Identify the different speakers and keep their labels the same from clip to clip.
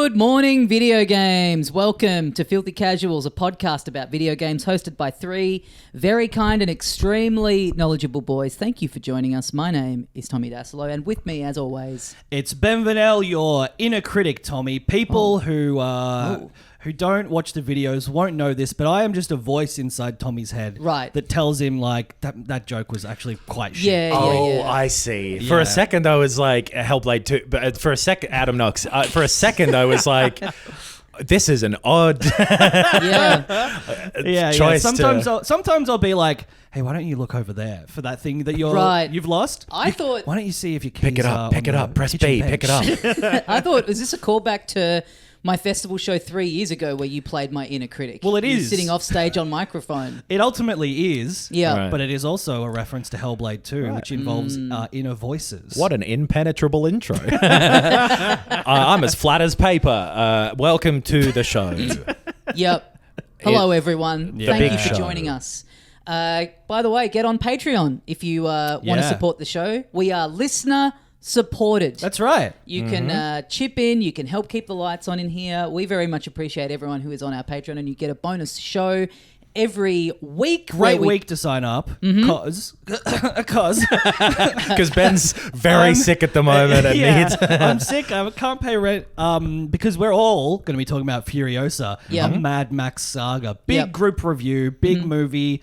Speaker 1: Good morning, video games. Welcome to Filthy Casuals, a podcast about video games hosted by three very kind and extremely knowledgeable boys. Thank you for joining us. My name is Tommy Dasilo, and with me, as always,
Speaker 2: it's Ben Vanel, your inner critic, Tommy. People who don't watch the videos won't know this, but I am just a voice inside Tommy's head that tells him, like, that joke was actually quite shit.
Speaker 1: Yeah.
Speaker 3: I see. For a second, I was like, Hellblade 2. But for a second, Adam Knox. For a second, I was like, this is an odd choice.
Speaker 2: Sometimes I'll be like, hey, why don't you look over there for that thing that you've lost?
Speaker 1: I thought...
Speaker 2: Why don't you see if your keys
Speaker 3: pick it up, press B, pick it up.
Speaker 1: I thought, is this a callback to my festival show 3 years ago where you played my inner critic?
Speaker 2: Well, it
Speaker 1: You're
Speaker 2: is.
Speaker 1: sitting off stage on microphone.
Speaker 2: It ultimately is.
Speaker 1: Yeah.
Speaker 3: Right.
Speaker 2: But it is also a reference to Hellblade 2, which involves inner voices.
Speaker 3: What an impenetrable intro. I'm as flat as paper. Welcome to the show.
Speaker 1: Yep. Hello, everyone.
Speaker 3: The
Speaker 1: Thank
Speaker 3: big
Speaker 1: you for
Speaker 3: show.
Speaker 1: joining us. By the way, get on Patreon if you want to support the show. We are listener supported.
Speaker 2: That's right.
Speaker 1: You can chip in. You can help keep the lights on in here. We very much appreciate everyone who is on our Patreon, and you get a bonus show every week.
Speaker 2: Great week to sign up because
Speaker 3: Ben's very sick at the moment and needs...
Speaker 2: I'm sick. I can't pay rent because we're all going to be talking about Furiosa, a Mad Max Saga. Big group review, big movie.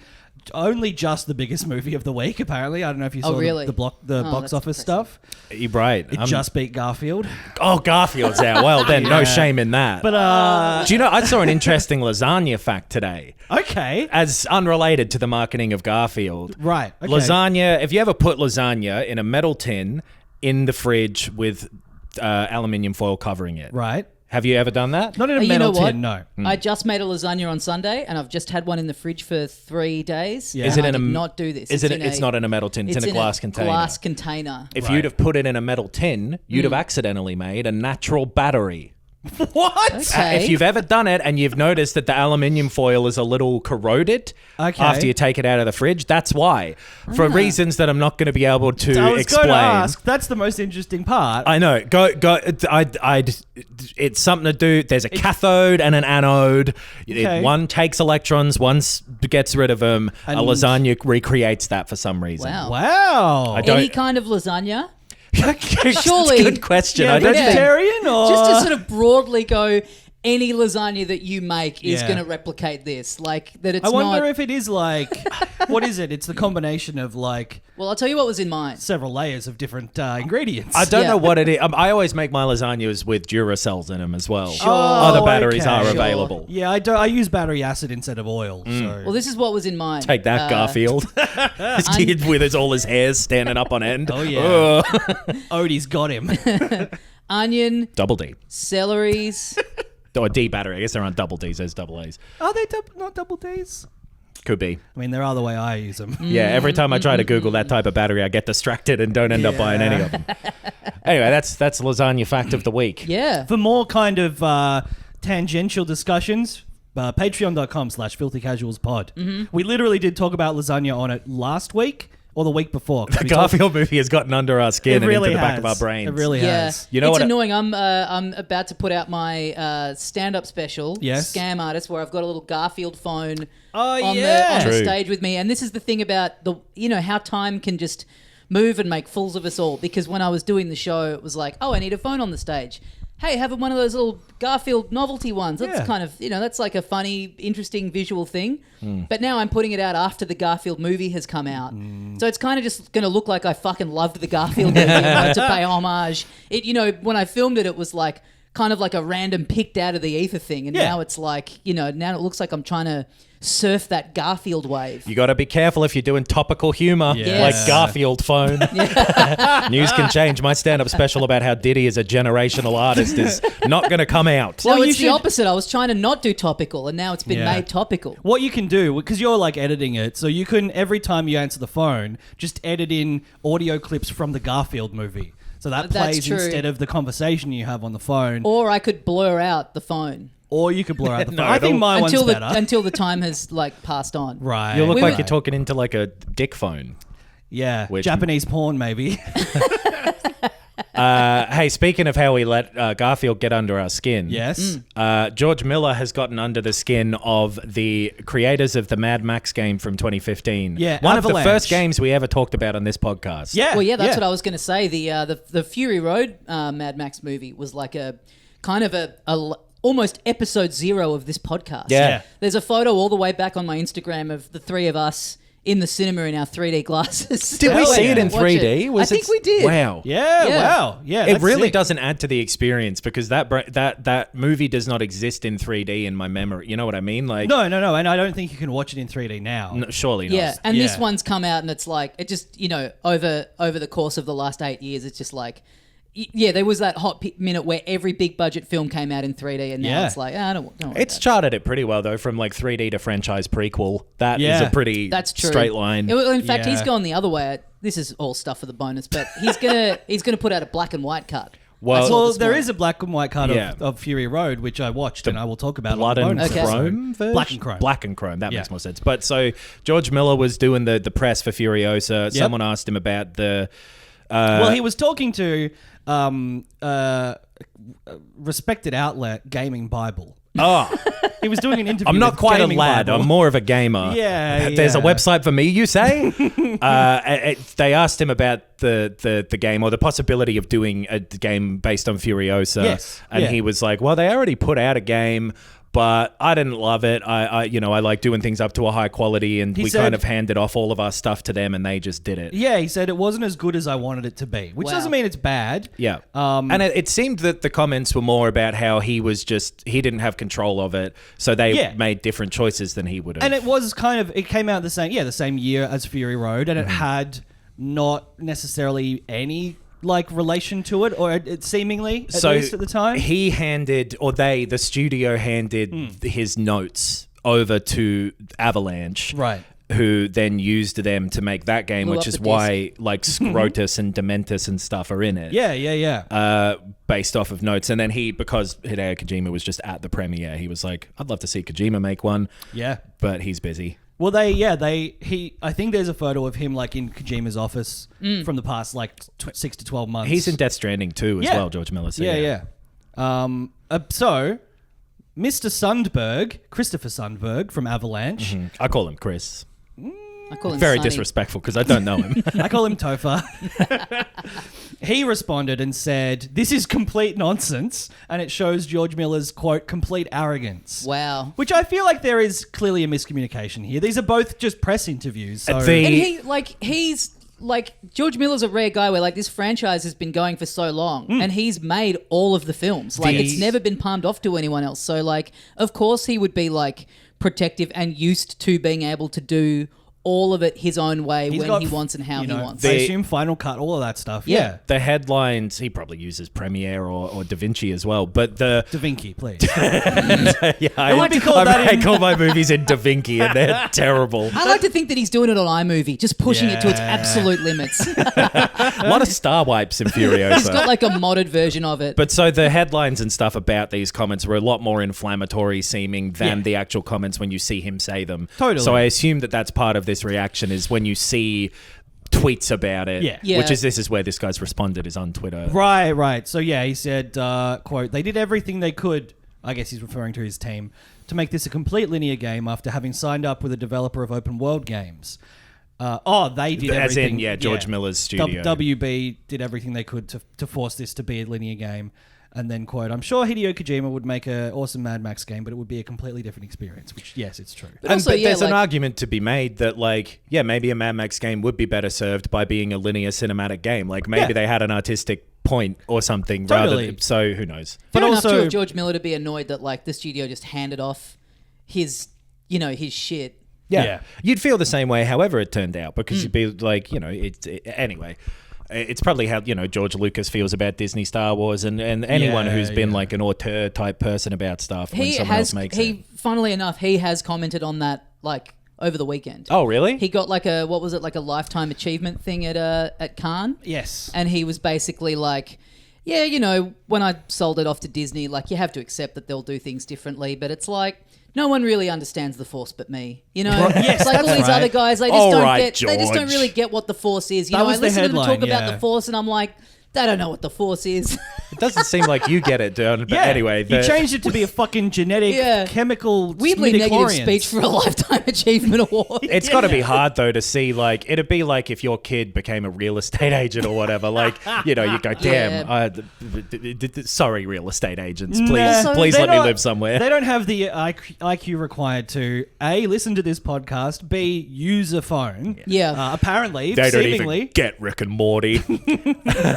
Speaker 2: Only just the biggest movie of the week, apparently. I don't know if you saw the box office stuff.
Speaker 3: You're right.
Speaker 2: It just beat Garfield.
Speaker 3: Oh, Garfield's out. Well, then no shame in that.
Speaker 2: But
Speaker 3: do you know, I saw an interesting lasagna fact today.
Speaker 2: Okay.
Speaker 3: As unrelated to the marketing of Garfield.
Speaker 2: Right. Okay.
Speaker 3: Lasagna, if you ever put lasagna in a metal tin in the fridge with aluminium foil covering it.
Speaker 2: Right.
Speaker 3: Have you ever done that?
Speaker 2: Not in a metal tin, no.
Speaker 1: I just made a lasagna on Sunday, and I've just had one in the fridge for 3 days.
Speaker 3: Yeah. Is it
Speaker 1: I did not do this.
Speaker 3: It's not in a metal tin. It's in a glass container.
Speaker 1: Glass container.
Speaker 3: If you'd have put it in a metal tin, you'd have accidentally made a natural battery.
Speaker 2: What?
Speaker 1: Okay.
Speaker 3: If you've ever done it and you've noticed that the aluminium foil is a little corroded after you take it out of the fridge, that's why. For reasons that I'm not going to be able to explain.
Speaker 2: I was going to ask. That's the most interesting part.
Speaker 3: I know. It's something to do. There's a cathode and an anode.
Speaker 2: Okay.
Speaker 3: One takes electrons, one gets rid of them. A lasagna recreates that for some reason.
Speaker 2: Wow.
Speaker 1: Any kind of lasagna?
Speaker 3: Surely. Good question.
Speaker 2: Yeah, vegetarian or...
Speaker 1: Just to sort of broadly go, any lasagna that you make is going to replicate this. Like, that it's
Speaker 2: I wonder if it is like... What is it? It's the combination of like...
Speaker 1: Well, I'll tell you what was in mine.
Speaker 2: Several layers of different ingredients.
Speaker 3: I don't know what it is. I always make my lasagnas with Duracells in them as well.
Speaker 1: Sure.
Speaker 3: Other batteries are
Speaker 1: Sure.
Speaker 3: available.
Speaker 2: Yeah, I use battery acid instead of oil. So.
Speaker 1: Well, this is what was in mine.
Speaker 3: Take that, Garfield. This kid with all his hairs standing up on end.
Speaker 2: Oh, yeah. Odie's got him.
Speaker 1: Onion.
Speaker 3: Double D.
Speaker 1: Celeries.
Speaker 3: Or D battery. I guess there aren't double Ds, there's double As.
Speaker 2: Are they not double Ds?
Speaker 3: Could be.
Speaker 2: I mean, there are the way I use them.
Speaker 3: Yeah, every time I try to Google that type of battery, I get distracted and don't end up buying any of them. Anyway, that's lasagna fact of the week.
Speaker 1: Yeah.
Speaker 2: For more kind of tangential discussions, patreon.com/filthycasualspod. We literally did talk about lasagna on it last week or the week before.
Speaker 3: The Garfield movie has gotten under our skin and into the back of our brains.
Speaker 2: It really has.
Speaker 3: You know
Speaker 1: it's
Speaker 3: what
Speaker 1: annoying. I'm about to put out my stand-up special, Scam Artist, where I've got a little Garfield phone on the stage with me. And this is the thing about how time can just move and make fools of us all. Because when I was doing the show, it was like, I need a phone on the stage. Hey, have one of those little Garfield novelty ones. That's kind of, that's like a funny, interesting visual thing. But now I'm putting it out after the Garfield movie has come out. So it's kind of just going to look like I fucking loved the Garfield movie to pay homage. When I filmed it, it was like kind of like a random picked out of the ether thing. And now it's like, now it looks like I'm trying to surf that Garfield wave.
Speaker 3: You got to be careful if you're doing topical humor like Garfield phone. News can change. My stand-up special about how Diddy is a generational artist is not going to come out.
Speaker 1: No, it's the opposite. I was trying to not do topical, and now it's been made topical.
Speaker 2: What you can do, because you're like editing it, so you can, every time you answer the phone, just edit in audio clips from the Garfield movie. So that plays instead of the conversation you have on the phone.
Speaker 1: Or I could blur out the phone.
Speaker 2: Or you could blur out the phone. I think my one's better.
Speaker 1: Until the time has passed on.
Speaker 2: Right.
Speaker 3: You look like you're talking into like a dick phone.
Speaker 2: Yeah. Japanese porn, maybe.
Speaker 3: Hey, speaking of how we let Garfield get under our skin.
Speaker 2: Yes.
Speaker 3: George Miller has gotten under the skin of the creators of the Mad Max game from 2015.
Speaker 2: Yeah,
Speaker 3: one
Speaker 2: Avalanche.
Speaker 3: of the first games we ever talked about on this podcast.
Speaker 2: Yeah.
Speaker 1: Well, yeah, that's what I was going to say. The Fury Road Mad Max movie was like a kind of a almost episode 0 of this podcast.
Speaker 3: Yeah.
Speaker 1: There's a photo all the way back on my Instagram of the three of us in the cinema in our 3D glasses.
Speaker 3: Did we see it in 3D?
Speaker 1: I think we did.
Speaker 3: Wow.
Speaker 2: Yeah, wow. Yeah,
Speaker 3: It really
Speaker 2: sick.
Speaker 3: doesn't add to the experience because that movie does not exist in 3D in my memory. You know what I mean? Like
Speaker 2: No, and I don't think you can watch it in 3D now.
Speaker 3: no, surely not.
Speaker 1: Yeah, and this
Speaker 2: Yeah.
Speaker 1: one's come out and it's like, it just, over the course of the last 8 years, it's just like, yeah, there was that hot minute where every big budget film came out in 3D, and now it's like, I don't want
Speaker 3: It's
Speaker 1: that.
Speaker 3: charted it pretty well though, from like 3D to franchise prequel. That is a pretty
Speaker 1: That's true.
Speaker 3: straight line.
Speaker 1: In fact, he's
Speaker 2: Yeah.
Speaker 1: gone the other way. This is all stuff for the bonus, but he's gonna put out a black and white cut.
Speaker 2: Well,
Speaker 1: this
Speaker 2: there
Speaker 1: morning.
Speaker 2: is a black and white cut of Fury Road, which I watched, and I will talk about
Speaker 3: Blood
Speaker 2: on the
Speaker 3: and
Speaker 2: bonus
Speaker 1: Okay.
Speaker 2: episode.
Speaker 3: Chrome version?
Speaker 2: Black and Chrome.
Speaker 3: Black and Chrome. That
Speaker 2: Yeah.
Speaker 3: makes more sense. But so George Miller was doing the press for Furiosa. Someone asked him about the...
Speaker 2: Well, he was talking to respected outlet Gaming Bible.
Speaker 3: Oh,
Speaker 2: He was doing an interview.
Speaker 3: I'm not
Speaker 2: with
Speaker 3: quite a
Speaker 2: Gaming
Speaker 3: lad.
Speaker 2: Bible.
Speaker 3: I'm more of a gamer.
Speaker 2: Yeah,
Speaker 3: There's a
Speaker 2: yeah.
Speaker 3: website for me, you say? They asked him about the game or the possibility of doing a game based on Furiosa.
Speaker 2: Yes,
Speaker 3: And
Speaker 2: yeah.
Speaker 3: he was like, well, they already put out a game, but I didn't love it. I like doing things up to a high quality, and
Speaker 2: He
Speaker 3: we
Speaker 2: said-
Speaker 3: kind of handed off all of our stuff to them, and they just did it.
Speaker 2: Yeah, he said it wasn't as good as I wanted it to be, which
Speaker 1: Wow.
Speaker 2: doesn't mean it's bad.
Speaker 3: Yeah.
Speaker 2: And
Speaker 3: it seemed that the comments were more about how he didn't have control of it, so they made different choices than he would have.
Speaker 2: And it was it came out the same year as Fury Road, and it had not necessarily any relation to it, or it seemingly, at least at the time.
Speaker 3: The studio handed his notes over to Avalanche.
Speaker 2: Right.
Speaker 3: Who then used them to make that game,
Speaker 1: Blew
Speaker 3: which
Speaker 1: up
Speaker 3: is
Speaker 1: the
Speaker 3: why Scrotus and Dementus and stuff are in it.
Speaker 2: Yeah.
Speaker 3: Based off of notes. And then because Hideo Kojima was just at the premiere, he was like, I'd love to see Kojima make one.
Speaker 2: Yeah.
Speaker 3: But he's busy.
Speaker 2: Well, I think there's a photo of him in Kojima's office from the past 6 to 12 months.
Speaker 3: He's in Death Stranding too as well, George Miller. So
Speaker 2: Yeah. So, Mr. Sundberg, Christopher Sundberg from Avalanche.
Speaker 3: I call him Chris.
Speaker 1: I call him
Speaker 3: Very
Speaker 1: Sonny.
Speaker 3: disrespectful because I don't know him.
Speaker 2: I call him Topher. He responded and said, "This is complete nonsense," and it shows George Miller's, quote, complete arrogance.
Speaker 1: Wow.
Speaker 2: Which I feel like there is clearly a miscommunication here. These are both just press interviews. So
Speaker 1: And he's George Miller's a rare guy where this franchise has been going for so long and he's made all of the films. It's never been palmed off to anyone else. So of course he would be protective and used to being able to do all of it his own way
Speaker 2: he's
Speaker 1: when
Speaker 2: got,
Speaker 1: he wants and how he wants.
Speaker 2: I assume Final Cut, all of that stuff. Yeah.
Speaker 3: The headlines, he probably uses Premiere or DaVinci as well, but the...
Speaker 2: DaVinci, please.
Speaker 3: I call my movies in DaVinci and they're terrible.
Speaker 1: I like to think that he's doing it on iMovie, just pushing it to its
Speaker 2: Yeah.
Speaker 1: absolute limits.
Speaker 3: A lot of star wipes in Furiosa.
Speaker 1: He's got a modded version of it.
Speaker 3: But so the headlines and stuff about these comments were a lot more inflammatory seeming than the actual comments when you see him say them.
Speaker 2: Totally.
Speaker 3: So I assume that that's part of this reaction is when you see tweets about it,
Speaker 2: Yeah.
Speaker 3: which is where this guy's responded is on Twitter.
Speaker 2: Right. So he said, quote, "They did everything they could," I guess he's referring to his team, "to make this a complete linear game after having signed up with a developer of open world games." They did
Speaker 3: As
Speaker 2: everything.
Speaker 3: in, George Miller's studio.
Speaker 2: WB did everything they could to force this to be a linear game. And then, quote, "I'm sure Hideo Kojima would make an awesome Mad Max game, but it would be a completely different experience," which, yes, it's true.
Speaker 1: But also,
Speaker 3: there's an argument to be made that, maybe a Mad Max game would be better served by being a linear cinematic game. Maybe they had an artistic point or something
Speaker 2: Totally.
Speaker 3: So who knows?
Speaker 1: Fair
Speaker 2: But
Speaker 1: enough
Speaker 2: also-
Speaker 1: to George Miller to be annoyed that the studio just handed off his shit.
Speaker 2: Yeah.
Speaker 3: You'd feel the same way however it turned out because you'd be anyway. It's probably how, George Lucas feels about Disney, Star Wars, and anyone who's been an auteur type person about stuff when someone else makes it.
Speaker 1: Funnily enough, he has commented on that over the weekend.
Speaker 3: Oh, really?
Speaker 1: He got a lifetime achievement thing at Cannes.
Speaker 2: Yes.
Speaker 1: And he was basically when I sold it off to Disney, you have to accept that they'll do things differently, but it's no one really understands the Force but me.
Speaker 2: Yes,
Speaker 1: it's all these other guys, they just
Speaker 3: All
Speaker 1: don't
Speaker 3: right,
Speaker 1: get. They just don't
Speaker 3: George.
Speaker 1: really get what the Force is.
Speaker 2: That was
Speaker 1: I
Speaker 2: the
Speaker 1: listen to them
Speaker 2: headline,
Speaker 1: talk about
Speaker 2: yeah.
Speaker 1: the Force, and I'm like, they don't know what the Force is.
Speaker 3: It doesn't seem like you get it, Dylan. But anyway.
Speaker 2: You changed it to be a fucking genetic chemical
Speaker 1: weirdly negative speech for a Lifetime Achievement Award.
Speaker 3: It's got to be hard, though, to see, like, it'd be like if your kid became a real estate agent or whatever. Like, you go, damn, sorry, real estate agents. Please let me live somewhere.
Speaker 2: They don't have the IQ required to, A, listen to this podcast, B, use a phone.
Speaker 1: Yeah.
Speaker 2: Apparently,
Speaker 3: they don't
Speaker 2: seemingly.
Speaker 3: even get Rick and Morty.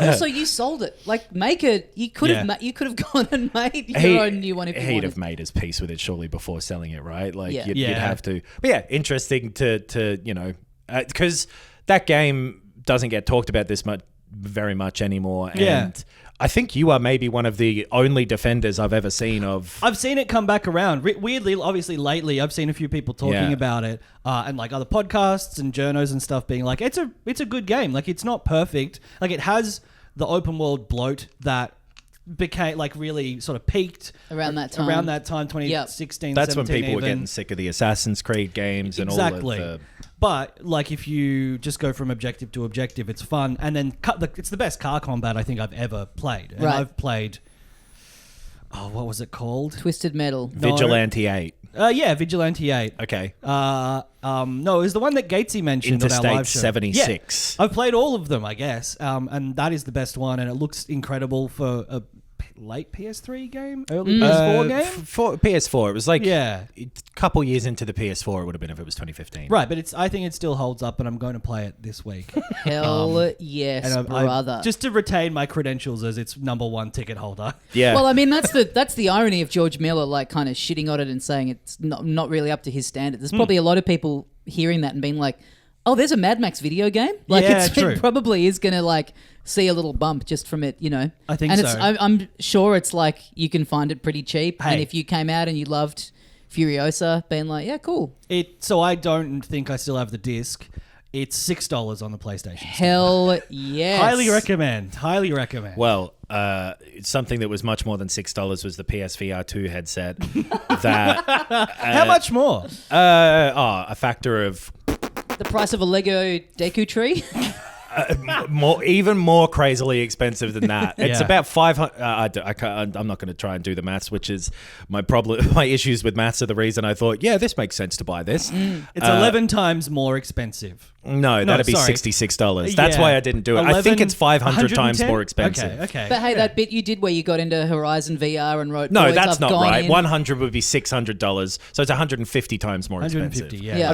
Speaker 1: Also, you sold it. Like, make it. You could have gone and made your own new one if you wanted.
Speaker 3: He'd have made his peace with it surely before selling it, right? Like, you'd have to. But yeah, interesting to because that game doesn't get talked about very much anymore. And I think you are maybe one of the only defenders I've ever seen of.
Speaker 2: I've seen it come back around. Weirdly, obviously, lately, I've seen a few people talking about it, and like other podcasts and journos and stuff being like, it's a good game. Like, it's not perfect. Like, it has the open world bloat that became like really sort of peaked
Speaker 1: around that time
Speaker 2: 2016.
Speaker 3: That's 17
Speaker 2: when
Speaker 3: people were getting sick of the Assassin's Creed games and all of the.
Speaker 2: But like, if you just go from objective to objective, it's fun, and then it's the best car combat I think I've ever played. And I've played. Oh, what was it called?
Speaker 1: Twisted Metal.
Speaker 3: Vigilante 8.
Speaker 2: Vigilante 8.
Speaker 3: Okay.
Speaker 2: No, it was the one that Gatesy mentioned on our
Speaker 3: Interstate
Speaker 2: live show.
Speaker 3: 76.
Speaker 2: Yeah, I've played all of them, I guess, and that is the best one, and it looks incredible for a late PS3 game, early PS4 game.
Speaker 3: For PS4, it was like
Speaker 2: a
Speaker 3: couple years into the PS4. It would have been if it was 2015.
Speaker 2: Right, but I think it still holds up, and I'm going to play it this week.
Speaker 1: Hell yes, brother!
Speaker 2: Just to retain my credentials as its #1 ticket holder.
Speaker 3: Yeah.
Speaker 1: Well, I mean, that's the irony of George Miller, like, kind of shitting on it and saying it's not really up to his standard. There's probably a lot of people hearing that and being like, "Oh, there's a Mad Max video game." Like, it probably is going to like see a little bump just from it,
Speaker 2: I think
Speaker 1: and
Speaker 2: so.
Speaker 1: I'm sure it's like you can find it pretty cheap. Hey. And if you came out and you loved Furiosa, being like, yeah, cool.
Speaker 2: So I don't think I still have the disc. It's $6 on the PlayStation Store.
Speaker 1: Hell yes.
Speaker 2: Highly recommend.
Speaker 3: Well, something that was much more than $6 was the PSVR 2 headset. That
Speaker 2: how much more?
Speaker 3: A factor of
Speaker 1: the price of a Lego Deku tree.
Speaker 3: Even more crazily expensive than that. It's about 500. I'm not going to try and do the maths, which is my problem. My issues with maths are the reason I thought, this makes sense to buy this.
Speaker 2: It's 11 times more expensive.
Speaker 3: No, that'd be $66. That's why I didn't do it. I think it's 500 times more expensive.
Speaker 2: Okay.
Speaker 1: But hey, that bit you did where you got into Horizon VR and wrote,
Speaker 3: no, that's not right. 100 would be $600, so it's 150 times more expensive.
Speaker 1: Yeah.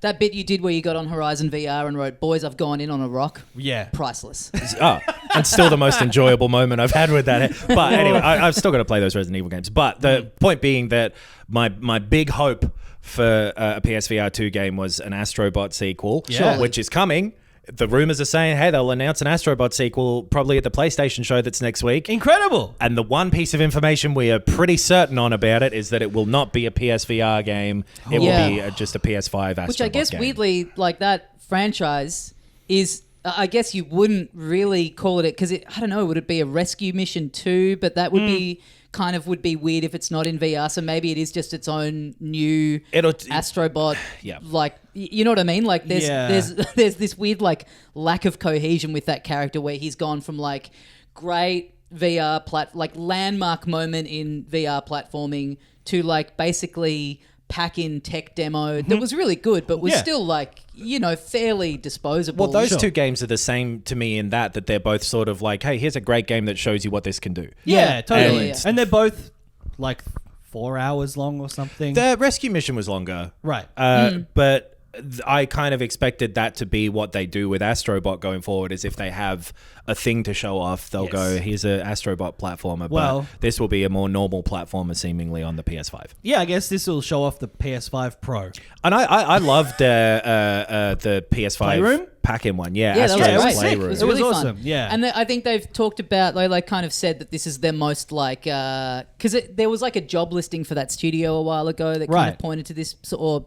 Speaker 1: That bit you did where you got on Horizon VR and wrote, "Boys, I've gone in on a rock."
Speaker 2: Yeah,
Speaker 1: priceless.
Speaker 3: And still the most enjoyable moment I've had with that. But anyway, I've still got to play those Resident Evil games. But the point being that my big hope for a PSVR 2 game was an Astro Bot sequel, which is coming. The rumors are saying, hey, they'll announce an Astro Bot sequel probably at the PlayStation show that's next week.
Speaker 2: Incredible.
Speaker 3: And the one piece of information we are pretty certain on about it is that it will not be a PSVR game. It will be just a PS5 Astro Bot
Speaker 1: Which I guess
Speaker 3: game.
Speaker 1: weirdly, like, that franchise is... I guess you wouldn't really call it because I don't know, would it be a rescue mission too? But that would be would be weird if it's not in VR. So maybe it is just its own new Astro Bot. Yeah. Like, you know what I mean? Like there's this weird like lack of cohesion with that character where he's gone from like great VR like landmark moment in VR platforming to like basically pack-in tech demo that was really good, but was still like, fairly disposable.
Speaker 3: Well, those two games are the same to me in that they're both sort of like, hey, here's a great game that shows you what this can do.
Speaker 2: Yeah, totally. And they're both like 4 hours long or something.
Speaker 3: The rescue mission was longer.
Speaker 2: Right.
Speaker 3: But I kind of expected that to be what they do with Astro Bot going forward, is if they have a thing to show off, they'll go, here's an Astro Bot platformer, but this will be a more normal platformer seemingly on the PS5.
Speaker 2: Yeah, I guess this will show off the PS5 Pro.
Speaker 3: And I loved the PS5
Speaker 2: Playroom?
Speaker 3: pack-in one. Yeah,
Speaker 1: that was
Speaker 3: Astro's
Speaker 1: great.
Speaker 3: Playroom.
Speaker 1: It was really
Speaker 2: awesome.
Speaker 1: fun.
Speaker 2: Yeah.
Speaker 1: And I think they've talked about, they like kind of said that this is their most like, because there was like a job listing for that studio a while ago that kind of pointed to this, or,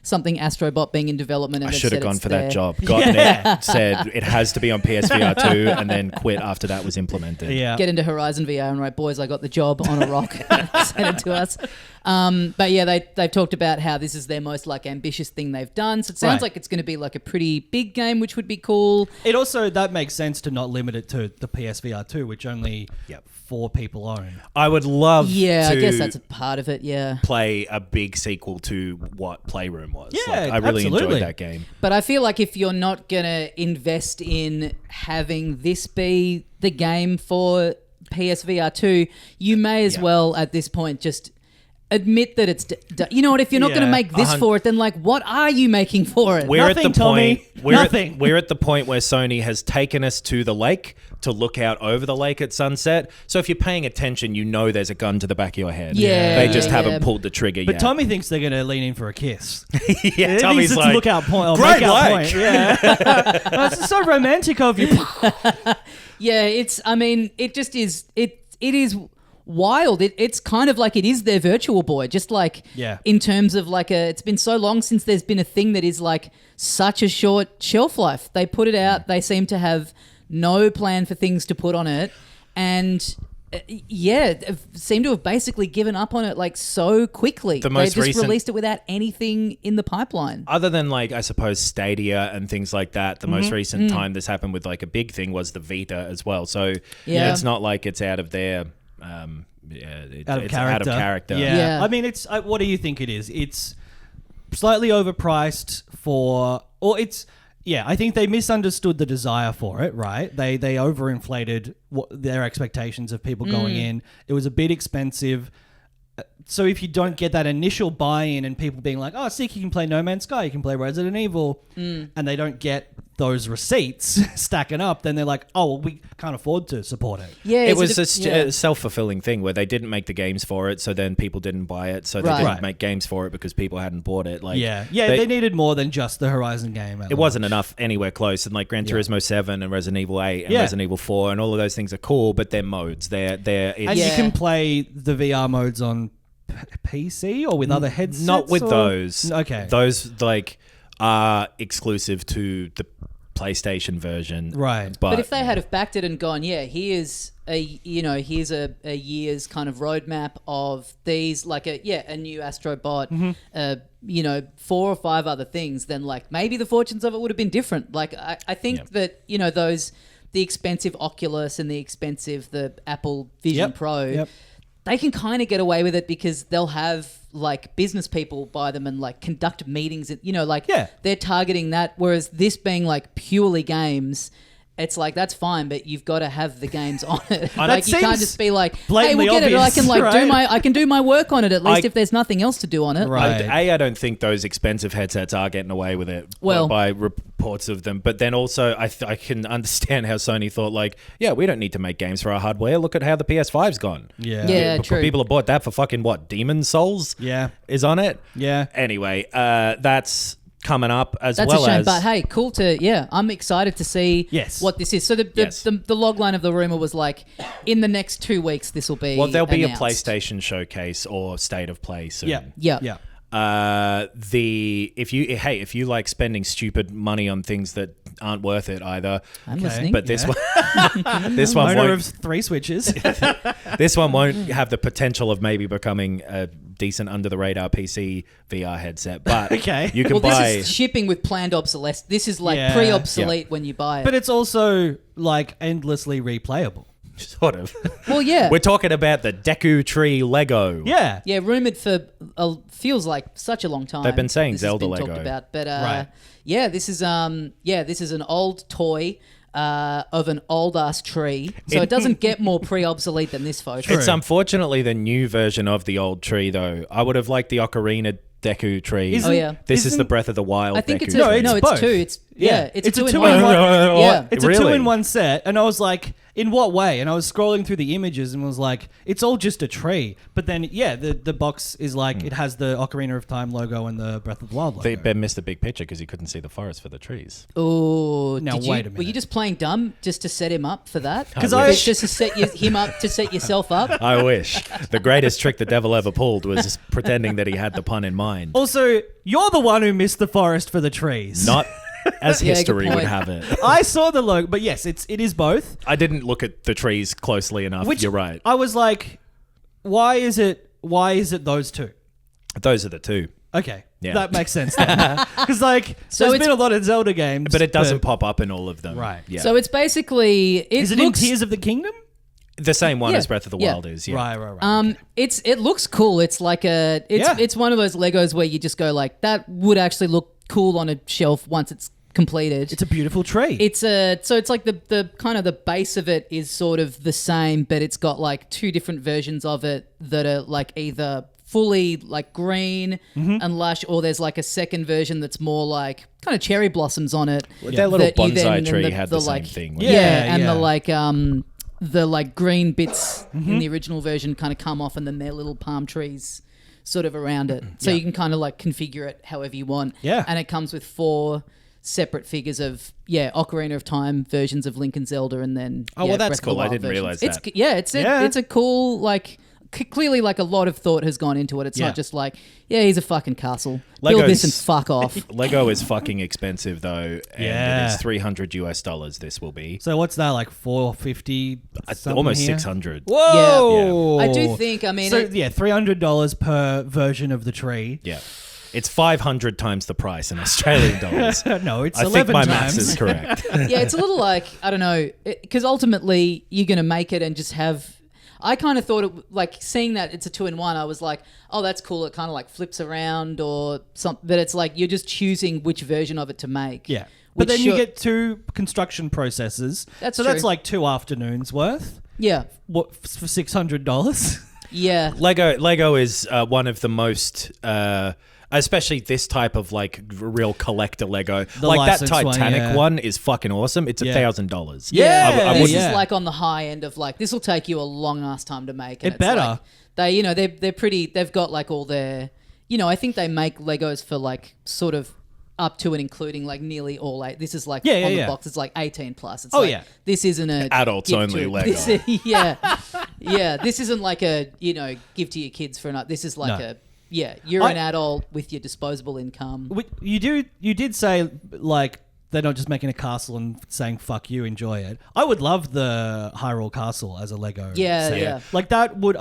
Speaker 1: something Astro Bot being in development. And
Speaker 3: I should have gone for that job. Gotten it, said it has to be on PSVR 2, and then quit after that was implemented.
Speaker 1: Get into Horizon VR and write, boys, I got the job on a rock. Send it to us. But yeah, they've talked about how this is their most like ambitious thing they've done. So it sounds like it's going to be like a pretty big game, which would be cool.
Speaker 2: It also, that makes sense to not limit it to the PSVR 2, which only 4 people own.
Speaker 3: I would love to
Speaker 1: I guess that's a part of it,
Speaker 3: play a big sequel to what Playroom was.
Speaker 2: Yeah,
Speaker 3: I really
Speaker 2: absolutely.
Speaker 3: enjoyed that game.
Speaker 1: But I feel like if you're not going to invest in having this be the game for PSVR 2, you may as well at this point just admit that it's you know what, if you're not going to make this for it, then like what are you making for it?
Speaker 3: We're
Speaker 2: Nothing,
Speaker 3: at the
Speaker 2: Tommy.
Speaker 3: point
Speaker 2: Nothing.
Speaker 3: We're at the point where Sony has taken us to the lake to look out over the lake at sunset. So if you're paying attention, you know there's a gun to the back of your head. They just haven't pulled the trigger yet.
Speaker 2: But Tommy thinks they're going to lean in for a kiss.
Speaker 3: Tommy's like,
Speaker 2: look out point.
Speaker 3: Great
Speaker 2: make out
Speaker 3: lake.
Speaker 2: point. Yeah. That's so romantic of you.
Speaker 1: It's, I mean, it just is, it is wild. It's kind of like it is their Virtual Boy, just like in terms of like it's been so long since there's been a thing that is like such a short shelf life. They put it out, they seem to have no plan for things to put on it, and seem to have basically given up on it like so quickly. They just released it without anything in the pipeline.
Speaker 3: Other than like, I suppose, Stadia and things like that, the most recent time this happened with like a big thing was the Vita as well. So it's not like it's out of their... it's out of character.
Speaker 2: Yeah. I mean, it's what do you think it is? It's slightly overpriced for, or it's I think they misunderstood the desire for it, right? They overinflated their expectations of people going in. It was a bit expensive. So if you don't get that initial buy-in and people being like, oh, sick, you can play No Man's Sky, you can play Resident Evil, and they don't get those receipts stacking up, then they're like, oh, well, we can't afford to support it.
Speaker 1: Yeah,
Speaker 3: it was a self-fulfilling thing where they didn't make the games for it, so then people didn't buy it, so they didn't make games for it because people hadn't bought it. Like,
Speaker 2: they needed more than just the Horizon game.
Speaker 3: It wasn't enough anywhere close, and like Gran Turismo 7 and Resident Evil 8 and Resident Evil 4 and all of those things are cool, but they're modes. And
Speaker 2: you can play the VR modes on PC or with other headsets?
Speaker 3: Not with those.
Speaker 2: Okay.
Speaker 3: Those like are exclusive to the PlayStation version.
Speaker 2: Right.
Speaker 1: But if they had have backed it and gone, here's a year's kind of roadmap of these, like a new Astro Bot, 4 or 5 other things, then like maybe the fortunes of it would have been different. Like I think that, the expensive Oculus and the Apple Vision Pro, they can kind of get away with it because they'll have like business people buy them and like conduct meetings, they're targeting that. Whereas this being like purely games, it's like, that's fine, but you've got to have the games on it. Like you can't just be like, hey, we'll get it. I can I can do my work on it at least if there's nothing else to do on it.
Speaker 2: Right.
Speaker 3: I don't think those expensive headsets are getting away with it by reports of them. But then also I can understand how Sony thought like, we don't need to make games for our hardware. Look at how the PS5's gone.
Speaker 1: Yeah, true.
Speaker 3: People have bought that for fucking what? Demon's Souls? Is on it?
Speaker 2: Yeah.
Speaker 3: Anyway, that's coming up as
Speaker 1: That's
Speaker 3: well
Speaker 1: a shame,
Speaker 3: as...
Speaker 1: but hey, cool to... I'm excited to see what this is. So the log line of the rumor was like, in the next 2 weeks, this will be
Speaker 3: there'll be
Speaker 1: announced.
Speaker 3: a PlayStation showcase or State of Play soon.
Speaker 1: Yeah.
Speaker 3: If you like spending stupid money on things that aren't worth it either,
Speaker 1: I'm listening.
Speaker 3: But this one
Speaker 2: owner
Speaker 3: won't,
Speaker 2: of 3 Switches.
Speaker 3: This one won't have the potential of maybe becoming a decent under the radar PC VR headset. But you can buy.
Speaker 1: This is shipping with planned obsolescence. This is like pre-obsolete when you buy it.
Speaker 2: But it's also like endlessly replayable.
Speaker 3: Sort of.
Speaker 1: Well, yeah.
Speaker 3: We're talking about the Deku Tree Lego.
Speaker 2: Yeah.
Speaker 1: Yeah, rumored for feels like such a long time.
Speaker 3: They've been saying
Speaker 1: this
Speaker 3: Zelda
Speaker 1: has been
Speaker 3: Lego.
Speaker 1: Talked about, but this is an old toy of an old ass tree. So it doesn't get more pre-obsolete than this photo.
Speaker 3: It's unfortunately the new version of the old tree though. I would have liked the Ocarina Deku Tree. This is the Breath of the Wild.
Speaker 1: I think
Speaker 3: Deku
Speaker 1: it's
Speaker 3: tree.
Speaker 1: it's two. It's a two in one.
Speaker 2: It's a 2-in-1 set, and I was like, in what way? And I was scrolling through the images and was like, it's all just a tree. But then, the box is like, it has the Ocarina of Time logo and the Breath of the Wild logo.
Speaker 3: Ben missed the big picture because he couldn't see the forest for the trees.
Speaker 1: Oh,
Speaker 2: now wait a minute.
Speaker 1: Were you just playing dumb just to set him up for that?
Speaker 3: Because
Speaker 1: just to set him up to set yourself up.
Speaker 3: I wish. The greatest trick the devil ever pulled was pretending that he had the pun in mind.
Speaker 2: Also, you're the one who missed the forest for the trees.
Speaker 3: Not as history would have it.
Speaker 2: I saw the logo, but yes, it is both.
Speaker 3: I didn't look at the trees closely enough. You're right.
Speaker 2: I was like, why is it those two?
Speaker 3: Those are the two.
Speaker 2: Okay.
Speaker 3: Yeah.
Speaker 2: That makes sense then. Because, there's been a lot of Zelda games.
Speaker 3: But it doesn't pop up in all of them.
Speaker 2: Right.
Speaker 3: Yeah.
Speaker 1: So it's basically...
Speaker 2: Is it in Tears of the Kingdom?
Speaker 3: The same one as Breath of the Wild is, yeah.
Speaker 2: Right.
Speaker 1: It looks cool. It's like it's one of those Legos where you just go like, that would actually look cool on a shelf once it's completed.
Speaker 2: It's a beautiful tree.
Speaker 1: So it's like the kind of the base of it is sort of the same, but it's got like two different versions of it that are like either fully like green and lush, or there's like a second version that's more like kind of cherry blossoms on it.
Speaker 3: Well, that little bonsai tree had the same thing.
Speaker 1: The like green bits in the original version kind of come off, and then they're little palm trees sort of around it. So you can kind of like configure it however you want.
Speaker 2: Yeah.
Speaker 1: And it comes with 4 separate figures of Ocarina of Time versions of Link and Zelda, and then
Speaker 3: that's
Speaker 1: Breath of the
Speaker 3: cool. I
Speaker 1: Wild
Speaker 3: didn't
Speaker 1: versions.
Speaker 3: realize that.
Speaker 1: It's a cool like. Clearly, like a lot of thought has gone into it. It's not just like, he's a fucking castle. Build this and fuck off.
Speaker 3: Lego is fucking expensive though, and it is $300 This will be.
Speaker 2: So what's that, like $450?
Speaker 3: Almost
Speaker 2: here?
Speaker 3: $600.
Speaker 2: Whoa!
Speaker 1: Yeah. I do think. I mean,
Speaker 2: $300 per version of the tree.
Speaker 3: Yeah. It's 500 times the price in Australian dollars.
Speaker 2: No, it's
Speaker 3: I
Speaker 2: 11
Speaker 3: think my
Speaker 2: times.
Speaker 3: maths is correct.
Speaker 1: Yeah, it's a little like, I don't know, because ultimately you're going to make it and just have... I kind of thought it, like seeing that it's a 2-in-1, I was like, oh, that's cool. It kind of like flips around or something. But it's like you're just choosing which version of it to make.
Speaker 2: Yeah. But then you get 2 construction processes.
Speaker 1: That's
Speaker 2: so
Speaker 1: true.
Speaker 2: that's like 2 afternoons worth.
Speaker 1: Yeah.
Speaker 2: What, for $600?
Speaker 1: Yeah.
Speaker 3: Lego is one of the most... especially this type of like real collector Lego. Like that Titanic one is fucking awesome. It's $1,000.
Speaker 1: Yeah. This is like on the high end of like, this will take you a long ass time to make. And
Speaker 2: it better.
Speaker 1: Like, they're pretty, they've got like all their, I think they make Legos for like sort of up to and including like nearly all 8. This is like on the box, it's like 18 plus. It's this isn't a
Speaker 3: adults only Lego.
Speaker 1: This isn't like a, give to your kids for this is like a, you're an adult with your disposable income.
Speaker 2: You did say like they're not just making a castle and saying fuck you, enjoy it. I would love the Hyrule Castle as a Lego.
Speaker 1: Yeah.
Speaker 2: Like that would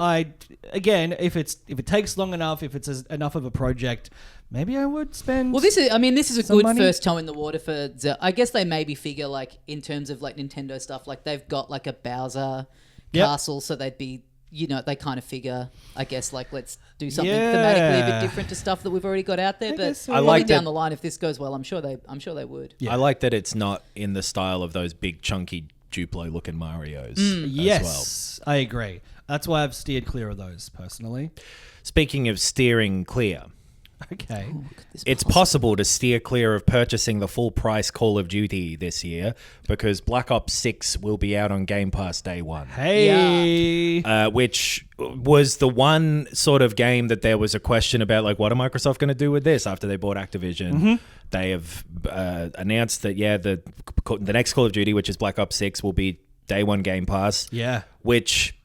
Speaker 2: if it takes long enough, if it's enough of a project, maybe I would spend.
Speaker 1: Well, this is a good
Speaker 2: money.
Speaker 1: first toe in the water for Zelda. I guess they maybe figure like in terms of like Nintendo stuff, like they've got like a Bowser castle, so they'd be. They kind of figure, I guess, like let's do something thematically a bit different to stuff that we've already got out there. But
Speaker 3: I like
Speaker 1: down the line, if this goes well, I'm sure they would.
Speaker 3: Yeah. I like that it's not in the style of those big chunky Duplo looking Marios.
Speaker 2: Yes, I agree. That's why I've steered clear of those personally.
Speaker 3: Speaking of steering clear.
Speaker 2: Okay.
Speaker 3: It's possible to steer clear of purchasing the full price Call of Duty this year because Black Ops 6 will be out on Game Pass day 1.
Speaker 2: Hey.
Speaker 3: Which was the one sort of game that there was a question about, like, what are Microsoft going to do with this after they bought Activision? Mm-hmm. They have announced that, the next Call of Duty, which is Black Ops 6, will be day 1 Game Pass.
Speaker 2: Yeah.
Speaker 3: Which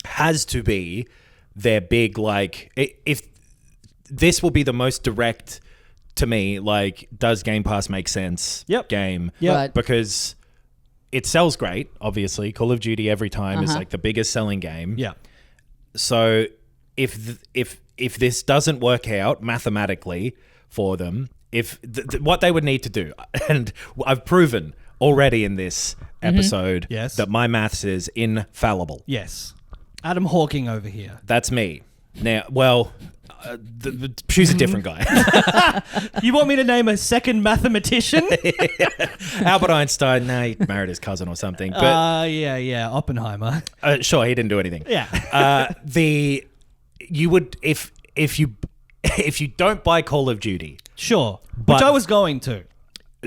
Speaker 3: has to be their big, like, if this will be the most direct to me, like, does Game Pass make sense game?
Speaker 2: Yeah.
Speaker 1: Right.
Speaker 3: Because it sells great, obviously. Call of Duty every time is like the biggest selling game.
Speaker 2: Yeah.
Speaker 3: So if this doesn't work out mathematically for them, if what they would need to do, and I've proven already in this episode that my maths is infallible.
Speaker 2: Yes. Adam Hawking over here.
Speaker 3: That's me. Now, well... choose a different guy.
Speaker 2: You want me to name a second mathematician?
Speaker 3: Albert Einstein. No, he married his cousin or something. But
Speaker 2: Oppenheimer.
Speaker 3: Sure, he didn't do anything.
Speaker 2: Yeah.
Speaker 3: You would if you don't buy Call of Duty.
Speaker 2: Sure, which I was going to.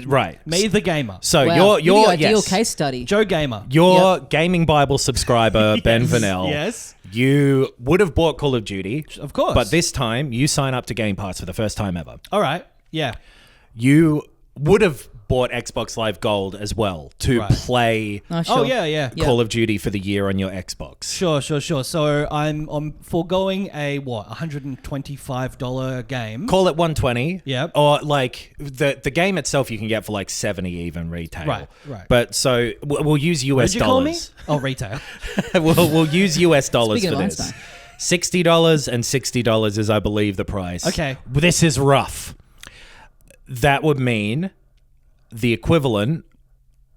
Speaker 3: Right.
Speaker 2: Me, the gamer.
Speaker 3: So
Speaker 1: wow.
Speaker 3: you're
Speaker 1: the ideal case study.
Speaker 2: Joe Gamer.
Speaker 3: Your Gaming Bible subscriber, Ben Vanel.
Speaker 2: Yes.
Speaker 3: You would have bought Call of Duty.
Speaker 2: Of course.
Speaker 3: But this time, you sign up to Game Pass for the first time ever.
Speaker 2: All right. Yeah.
Speaker 3: You would have bought Xbox Live Gold as well to play Call of Duty for the year on your Xbox.
Speaker 2: Sure. So I'm foregoing a $125 game.
Speaker 3: Call it $120.
Speaker 2: Yep.
Speaker 3: Or like the game itself you can get for like $70 even retail.
Speaker 2: Right.
Speaker 3: But so we'll use US
Speaker 2: What'd you
Speaker 3: dollars.
Speaker 2: call me? Oh, retail.
Speaker 3: we'll use US dollars
Speaker 1: Speaking
Speaker 3: for
Speaker 1: of
Speaker 3: this.
Speaker 1: Einstein.
Speaker 3: $60 and $60 is, I believe, the price.
Speaker 2: Okay.
Speaker 3: This is rough. That would mean the equivalent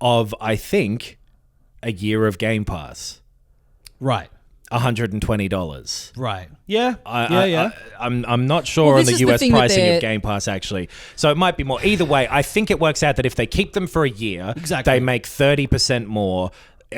Speaker 3: of, I think, a year of Game Pass.
Speaker 2: Right.
Speaker 3: $120.
Speaker 2: Right. Yeah.
Speaker 3: I'm not sure on the US pricing of Game Pass, actually. So it might be more. Either way, I think it works out that if they keep them for a year, they make 30% more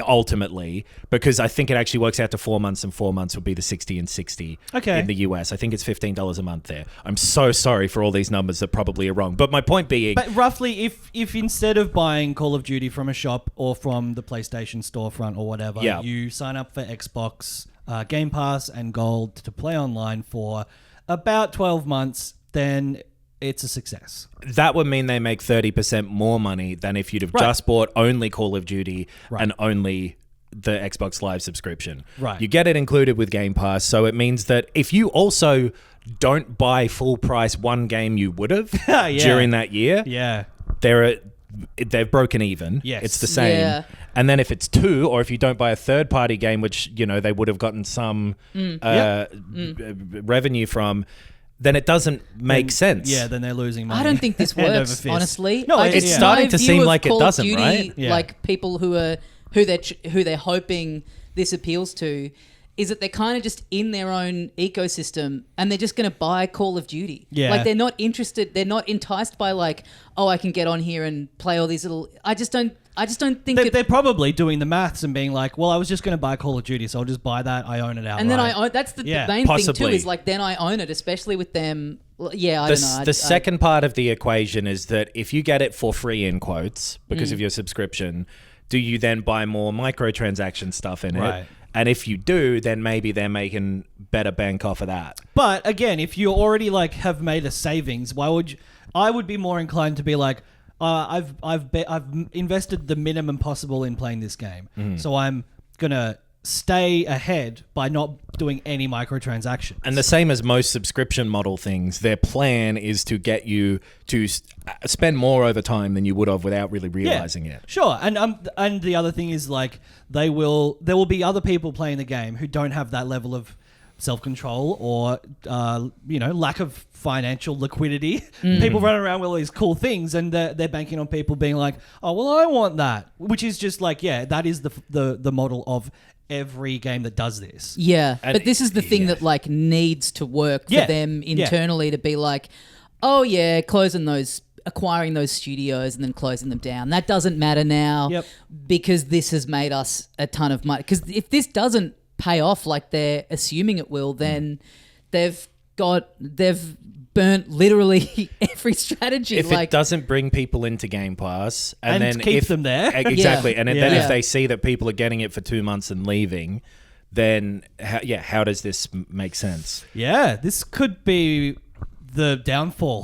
Speaker 3: ultimately, because I think it actually works out to 4 months, and 4 months would be the 60 and 60 in the US. I think it's $15 a month there. I'm so sorry for all these numbers that probably are wrong. But my point being...
Speaker 2: But roughly, if instead of buying Call of Duty from a shop or from the PlayStation storefront or whatever, you sign up for Xbox Game Pass and Gold to play online for about 12 months, then it's a success.
Speaker 3: That would mean they make 30% more money than if you'd have just bought only Call of Duty and only the Xbox Live subscription.
Speaker 2: Right.
Speaker 3: You get it included with Game Pass, so it means that if you also don't buy full price one game you would have during that year, they've broken even. Yes. It's the same. Yeah. And then if it's two, or if you don't buy a third-party game, which, you know, they would have gotten some revenue from, then it doesn't make sense.
Speaker 2: Yeah, then they're losing money.
Speaker 1: I don't think this works, honestly.
Speaker 3: No, it's starting to seem like it doesn't, Duty, right?
Speaker 1: Yeah. Like people who they're hoping this appeals to, is that they're kind of just in their own ecosystem and they're just going to buy Call of Duty. Yeah. Like they're not interested, they're not enticed by like, oh, I can get on here and play all these little... I just don't think...
Speaker 2: They're probably doing the maths and being like, well, I was just going to buy Call of Duty, so I'll just buy that, I own it outright.
Speaker 1: And then I own... That's the main thing too, is like, then I own it, especially with them... Yeah, I don't know.
Speaker 3: The second part of the equation is that if you get it for free, in quotes, because of your subscription, do you then buy more microtransaction stuff in it? And if you do, then maybe they're making better bank off of that.
Speaker 2: But again, if you already like have made a savings, why would you... I would be more inclined to be like, I've invested the minimum possible in playing this game, so I'm gonna stay ahead by not doing any microtransactions.
Speaker 3: And the same as most subscription model things, their plan is to get you to spend more over time than you would have without really realizing it.
Speaker 2: Sure, and the other thing is like there will be other people playing the game who don't have that level of self-control or lack of financial liquidity. People running around with all these cool things, and they're banking on people being like, oh well, I want that, which is just like, that is the model of every game that does this.
Speaker 1: But this is the thing that like needs to work for them internally to be like, oh yeah, acquiring those studios and then closing them down, that doesn't matter now because this has made us a ton of money. Because if this doesn't pay off like they're assuming it will, then they've burnt literally every strategy.
Speaker 3: If it doesn't bring people into Game Pass and then
Speaker 2: keep them there,
Speaker 3: exactly, and then if they see that people are getting it for 2 months and leaving, then how does this make sense?
Speaker 2: Yeah, this could be the downfall,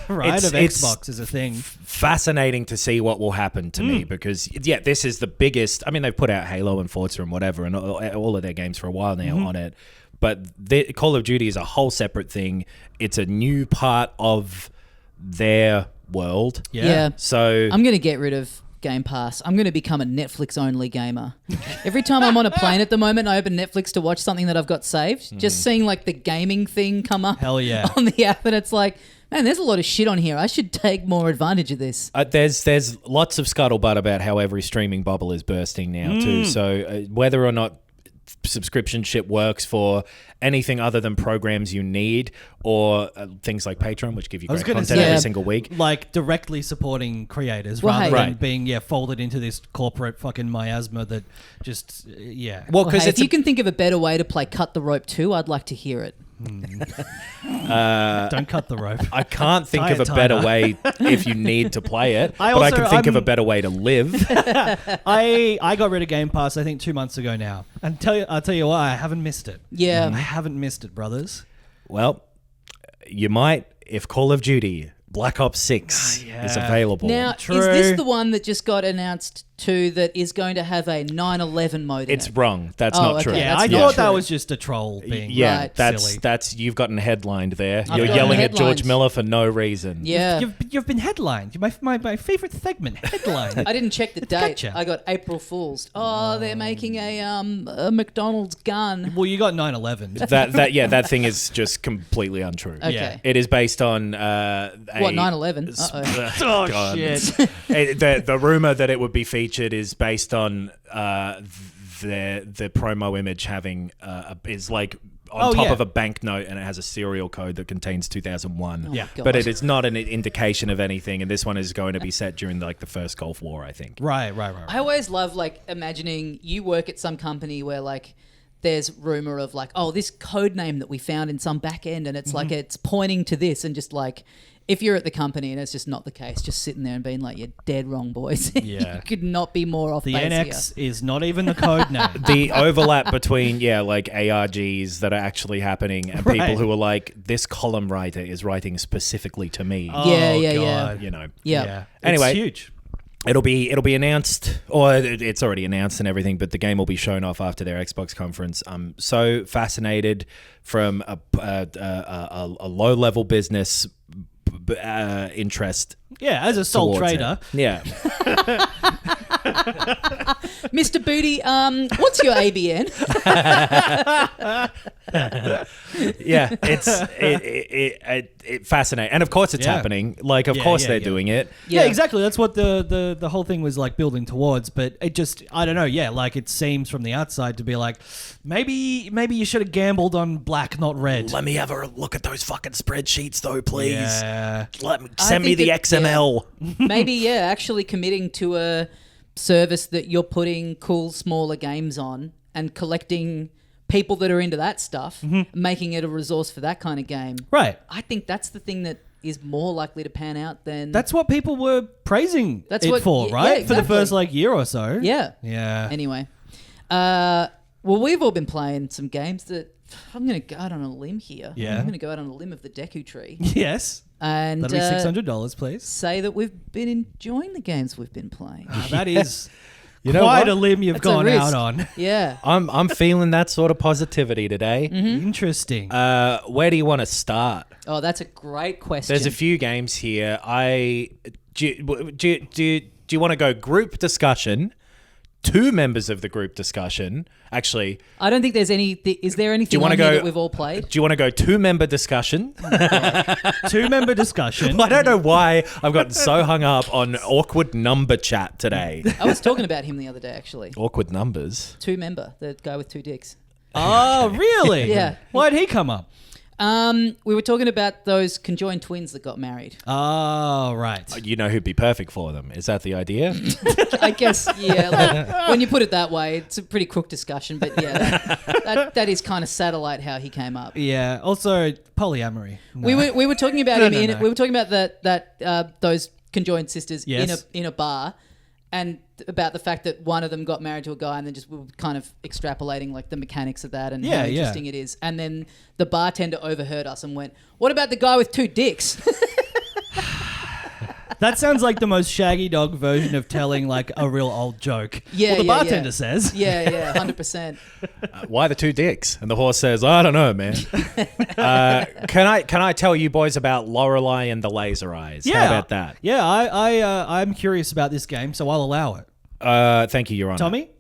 Speaker 2: right, of Xbox as a thing.
Speaker 3: Fascinating to see what will happen to me, because this is the biggest. I mean, they've put out Halo and Forza and whatever, and all of their games for a while now on it. But Call of Duty is a whole separate thing. It's a new part of their world.
Speaker 1: Yeah.
Speaker 3: So
Speaker 1: I'm going to get rid of Game Pass. I'm going to become a Netflix-only gamer. Every time I'm on a plane at the moment, I open Netflix to watch something that I've got saved. Just seeing like the gaming thing come up on the app, and it's like, man, there's a lot of shit on here. I should take more advantage of this.
Speaker 3: There's lots of scuttlebutt about how every streaming bubble is bursting now too. So whether or not subscription shit works for anything other than programs you need, or things like Patreon, which give you great content every single week,
Speaker 2: like directly supporting creators rather than being folded into this corporate fucking miasma that just
Speaker 1: well, because if you can think of a better way to play Cut the Rope 2, I'd like to hear it.
Speaker 2: Don't cut the rope.
Speaker 3: I can't think of a better way if you need to play it, but I can think of a better way to live.
Speaker 2: I got rid of Game Pass I think 2 months ago now, and I'll tell you why, I haven't missed it. I haven't missed it, brothers.
Speaker 3: Well, you might if Call of Duty Black Ops 6 is available.
Speaker 1: Now, is this the one that just got announced too that is going to have a 9/11 mode in
Speaker 3: It's
Speaker 1: it?
Speaker 3: wrong. That's not true.
Speaker 2: Yeah,
Speaker 1: That's
Speaker 2: I
Speaker 1: not
Speaker 2: thought
Speaker 1: true.
Speaker 2: that was just a troll being
Speaker 3: that's
Speaker 2: silly.
Speaker 3: you've gotten headlined there.
Speaker 1: I've
Speaker 3: You're
Speaker 1: gotten
Speaker 3: yelling at George
Speaker 1: headlined.
Speaker 3: Miller for no reason.
Speaker 1: Yeah.
Speaker 2: You've been headlined. My favorite segment, headline.
Speaker 1: I didn't check the date.
Speaker 2: Gotcha.
Speaker 1: I got April Fool's. Oh, they're making a McDonald's gun.
Speaker 2: Well, you got 9/11.
Speaker 3: That thing is just completely untrue.
Speaker 1: Okay.
Speaker 2: Yeah.
Speaker 3: It is based on
Speaker 1: What, 9/11? Uh-oh.
Speaker 2: Oh,
Speaker 3: God.
Speaker 2: shit.
Speaker 3: The rumor that it would be featured is based on the promo image having is like on top of a banknote, and it has a serial code that contains 2001.
Speaker 2: Yeah.
Speaker 3: But it is not an indication of anything, and this one is going to be set during like the first Gulf War, I think.
Speaker 2: Right.
Speaker 1: I always love like imagining you work at some company where like there's rumor of like, oh, this code name that we found in some back end, and it's like it's pointing to this, and just like if you're at the company and it's just not the case, just sitting there and being like, you're dead wrong, boys.
Speaker 2: Yeah.
Speaker 1: You could not be more off
Speaker 2: The
Speaker 1: base
Speaker 2: NX
Speaker 1: here.
Speaker 2: is not even the code name.
Speaker 3: The overlap between like ARGs that are actually happening and people who are like, this column writer is writing specifically to me.
Speaker 1: Yeah.
Speaker 2: God.
Speaker 3: You know.
Speaker 1: Yeah.
Speaker 3: Anyway.
Speaker 2: It's huge.
Speaker 3: It'll be announced, or it's already announced and everything, but the game will be shown off after their Xbox conference. I'm so fascinated from a low level business interest.
Speaker 2: Yeah, as a sole
Speaker 3: towards
Speaker 2: trader.
Speaker 3: it. Yeah.
Speaker 1: Mr. Booty, what's your ABN?
Speaker 3: Yeah, it's fascinating, and of course it's happening. Like, of course they're doing it.
Speaker 2: Yeah, exactly. That's what the whole thing was like building towards. But it just, I don't know. Yeah, like it seems from the outside to be like, maybe you should have gambled on black, not red.
Speaker 3: Let me have a look at those fucking spreadsheets, though, please.
Speaker 2: Yeah.
Speaker 3: Send me the XML.
Speaker 1: Maybe, actually committing to a service that you're putting cool, smaller games on and collecting people that are into that stuff, making it a resource for that kind of game.
Speaker 2: Right.
Speaker 1: I think that's the thing that is more likely to pan out than...
Speaker 2: That's what people were praising
Speaker 1: That's
Speaker 2: it
Speaker 1: what-
Speaker 2: for,
Speaker 1: yeah,
Speaker 2: right?
Speaker 1: exactly.
Speaker 2: For the first year or so.
Speaker 1: Yeah.
Speaker 2: Yeah.
Speaker 1: Anyway. Well, we've all been playing some games that... I'm going to go out on a limb here.
Speaker 2: Yeah.
Speaker 1: I'm going to go out on a limb of the Deku Tree.
Speaker 2: Yes.
Speaker 1: And
Speaker 2: That'll be $600, please.
Speaker 1: say that we've been enjoying the games we've been playing.
Speaker 2: That is
Speaker 3: You know
Speaker 2: quite
Speaker 3: what?
Speaker 2: a limb you've
Speaker 1: That's a
Speaker 2: gone
Speaker 1: risk.
Speaker 2: out on.
Speaker 1: Yeah.
Speaker 3: I'm feeling that sort of positivity today.
Speaker 2: Interesting.
Speaker 3: Where do you want to start?
Speaker 1: Oh, that's a great question.
Speaker 3: There's a few games here. Do you want to go group discussion? 2 members of the group discussion. Actually,
Speaker 1: I don't think there's any... Is there anything
Speaker 3: wanna
Speaker 1: on here
Speaker 3: go-
Speaker 1: that we've all played?
Speaker 3: do you want to go 2-member discussion?
Speaker 2: 2-member discussion.
Speaker 3: I don't know why I've gotten so hung up on awkward number chat today.
Speaker 1: I was talking about him the other day, actually.
Speaker 3: Awkward numbers.
Speaker 1: 2-member, the guy with 2 dicks.
Speaker 2: Oh, really?
Speaker 1: Yeah.
Speaker 2: Why'd he come up?
Speaker 1: We were talking about those conjoined twins that got married.
Speaker 2: Oh, right.
Speaker 3: You know who'd be perfect for them. Is that the idea?
Speaker 1: I guess, yeah. Like, when you put it that way, it's a pretty crook discussion. But yeah, that is kind of satellite how he came up.
Speaker 2: Yeah. Also, polyamory. No.
Speaker 1: We were talking about
Speaker 2: No,
Speaker 1: him.
Speaker 2: no.
Speaker 1: We were talking about that those conjoined sisters
Speaker 2: Yes.
Speaker 1: in a bar, and about the fact that one of them got married to a guy, and then just we were kind of extrapolating like the mechanics of that and how
Speaker 2: Yeah,
Speaker 1: interesting it is. And then the bartender overheard us and went, "What about the guy with 2 dicks?"
Speaker 2: That sounds like the most Shaggy Dog version of telling like a real old joke.
Speaker 1: Yeah,
Speaker 2: well, the
Speaker 1: yeah,
Speaker 2: bartender
Speaker 1: yeah.
Speaker 2: says.
Speaker 1: Yeah, 100%.
Speaker 3: Why the 2 dicks? And the horse says, I don't know, man. Can I tell you boys about Lorelei and the Laser Eyes?
Speaker 2: Yeah.
Speaker 3: How about that?
Speaker 2: Yeah, I'm curious about this game, so I'll allow it.
Speaker 3: Thank you, Your Honor.
Speaker 2: Tommy?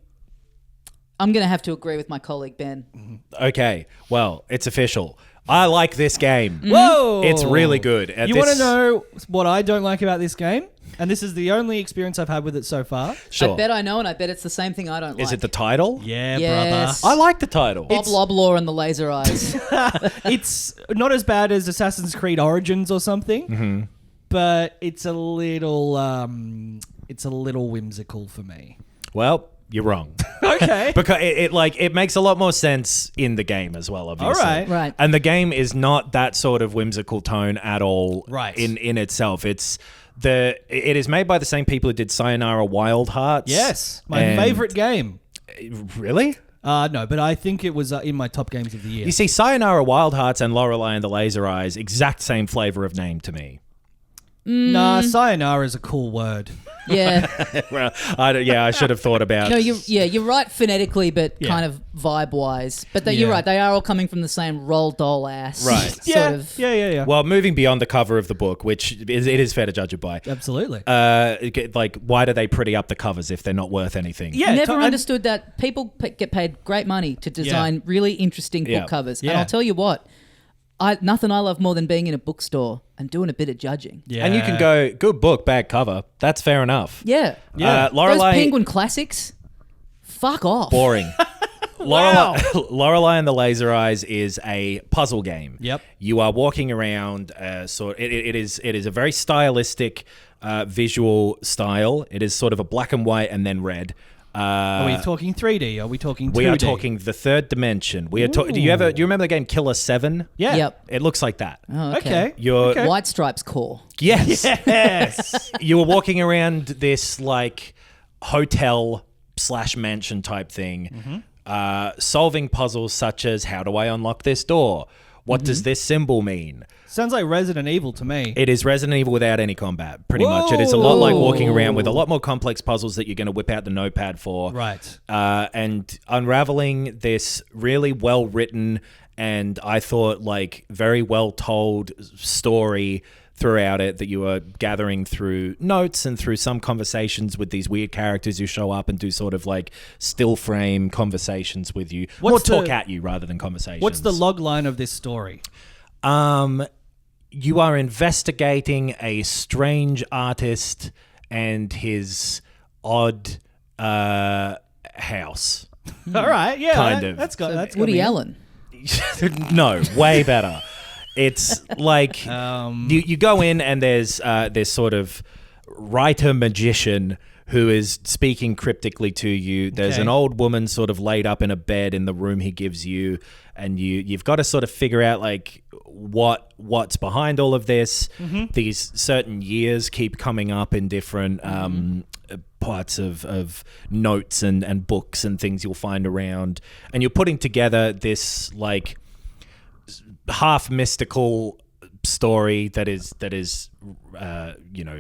Speaker 1: I'm going to have to agree with my colleague Ben.
Speaker 3: Okay, well, it's official. I like this game.
Speaker 2: Whoa!
Speaker 3: It's really good.
Speaker 2: You want to know what I don't like about this game? And this is the only experience I've had with it so far.
Speaker 3: Sure.
Speaker 1: I bet I know, and I bet it's the same thing I don't like.
Speaker 3: Is it the title?
Speaker 2: Yeah,
Speaker 1: Yes.
Speaker 2: brother.
Speaker 3: I like the title.
Speaker 1: Bob Loblaw and the Laser Eyes?
Speaker 2: It's not as bad as Assassin's Creed Origins or something, but it's a little whimsical for me.
Speaker 3: Well, you're wrong.
Speaker 2: Okay.
Speaker 3: Because it makes a lot more sense in the game as well, obviously.
Speaker 2: All right.
Speaker 1: Right.
Speaker 3: And the game is not that sort of whimsical tone at all.
Speaker 2: Right.
Speaker 3: In itself, it is made by the same people who did Sayonara Wild Hearts.
Speaker 2: Yes, my
Speaker 3: And-
Speaker 2: favorite game.
Speaker 3: Really?
Speaker 2: No, but I think it was in my top games of the year.
Speaker 3: You see, Sayonara Wild Hearts and Lorelei and the Laser Eyes, exact same flavor of name to me.
Speaker 2: Nah, sayonara is a cool word.
Speaker 1: Yeah.
Speaker 3: Well, I should have thought about.
Speaker 1: No, you're right phonetically, but kind of vibe-wise. But you're right. They are all coming from the same Roald Dahl ass.
Speaker 3: Right.
Speaker 1: Sort of.
Speaker 2: Yeah.
Speaker 3: Well, moving beyond the cover of the book, which it is fair to judge it by.
Speaker 2: Absolutely.
Speaker 3: Like, why do they pretty up the covers if they're not worth anything?
Speaker 2: Yeah.
Speaker 1: Never understood that people get paid great money to design really interesting book covers. And I'll tell you what. Nothing I love more than being in a bookstore and doing a bit of judging.
Speaker 2: Yeah.
Speaker 3: And you can go, good book, bad cover. That's fair enough.
Speaker 1: Yeah.
Speaker 3: Lorelei,
Speaker 1: those Penguin classics, fuck off.
Speaker 3: boring.
Speaker 2: Wow.
Speaker 3: Lorelei and the Laser Eyes is a puzzle game.
Speaker 2: Yep.
Speaker 3: You are walking around. It is a very stylistic visual style. It is sort of a black and white and then red.
Speaker 2: Are we talking 3D? Are we talking 2D?
Speaker 3: We are talking the third dimension. We are. Do you remember the game Killer 7?
Speaker 2: Yeah.
Speaker 1: Yep.
Speaker 3: It looks like that.
Speaker 1: Oh,
Speaker 2: Okay.
Speaker 1: White Stripes core.
Speaker 3: Yes.
Speaker 2: Yes.
Speaker 3: You were walking around this like hotel / mansion type thing, solving puzzles such as how do I unlock this door? What does this symbol mean?
Speaker 2: Sounds like Resident Evil to me.
Speaker 3: It is Resident Evil without any combat, pretty much. It is a lot like walking around with a lot more complex puzzles that you're going to whip out the notepad for.
Speaker 2: Right.
Speaker 3: And unraveling this really well-written and I thought like very well-told story throughout it that you are gathering through notes and through some conversations with these weird characters who show up and do sort of like still frame conversations with you. Or talk at you rather than conversations.
Speaker 2: What's the log line of this story?
Speaker 3: You are investigating a strange artist and his odd house.
Speaker 2: All right, yeah,
Speaker 3: Kind of.
Speaker 2: That's
Speaker 1: Woody Allen.
Speaker 3: No, way better. It's like you go in and there's this sort of writer magician who is speaking cryptically to you. There's an old woman sort of laid up in a bed in the room he gives you, and you've got to sort of figure out like what's behind all of this. These certain years keep coming up in different parts of notes and books and things you'll find around, and you're putting together this like half mystical story that is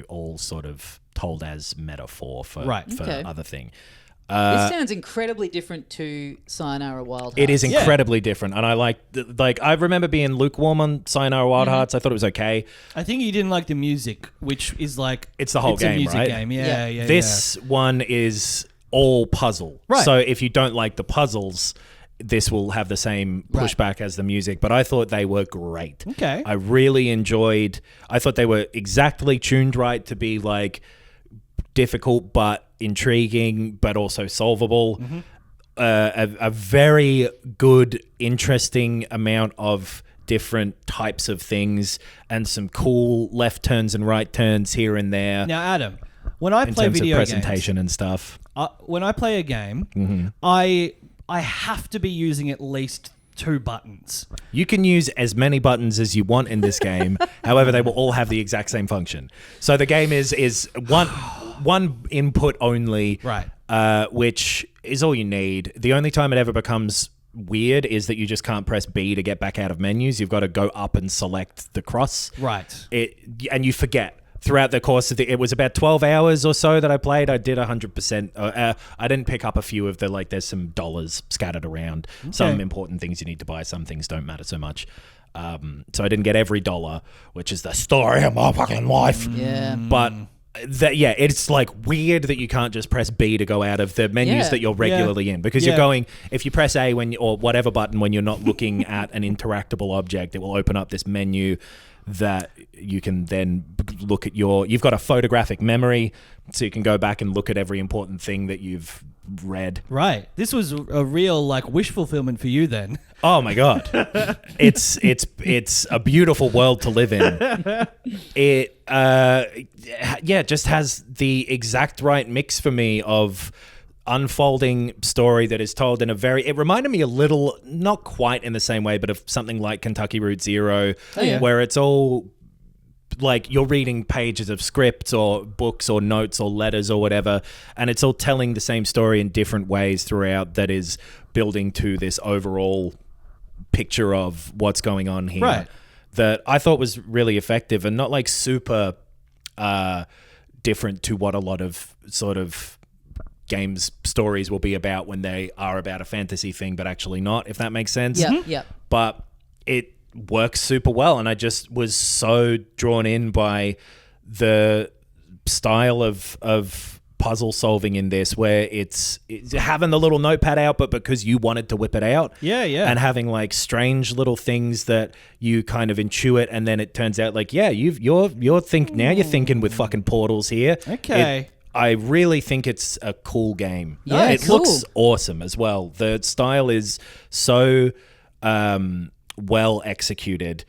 Speaker 3: all sort of told as metaphor for other thing.
Speaker 1: This sounds incredibly different to Sayonara Wild Hearts.
Speaker 3: It is incredibly different, and I like I remember being lukewarm on Sayonara Wild Hearts. I thought it was okay.
Speaker 2: I think you didn't like the music, which is like
Speaker 3: it's the whole game,
Speaker 2: a music
Speaker 3: right?
Speaker 2: game. Yeah.
Speaker 3: This one is all puzzle,
Speaker 2: right?
Speaker 3: So if you don't like the puzzles, this will have the same pushback as the music, but I thought they were great.
Speaker 2: Okay.
Speaker 3: I really enjoyed. I thought they were exactly tuned right to be like difficult but intriguing, but also solvable. A very good, interesting amount of different types of things, and some cool left turns and right turns here and there.
Speaker 2: Now, Adam, when I
Speaker 3: in
Speaker 2: play
Speaker 3: terms
Speaker 2: video
Speaker 3: of presentation
Speaker 2: games,
Speaker 3: and stuff,
Speaker 2: when I play a game, I have to be using at least 2 buttons.
Speaker 3: you can use as many buttons as you want in this game. However, they will all have the exact same function. So the game is one input only,
Speaker 2: right?
Speaker 3: Which is all you need. The only time it ever becomes weird is that you just can't press B to get back out of menus. You've got to go up and select the cross.
Speaker 2: Right.
Speaker 3: And you forget. Throughout the course of it was about 12 hours or so that I played. I did 100%. I didn't pick up a few of there's some dollars scattered around. Okay. Some important things you need to buy. Some things don't matter so much. So I didn't get every dollar, which is the story of my fucking life.
Speaker 1: Yeah.
Speaker 3: But it's like weird that you can't just press B to go out of the menus that you're regularly in, because you're going, if you press A or whatever button when you're not looking at an interactable object, it will open up this menu that you can then look at you've got a photographic memory, so you can go back and look at every important thing that you've read.
Speaker 2: Right. This was a real like wish fulfillment for you then.
Speaker 3: Oh my God. It's a beautiful world to live in. It just has the exact right mix for me of unfolding story that is told in it reminded me a little, not quite in the same way, but of something like Kentucky Route Zero, where it's all like you're reading pages of scripts or books or notes or letters or whatever, and it's all telling the same story in different ways throughout, that is building to this overall picture of what's going on here.
Speaker 2: Right.
Speaker 3: That I thought was really effective and not like super different to what a lot of sort of games stories will be about when they are about a fantasy thing, but actually not, if that makes sense.
Speaker 1: Yeah.
Speaker 3: But it works super well, and I just was so drawn in by the style of puzzle solving in this, where it's having the little notepad out, but because you wanted to whip it out.
Speaker 2: Yeah.
Speaker 3: And having like strange little things that you kind of intuit, and then it turns out like, you're thinking with fucking portals here.
Speaker 2: Okay.
Speaker 3: I really think it's a cool game.
Speaker 1: Yeah,
Speaker 3: it
Speaker 1: cool.
Speaker 3: looks awesome as well. The style is so well executed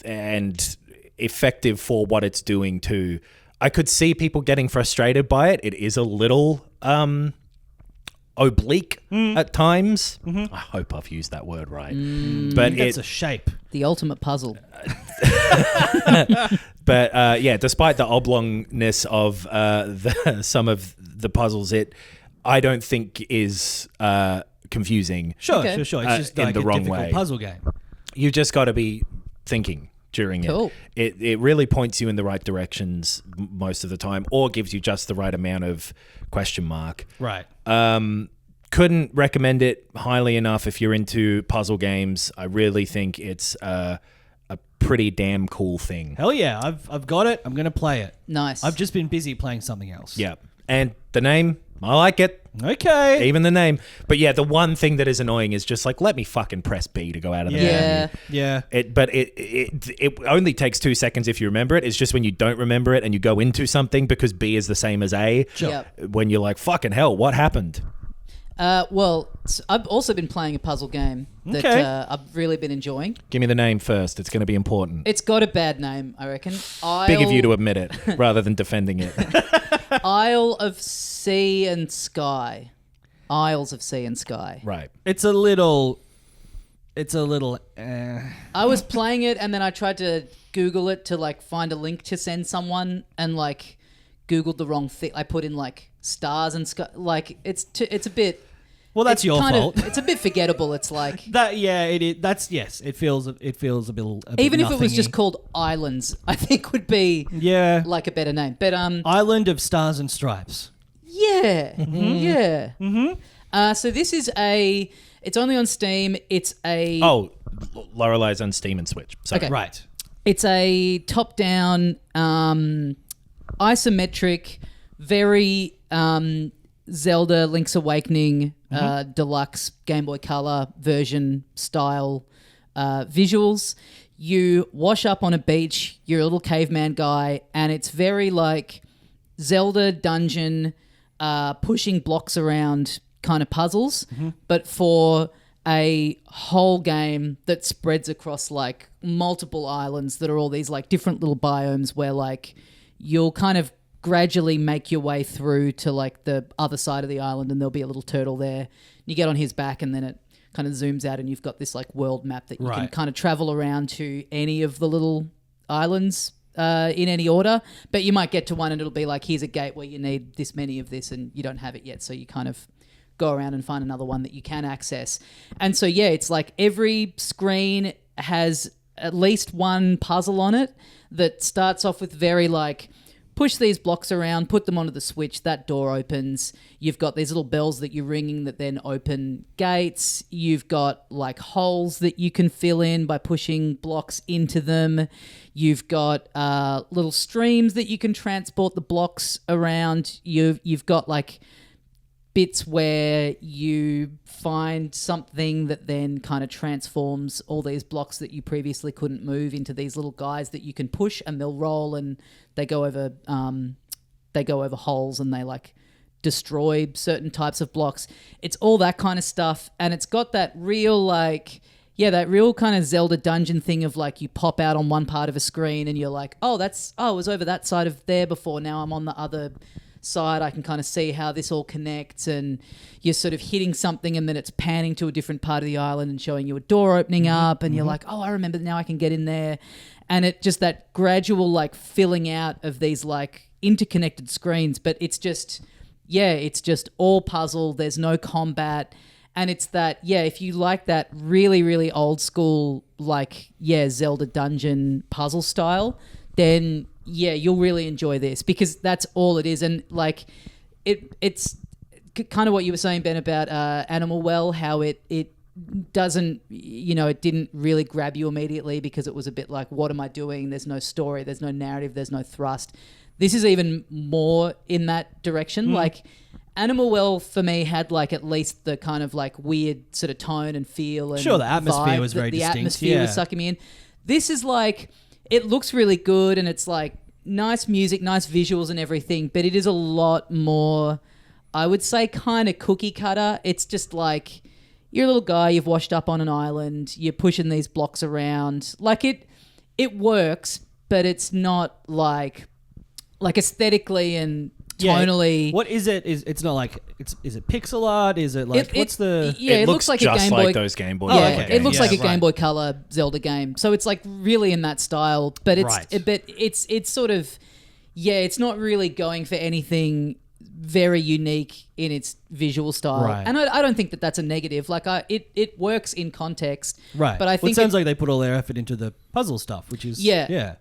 Speaker 3: and effective for what it's doing too. I could see people getting frustrated by it. It is a little oblique at times. I hope I've used that word right. But
Speaker 2: It's a shape.
Speaker 1: The ultimate puzzle.
Speaker 3: But despite the oblongness of some of the puzzles, I don't think is confusing.
Speaker 2: Sure. It's just
Speaker 3: in
Speaker 2: like
Speaker 3: the
Speaker 2: a
Speaker 3: wrong
Speaker 2: difficult
Speaker 3: way.
Speaker 2: puzzle game.
Speaker 3: You've just got to be thinking during
Speaker 1: Cool.
Speaker 3: it really points you in the right directions most of the time, or gives you just the right amount of question mark.
Speaker 2: Right.
Speaker 3: Couldn't recommend it highly enough if you're into puzzle games. I really think it's a pretty damn cool thing.
Speaker 2: Hell yeah. I've got it. I'm going to play it.
Speaker 1: Nice.
Speaker 2: I've just been busy playing something else.
Speaker 3: Yeah. And the name, I like it.
Speaker 2: Okay.
Speaker 3: Even the name. But yeah, the one thing that is annoying is just like, let me fucking press B to go out of the menu.
Speaker 2: Yeah.
Speaker 3: It only takes 2 seconds if you remember it. It's just when you don't remember it and you go into something, because B is the same as A.
Speaker 1: Sure. Yep.
Speaker 3: When you're like, fucking hell, what happened?
Speaker 1: I've also been playing a puzzle game that I've really been enjoying.
Speaker 3: Give me the name first. It's going to be important.
Speaker 1: It's got a bad name, I reckon.
Speaker 3: Big of you to admit it rather than defending it.
Speaker 1: Isle of Sea and Sky. Isles of Sea and Sky.
Speaker 3: Right.
Speaker 2: It's a little.
Speaker 1: I was playing it, and then I tried to Google it to like find a link to send someone, and like Googled the wrong thing. I put in like stars and sky. Like it's a bit.
Speaker 2: Well, that's your fault.
Speaker 1: It's a bit forgettable. It's like
Speaker 2: that. Yeah, it is. That's yes. It feels a bit.
Speaker 1: Even if it was just called Islands, I think would be like a better name. But
Speaker 2: Island of Stars and Stripes.
Speaker 1: Yeah, so this is it's only on Steam. It's
Speaker 3: Lorelei's on Steam and Switch. Sorry.
Speaker 1: Okay.
Speaker 2: Right.
Speaker 1: It's a top-down, isometric, very Zelda Link's Awakening deluxe Game Boy Color version style visuals. You wash up on a beach, you're a little caveman guy, and it's very like Zelda dungeon, pushing blocks around kind of puzzles, but for a whole game that spreads across like multiple islands that are all these like different little biomes where like you'll kind of gradually make your way through to like the other side of the island, and there'll be a little turtle there. You get on his back, and then it kind of zooms out, and you've got this like world map that you can kind of travel around to any of the little islands in any order. But you might get to one and it'll be like, here's a gate where you need this many of this, and you don't have it yet, so you kind of go around and find another one that you can access. And so it's like every screen has at least one puzzle on it that starts off with very like, push these blocks around, put them onto the switch, that door opens. You've got these little bells that you're ringing that then open gates. You've got like holes that you can fill in by pushing blocks into them. You've got little streams that you can transport the blocks around. You've got like bits where you find something that then kind of transforms all these blocks that you previously couldn't move into these little guys that you can push, and they'll roll and they go over holes, and they like destroy certain types of blocks. It's all that kind of stuff, and it's got that real like that real kind of Zelda dungeon thing of like you pop out on one part of a screen and you're like, I was over that side of there before, now I'm on the other side. I can kind of see how this all connects, and you're sort of hitting something and then it's panning to a different part of the island and showing you a door opening up, and you're like, I remember, now I can get in there. And it just that gradual like filling out of these like interconnected screens, but it's just all puzzle. There's no combat. And it's that, if you like that really, really old school, like, Zelda dungeon puzzle style, then yeah, you'll really enjoy this because that's all it is. And like it's kind of what you were saying, Ben, about Animal Well, how it doesn't, it didn't really grab you immediately because it was a bit like, what am I doing? There's no story, there's no narrative, there's no thrust. This is even more in that direction. Like Animal Well for me had like at least the kind of like weird sort of tone and feel and
Speaker 2: the atmosphere
Speaker 1: vibe
Speaker 2: was very distinct.
Speaker 1: The atmosphere was sucking me in. This is like, it looks really good and it's like nice music, nice visuals and everything, but it is a lot more, I would say, kind of cookie cutter. It's just like, you're a little guy, you've washed up on an island, you're pushing these blocks around. Like it works, but it's not like aesthetically and tonally.
Speaker 2: What is it? It's not like is it pixel art? Is it like what's the?
Speaker 1: Yeah, it looks like
Speaker 3: just
Speaker 1: a Game Boy.
Speaker 3: like those Game Boy.
Speaker 1: Yeah, it looks like a Game Boy Color Zelda game. So it's like really in that style, but it's sort of it's not really going for anything very unique in its visual style.
Speaker 2: Right.
Speaker 1: And I don't think that that's a negative. Like it works in context.
Speaker 2: Right.
Speaker 1: But I think
Speaker 2: it sounds like they put all their effort into the puzzle stuff, which is
Speaker 1: I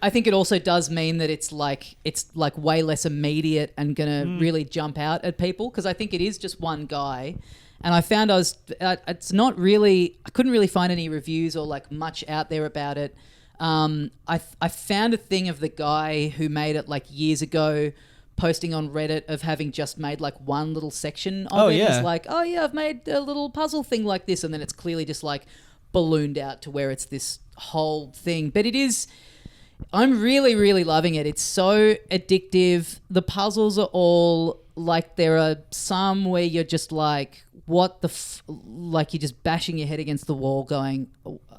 Speaker 1: think it also does mean that it's like way less immediate and gonna really jump out at people, because I think it is just one guy. And I found it's not really, I couldn't really find any reviews or like much out there about it. I found a thing of the guy who made it like years ago, posting on Reddit of having just made like one little section of it. It's like, oh yeah, I've made a little puzzle thing like this, and then it's clearly just like ballooned out to where it's this whole thing. But it is, I'm really, really loving it. It's so addictive. The puzzles are all like, there are some where you're just like, what the like you're just bashing your head against the wall going,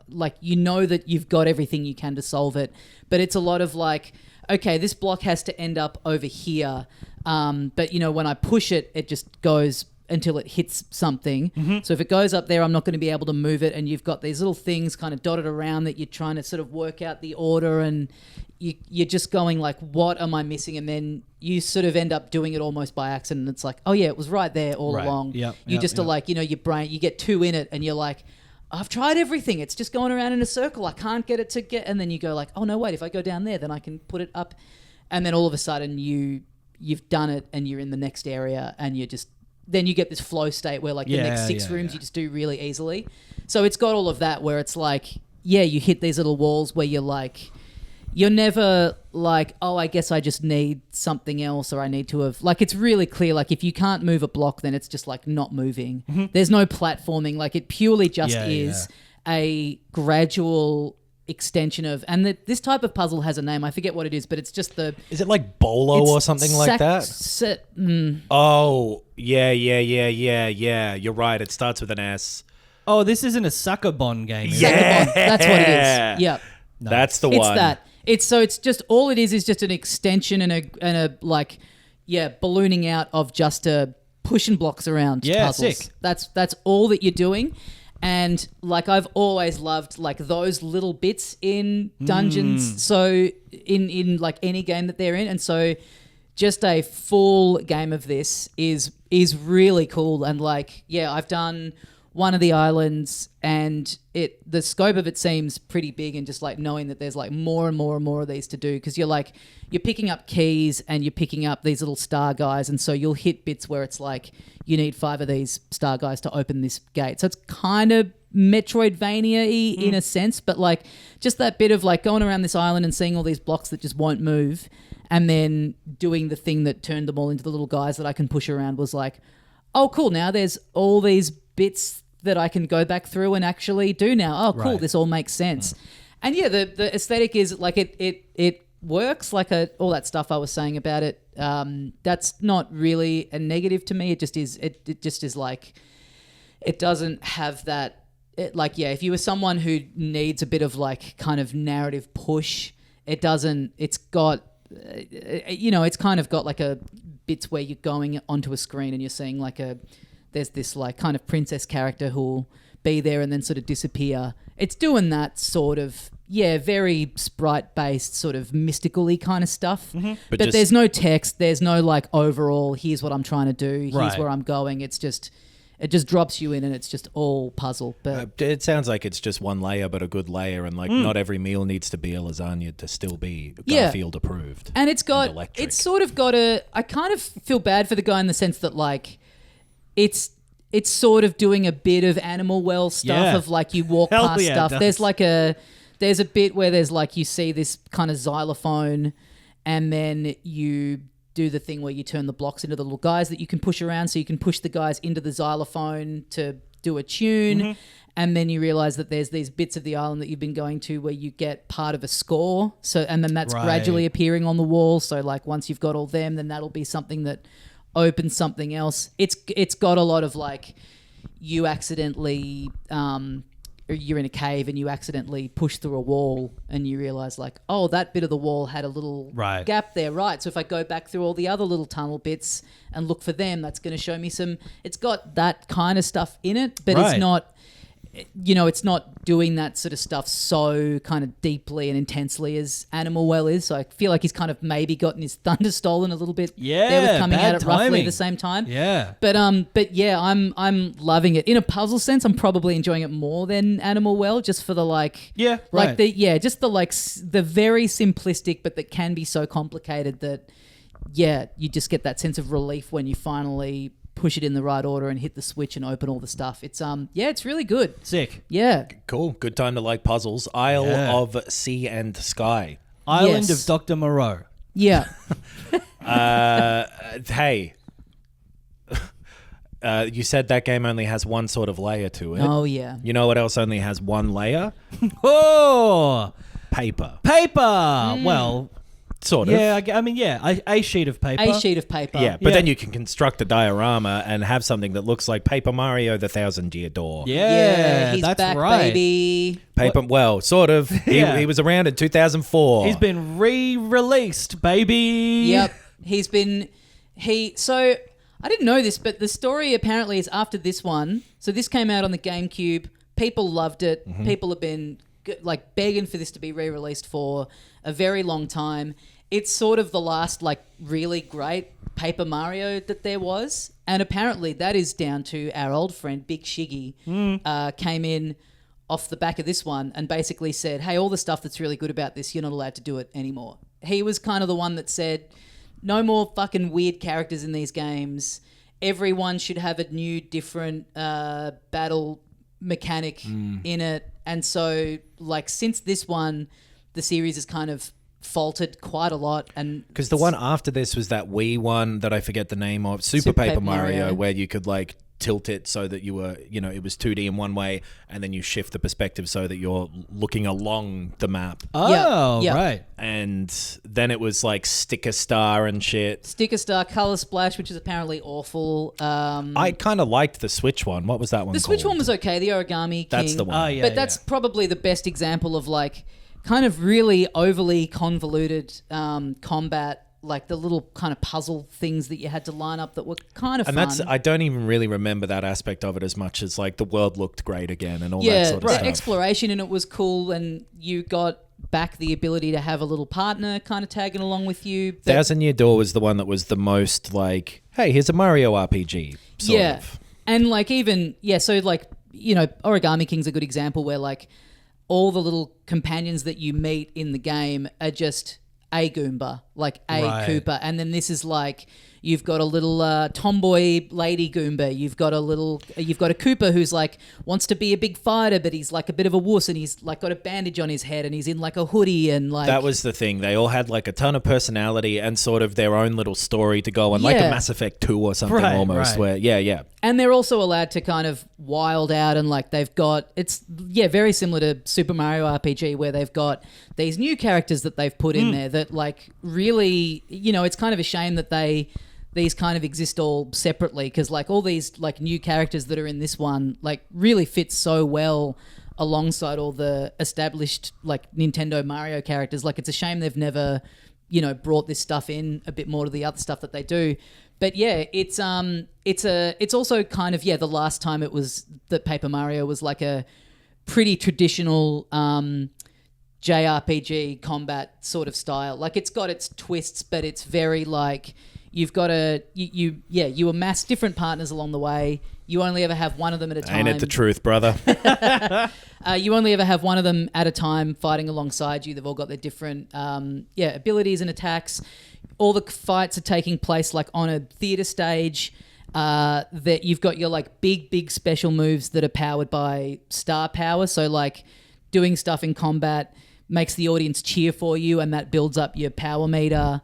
Speaker 1: like, that you've got everything you can to solve it. But it's a lot of like, okay, this block has to end up over here. But, when I push it, it just goes until it hits something. Mm-hmm. So if it goes up there, I'm not going to be able to move it. And you've got these little things kind of dotted around that you're trying to sort of work out the order, and you're just going like, what am I missing? And then you sort of end up doing it almost by accident. It's like, oh yeah, it was right there all along. Are like, your brain, you get two in it and you're like, I've tried everything. It's just going around in a circle. I can't get it to get... And then you go like, oh, no, wait, if I go down there, then I can put it up. And then all of a sudden you've done it and you're in the next area, and you just... Then you get this flow state where like the next six rooms you just do really easily. So it's got all of that where it's like, you hit these little walls where you're like... You're never like, oh, I guess I just need something else, or I need to have... Like, it's really clear, like, if you can't move a block, then it's just, like, not moving. Mm-hmm. There's no platforming. Like, it purely just is a gradual extension of... And this type of puzzle has a name. I forget what it is, but it's just the...
Speaker 3: Is it like Bolo or something like that? Oh, yeah. You're right. It starts with an S.
Speaker 2: Oh, this isn't a Saga Bond game.
Speaker 1: Saga Bond. That's what it is. Yep.
Speaker 3: No. That's the one.
Speaker 1: It's that. It's just all it is just an extension and a like, ballooning out of just pushing blocks around puzzles. Sick. That's all that you're doing. And like, I've always loved like those little bits in dungeons. So in like any game that they're in. And so just a full game of this is really cool. And like, I've done one of the islands, and the scope of it seems pretty big, and just like knowing that there's like more and more and more of these to do, because you're picking up keys and you're picking up these little star guys, and so you'll hit bits where it's like you need 5 of these star guys to open this gate. So it's kind of Metroidvania-y in a sense, but like just that bit of like going around this island and seeing all these blocks that just won't move, and then doing the thing that turned them all into the little guys that I can push around was like, oh cool, now there's all these bits that I can go back through and actually do now. Oh, cool, right. This all makes sense. And the aesthetic is like it works, like all that stuff I was saying about it. That's not really a negative to me. It just is. It just is like, it doesn't have that. If you were someone who needs a bit of like kind of narrative push, it doesn't. It's got, it's kind of got like a bits where you're going onto a screen and you're seeing like there's this like kind of princess character who'll be there and then sort of disappear. It's doing that sort of, very sprite-based sort of mystical-y kind of stuff. Mm-hmm. But there's no text. There's no like overall, here's what I'm trying to do. Here's where I'm going. It's just It just drops you in, and it's just all puzzle. But
Speaker 3: it sounds like it's just one layer, but a good layer, and like not every meal needs to be a lasagna to still be Garfield approved.
Speaker 1: And it's sort of got I kind of feel bad for the guy in the sense that like it's sort of doing a bit of Animal Well stuff of like you walk past stuff. There's a bit where there's like you see this kind of xylophone, and then you do the thing where you turn the blocks into the little guys that you can push around, so you can push the guys into the xylophone to do a tune, and then you realize that there's these bits of the island that you've been going to where you get part of a score, and then that's gradually appearing on the wall. So like once you've got all them, then that'll be something that opens something else. It's got a lot of like you accidentally you're in a cave and you accidentally push through a wall and you realize like, oh, that bit of the wall had a little gap there, right? So if I go back through all the other little tunnel bits and look for them, that's going to show me some. It's got that kind of stuff in it, but it's not. It's not doing that sort of stuff so kind of deeply and intensely as Animal Well is. So I feel like he's kind of maybe gotten his thunder stolen a little bit. There with coming at it roughly the same time.
Speaker 2: Yeah.
Speaker 1: But yeah, I'm loving it. In a puzzle sense, I'm probably enjoying it more than Animal Well, just for the like.
Speaker 2: Yeah.
Speaker 1: Like just the like the very simplistic, but that can be so complicated that you just get that sense of relief when you finally push it in the right order and hit the switch and open all the stuff. It's it's really good.
Speaker 2: Sick.
Speaker 1: Yeah.
Speaker 3: Cool. Good time to like puzzles. Isle of Sea and Sky.
Speaker 2: Island of Dr. Moreau.
Speaker 1: Yeah.
Speaker 3: Hey. You said that game only has one sort of layer to it.
Speaker 1: Oh, yeah.
Speaker 3: You know what else only has one layer? Paper.
Speaker 2: Well...
Speaker 3: Sort of.
Speaker 2: Yeah, I mean, a sheet of paper.
Speaker 1: A sheet of paper.
Speaker 3: Yeah, but then you can construct a diorama and have something that looks like Paper Mario: The Thousand-Year Door.
Speaker 2: Yeah,
Speaker 1: he's
Speaker 2: that's
Speaker 1: back,
Speaker 2: right.
Speaker 1: Baby.
Speaker 3: Well, sort of. He was around in 2004.
Speaker 2: He's been re-released, baby.
Speaker 1: Yep. So I didn't know this, but the story apparently is after this one. So this came out on the GameCube. People loved it. Mm-hmm. People have been like begging for this to be re-released for a very long time. It's sort of the last like really great Paper Mario that there was, and apparently that is down to our old friend Big Shiggy. Came in off the back of this one and basically said, hey, all the stuff that's really good about this, you're not allowed to do it anymore. He was kind of the one that said, no more fucking weird characters in these games. Everyone should have a new different battle mechanic in it. And so like since this one, the series has kind of faltered quite a lot. And
Speaker 3: because the one after this was that Wii one that I forget the name of, Super Paper Mario, where you could like tilt it so that you were, it was 2D in one way, and then you shift the perspective so that you're looking along the map.
Speaker 2: Oh, right.
Speaker 3: And then it was like Sticker Star and shit.
Speaker 1: Sticker Star, Color Splash, which is apparently awful.
Speaker 3: I kind of liked the Switch one. What was that one
Speaker 1: The Switch one was okay, the Origami King.
Speaker 3: That's the one.
Speaker 2: Oh, yeah,
Speaker 1: but that's probably the best example of like kind of really overly convoluted combat, like the little kind of puzzle things that you had to line up that were kind of fun.
Speaker 3: I don't even really remember that aspect of it as much as like the world looked great again and all that sort of stuff.
Speaker 1: The exploration in it was cool, and you got back the ability to have a little partner kind of tagging along with you.
Speaker 3: Thousand-Year Door was the one that was the most like, hey, here's a Mario RPG sort of.
Speaker 1: And like even, so like, Origami King's a good example where like all the little companions that you meet in the game are just a Goomba, like a Koopa. And then this is like, you've got a little tomboy lady Goomba. You've got a Koopa who's like, wants to be a big fighter, but he's like a bit of a wuss, and he's like got a bandage on his head, and he's in like a hoodie, and like...
Speaker 3: That was the thing. They all had like a ton of personality and sort of their own little story to go on, like a Mass Effect 2 or something almost. Where,
Speaker 1: And they're also allowed to kind of wild out, and like they've got, it's very similar to Super Mario RPG, where they've got these new characters that they've put in there that like really, it's kind of a shame that these kind of exist all separately, because like all these like new characters that are in this one like really fit so well alongside all the established like Nintendo Mario characters. Like it's a shame they've never, brought this stuff in a bit more to the other stuff that they do. But yeah, it's also kind of the last time it was that Paper Mario was like a pretty traditional JRPG combat sort of style. Like it's got its twists, but it's very like, You've got to you amass different partners along the way. You only ever have one of them at a time.
Speaker 3: Ain't it the truth, brother?
Speaker 1: You only ever have one of them at a time fighting alongside you. They've all got their different abilities and attacks. All the fights are taking place like on a theater stage. That you've got your like big special moves that are powered by star power. So like doing stuff in combat makes the audience cheer for you, and that builds up your power meter.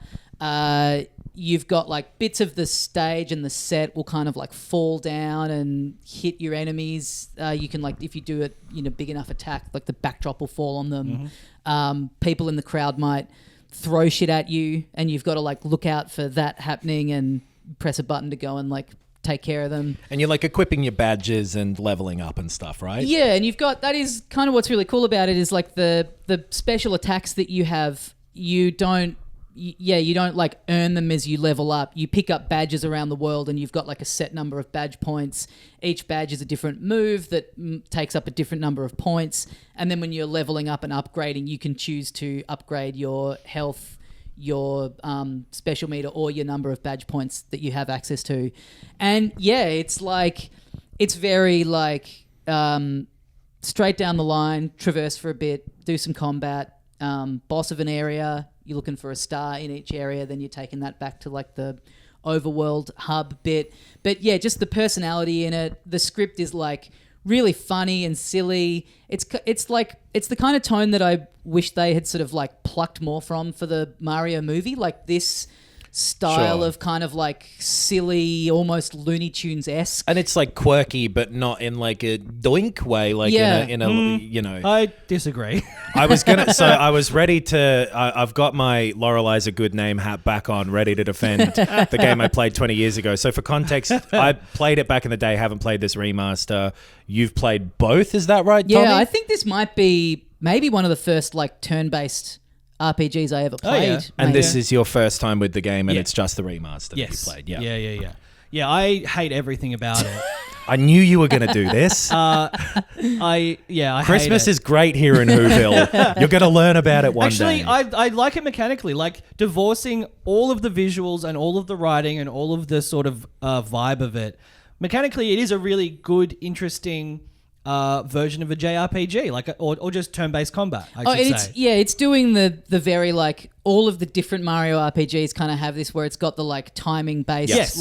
Speaker 1: You've got like bits of the stage and the set will kind of like fall down and hit your enemies. You can like, if you do it, big enough attack, like the backdrop will fall on them. Mm-hmm. People in the crowd might throw shit at you, and you've got to like look out for that happening and press a button to go and like take care of them.
Speaker 3: And you're like equipping your badges and leveling up and stuff, right?
Speaker 1: Yeah, and you've got, that is kind of what's really cool about it, is like the special attacks that you have, you don't like earn them as you level up. You pick up badges around the world, and you've got like a set number of badge points. Each badge is a different move that takes up a different number of points. And then when you're leveling up and upgrading, you can choose to upgrade your health, your special meter, or your number of badge points that you have access to. And yeah, it's very like straight down the line, traverse for a bit, do some combat, boss of an area, you're looking for a star in each area, then you're taking that back to like the overworld hub bit. But yeah, just the personality in it. The script is like really funny and silly. It's the kind of tone that I wish they had sort of like plucked more from for the Mario movie, like this style of kind of like silly, almost Looney Tunes-esque.
Speaker 3: And it's like quirky, but not in like a doink way, like in a
Speaker 2: I disagree.
Speaker 3: I was ready to, I've got my Lorelei's a good name hat back on, ready to defend the game I played 20 years ago. So for context, I played it back in the day, haven't played this remaster. You've played both, is that right, Tommy?
Speaker 1: Yeah, I think this might be maybe one of the first like turn-based RPGs I ever played.
Speaker 2: Oh, yeah.
Speaker 3: And this is your first time with the game, and it's just the remaster that you played.
Speaker 2: Yeah. Yeah, I hate everything about it.
Speaker 3: I knew you were going to do this.
Speaker 2: I
Speaker 3: Christmas
Speaker 2: hate it.
Speaker 3: is great here in Whoville. You're going to learn about it one day.
Speaker 2: Actually, I like it mechanically. Like divorcing all of the visuals and all of the writing and all of the sort of vibe of it. Mechanically, it is a really good, interesting version of a JRPG, like or just turn-based combat. I should say.
Speaker 1: It's doing the very like all of the different Mario RPGs kind of have this where it's got the like timing based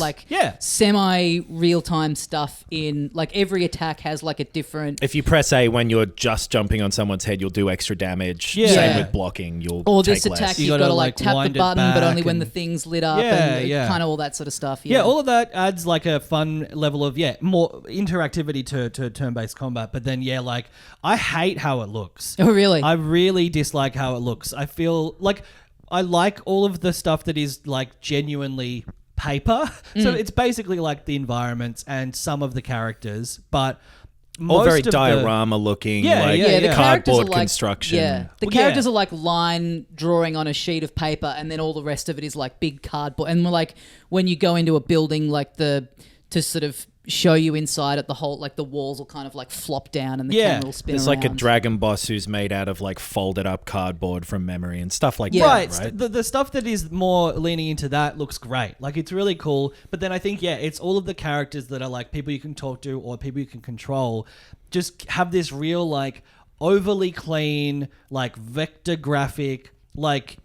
Speaker 1: semi real time stuff in like every attack has like a different.
Speaker 3: If you press A when you're just jumping on someone's head, you'll do extra damage. Yeah. Same with blocking,
Speaker 1: or
Speaker 3: take
Speaker 1: this attack
Speaker 3: less.
Speaker 1: you've got to like tap the button, but only when the thing's lit up and kind of all that sort of stuff.
Speaker 2: Yeah, all of that adds like a fun level of more interactivity to turn-based combat. But then like I hate how it looks.
Speaker 1: Oh really?
Speaker 2: I really dislike how it looks. I feel like I like all of the stuff that is like genuinely paper. So it's basically like the environments and some of the characters, but
Speaker 3: all very diorama looking,
Speaker 1: the
Speaker 3: cardboard construction.
Speaker 1: The characters are like line drawing on a sheet of paper, and then all the rest of it is like big cardboard. And like when you go into a building, like to sort of show you inside it, the whole like the walls will kind of like flop down and the camera will spin
Speaker 3: There's
Speaker 1: around.
Speaker 3: like a dragon boss who's made out of like folded up cardboard from memory and stuff like that.
Speaker 2: Right. The stuff that is more leaning into that looks great. Like it's really cool. But then I think it's all of the characters that are like people you can talk to or people you can control just have this real like overly clean like vector graphic like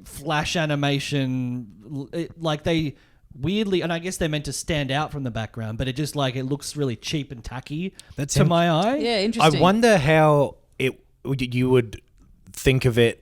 Speaker 2: flash animation like they weirdly, and I guess they're meant to stand out from the background, but it just like it looks really cheap and tacky to my eye.
Speaker 1: Yeah, interesting.
Speaker 3: I wonder how you would think of it,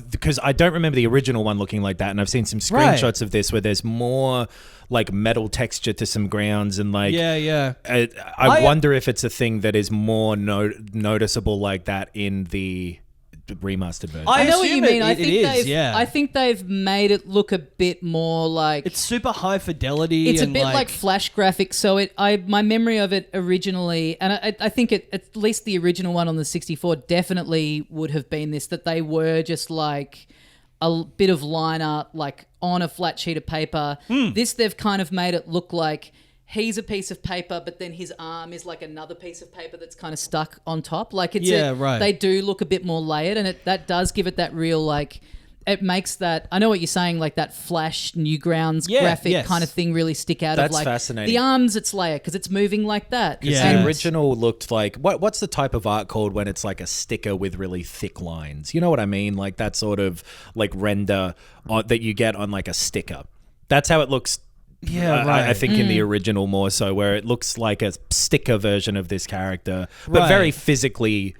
Speaker 3: because I don't remember the original one looking like that, and I've seen some screenshots of this where there's more like metal texture to some grounds and like I wonder if it's a thing that is more noticeable like that in the remastered version.
Speaker 1: I know what you mean. I think they've made it look a bit more like
Speaker 2: it's super high fidelity.
Speaker 1: It's a bit like flash graphics. So my memory of it originally, and I think at least the original one on the 64 definitely would have been this, that they were just like a bit of line art like on a flat sheet of paper. This they've kind of made it look like he's a piece of paper, but then his arm is like another piece of paper that's kind of stuck on top. Like it's they do look a bit more layered, and that does give it that real like it makes that, I know what you're saying, like that Flash Newgrounds graphic kind of thing really stick out.
Speaker 3: That's
Speaker 1: of like
Speaker 3: fascinating.
Speaker 1: The arms, it's Leia because it's moving like that.
Speaker 3: Yeah, the original looked like what's the type of art called when it's like a sticker with really thick lines? You know what I mean? Like that sort of like render that you get on like a sticker. That's how it looks. Yeah, right. I think in the original more so, where it looks like a sticker version of this character, but very physically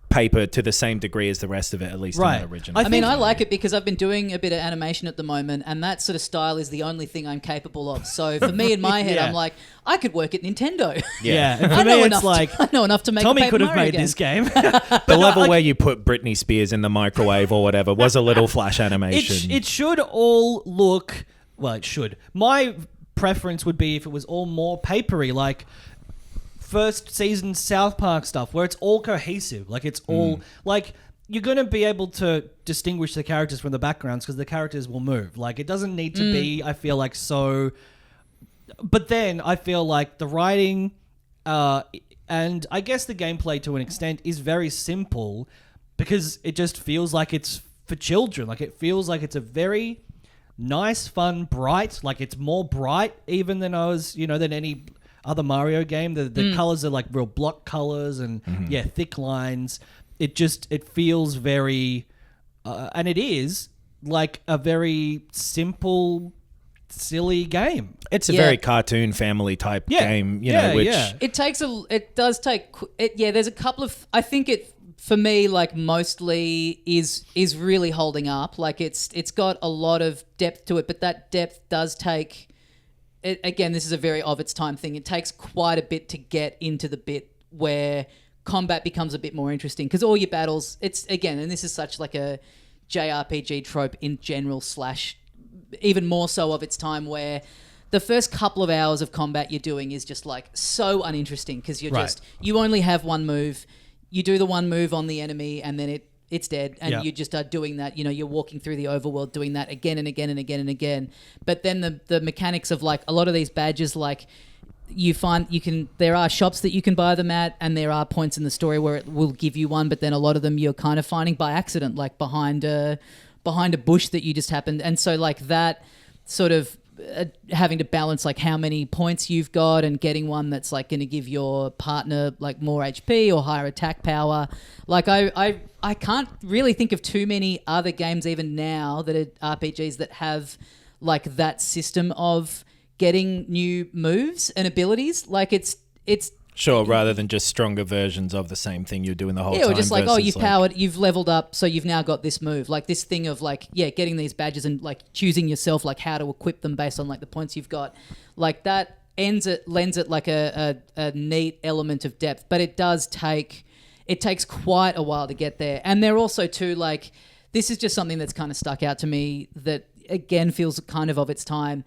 Speaker 3: paper to the same degree as the rest of it, at least in the original.
Speaker 1: I mean, I like it because I've been doing a bit of animation at the moment, and that sort of style is the only thing I'm capable of. So for me, in my head, I'm like, I could work at Nintendo.
Speaker 2: Yeah, and for me, it's like
Speaker 1: I know enough to make.
Speaker 2: Tommy
Speaker 1: a Paper
Speaker 2: could have
Speaker 1: Mario
Speaker 2: made
Speaker 1: game.
Speaker 2: this game.
Speaker 3: The level where you put Britney Spears in the microwave or whatever was a little Flash animation.
Speaker 2: It should all look. Well, it should. My preference would be if it was all more papery, like first season South Park stuff, where it's all cohesive. Like it's all like you're going to be able to distinguish the characters from the backgrounds because the characters will move. Like it doesn't need to be, I feel like, so. But then I feel like the writing and I guess the gameplay to an extent is very simple because it just feels like it's for children. Like it feels like it's a very nice, fun, bright. Like it's more bright even than than any other Mario game. The colors are like real block colors and thick lines. It feels very, and it is like a very simple, silly game.
Speaker 3: It's a very cartoon family type game, which
Speaker 1: it does take. There's a couple of. I think it for me like mostly is really holding up. Like it's got a lot of depth to it, but that depth does take. Again, this is a very of its time thing. It takes quite a bit to get into the bit where combat becomes a bit more interesting because all your battles, it's again, and this is such like a JRPG trope in general / even more so of its time where the first couple of hours of combat you're doing is just like so uninteresting because you're you only have one move. You do the one move on the enemy and then it's dead and you just are doing that, you're walking through the overworld doing that again and again and again and again. But then the mechanics of like a lot of these badges, like you find there are shops that you can buy them at and there are points in the story where it will give you one, but then a lot of them you're kind of finding by accident, like behind a bush that you just happened. And so like that sort of having to balance like how many points you've got and getting one that's like going to give your partner like more HP or higher attack power. Like I can't really think of too many other games even now that are RPGs that have like that system of getting new moves and abilities. Like it's
Speaker 3: sure, rather than just stronger versions of the same thing you're doing the whole time.
Speaker 1: Yeah, or just like, you've leveled up, so you've now got this move. Like this thing of like, getting these badges and like choosing yourself like how to equip them based on like the points you've got. Like that lends it like a neat element of depth, but it takes quite a while to get there. And they're also too like, this is just something that's kind of stuck out to me that again feels kind of its time.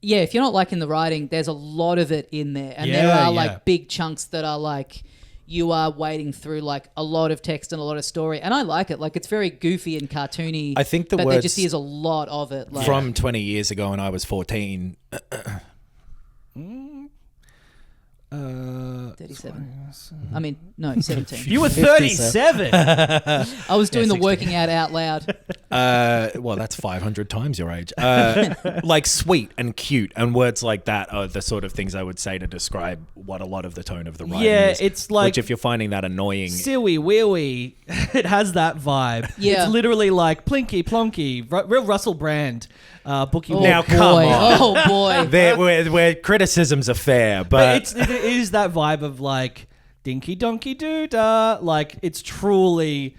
Speaker 1: If you're not liking the writing, there's a lot of it in there. And there are like big chunks that are like you are wading through like a lot of text and a lot of story. And I like it. Like it's very goofy and cartoony.
Speaker 3: I think
Speaker 1: but there just is a lot of it. Like,
Speaker 3: from 20 years ago when I was 14.
Speaker 1: 37. I mean, no, 17.
Speaker 2: You were 37.
Speaker 1: I was doing the working out loud.
Speaker 3: Well, that's 500 times your age. Like sweet and cute and words like that are the sort of things I would say to describe what a lot of the tone of the writing is.
Speaker 2: Yeah, it's like...
Speaker 3: Which if you're finding that annoying...
Speaker 2: Silly, weely. It has that vibe. Yeah. It's literally like plinky, plonky. Real Russell Brand. Bookie.
Speaker 3: Now, come on.
Speaker 1: Oh, boy.
Speaker 3: Where criticisms are fair, but...
Speaker 2: It is that vibe of like dinky donkey doo-dah. Like it's truly,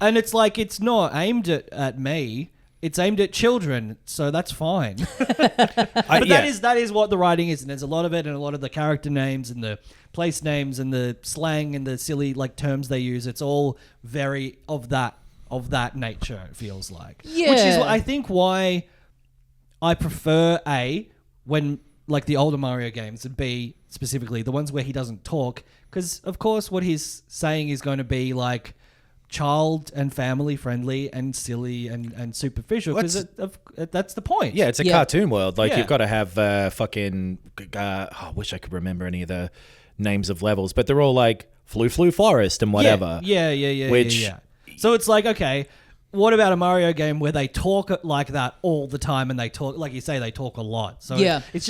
Speaker 2: and it's like it's not aimed at me. It's aimed at children, so that's fine. But that is what the writing is, and there's a lot of it, and a lot of the character names and the place names and the slang and the silly like terms they use. It's all very of that nature. It feels like, which is I think why I prefer when like the older Mario games, and B, specifically the ones where he doesn't talk, because of course what he's saying is going to be like child and family friendly and silly and superficial, because that's the point.
Speaker 3: Yeah, it's a cartoon world. Like you've got to have I wish I could remember any of the names of levels, but they're all like Flu Forest and whatever.
Speaker 2: Yeah. So it's like, okay, what about a Mario game where they talk like that all the time and they talk, like you say, they talk a lot? So it's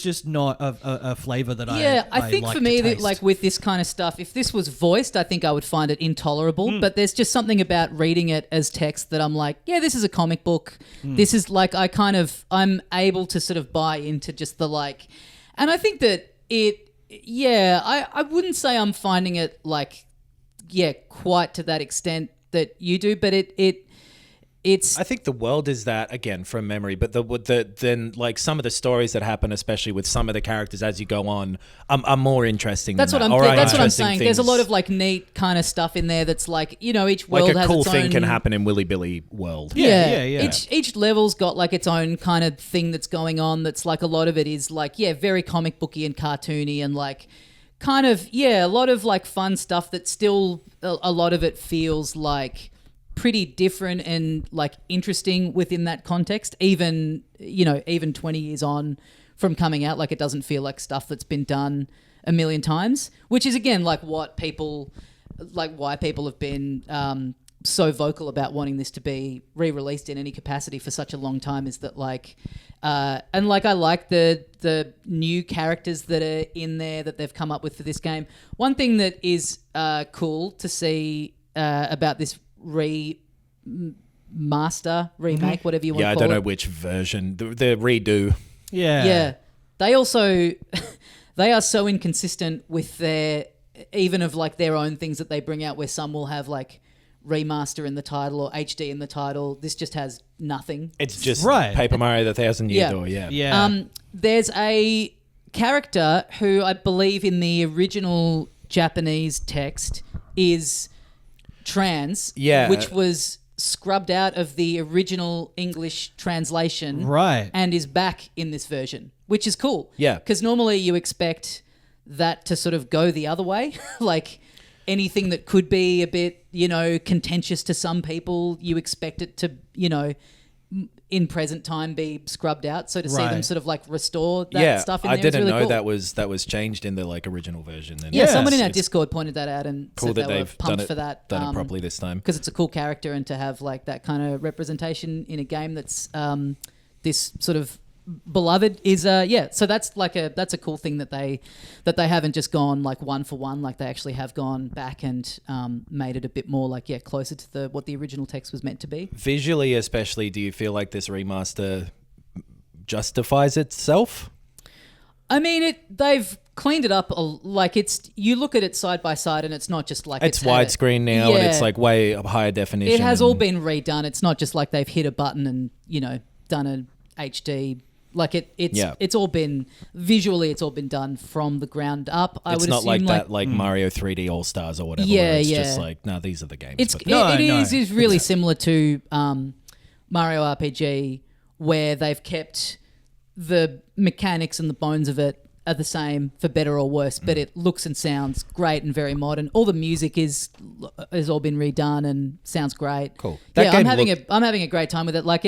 Speaker 2: just not a flavor that
Speaker 1: I think
Speaker 2: like
Speaker 1: for me,
Speaker 2: to
Speaker 1: that
Speaker 2: taste.
Speaker 1: like with this kind of stuff, if this was voiced, I think I would find it intolerable. But there's just something about reading it as text that I'm like, yeah, this is a comic book. This is like, I'm able to sort of buy into just the like, and I think that I wouldn't say I'm finding it like, quite to that extent that you do, but it's.
Speaker 3: I think the world is that, again, from memory, but then like some of the stories that happen, especially with some of the characters as you go on, are more interesting.
Speaker 1: That's what I'm saying. There's a lot of like neat kind of stuff in there that's like, each world
Speaker 3: like a
Speaker 1: has
Speaker 3: cool
Speaker 1: its
Speaker 3: thing
Speaker 1: own,
Speaker 3: can happen in Willy Billy world.
Speaker 1: Yeah. Each level's got like its own kind of thing that's going on. That's like a lot of it is like very comic booky and cartoony and like kind of a lot of like fun stuff that still a lot of it feels like pretty different and like interesting within that context, even 20 years on from coming out. Like it doesn't feel like stuff that's been done a million times, which is again like why people have been so vocal about wanting this to be re-released in any capacity for such a long time, is that like and like I like the new characters that are in there that they've come up with for this game. One thing that is cool to see about this remake, whatever you want to call it.
Speaker 3: Yeah, I don't know which version. The redo.
Speaker 1: Yeah. They also they are so inconsistent with their even of like their own things that they bring out, where some will have like remaster in the title or HD in the title. This just has nothing.
Speaker 3: It's just Paper Mario the 1,000-Year Door.
Speaker 1: Yeah. There's a character who I believe in the original Japanese text is trans, which was scrubbed out of the original English translation, and is back in this version, which is cool.
Speaker 3: Yeah,
Speaker 1: because normally you expect that to sort of go the other way, like anything that could be a bit, contentious to some people, you expect it to, in present time be scrubbed out. So to see them sort of like restore that stuff in there,
Speaker 3: I didn't
Speaker 1: really
Speaker 3: know
Speaker 1: cool.
Speaker 3: that was changed in the like original version. And
Speaker 1: someone in our Discord pointed that out and
Speaker 3: cool
Speaker 1: said
Speaker 3: that
Speaker 1: they were
Speaker 3: they've
Speaker 1: pumped for that.
Speaker 3: Done it properly this time.
Speaker 1: Because it's a cool character, and to have like that kind of representation in a game that's this sort of beloved is so that's a cool thing that they haven't just gone like one for one, like they actually have gone back and made it a bit more like closer to what the original text was meant to be.
Speaker 3: Visually especially, do you feel like this remaster justifies itself?
Speaker 1: I mean, they've cleaned it up. Like you look at it side by side, and it's not just like
Speaker 3: it's widescreen now, and it's like way higher definition.
Speaker 1: It has all been redone. It's not just like they've hit a button and done an HD. Like it's all been visually, it's all been done from the ground up.
Speaker 3: It's not like that, like Mario 3D All Stars or whatever.
Speaker 1: Yeah,
Speaker 3: where it's just like, no, these are the games.
Speaker 1: It is really similar to Mario RPG, where they've kept the mechanics and the bones of it are the same for better or worse, but it looks and sounds great and very modern. All the music has all been redone and sounds great.
Speaker 3: Cool.
Speaker 1: I'm having a great time with it. Like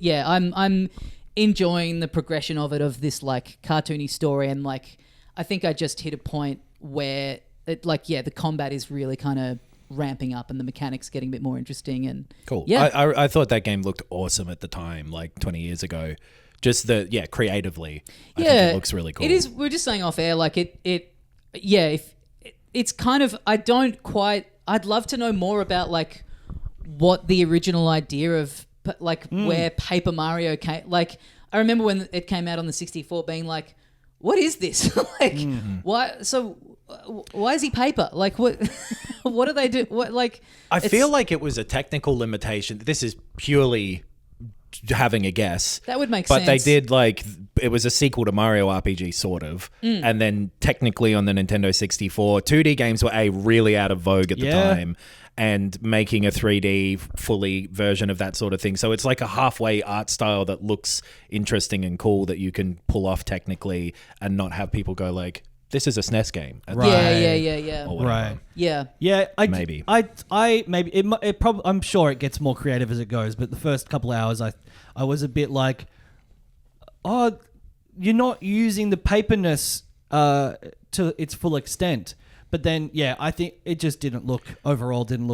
Speaker 1: I'm enjoying the progression of this like cartoony story, and like I think I just hit a point where the combat is really kind of ramping up and the mechanics getting a bit more interesting and
Speaker 3: cool. I thought that game looked awesome at the time, like 20 years ago. Just creatively, I think it looks really cool.
Speaker 1: It is. We're just saying off air, like if it's kind of, I'd love to know more about like what the original idea of like where Paper Mario came. Like I remember when it came out on the 64 being like, what is this? Like why? So why is he paper? Like what? What do they do? What like?
Speaker 3: I feel like it was a technical limitation. This is purely having a guess.
Speaker 1: That would make sense.
Speaker 3: But they did it was a sequel to Mario RPG sort of. And then technically on the Nintendo 64, 2D games were really out of vogue at the time, and making a 3D fully version of that sort of thing. So it's like a halfway art style that looks interesting and cool that you can pull off technically and not have people go like, this is a SNES game.
Speaker 1: Yeah.
Speaker 2: Right.
Speaker 1: Yeah.
Speaker 2: Yeah.
Speaker 3: Maybe.
Speaker 2: I'm sure it gets more creative as it goes, but the first couple of hours, I was a bit like, oh, you're not using the paperness to its full extent. But then, I think it just didn't look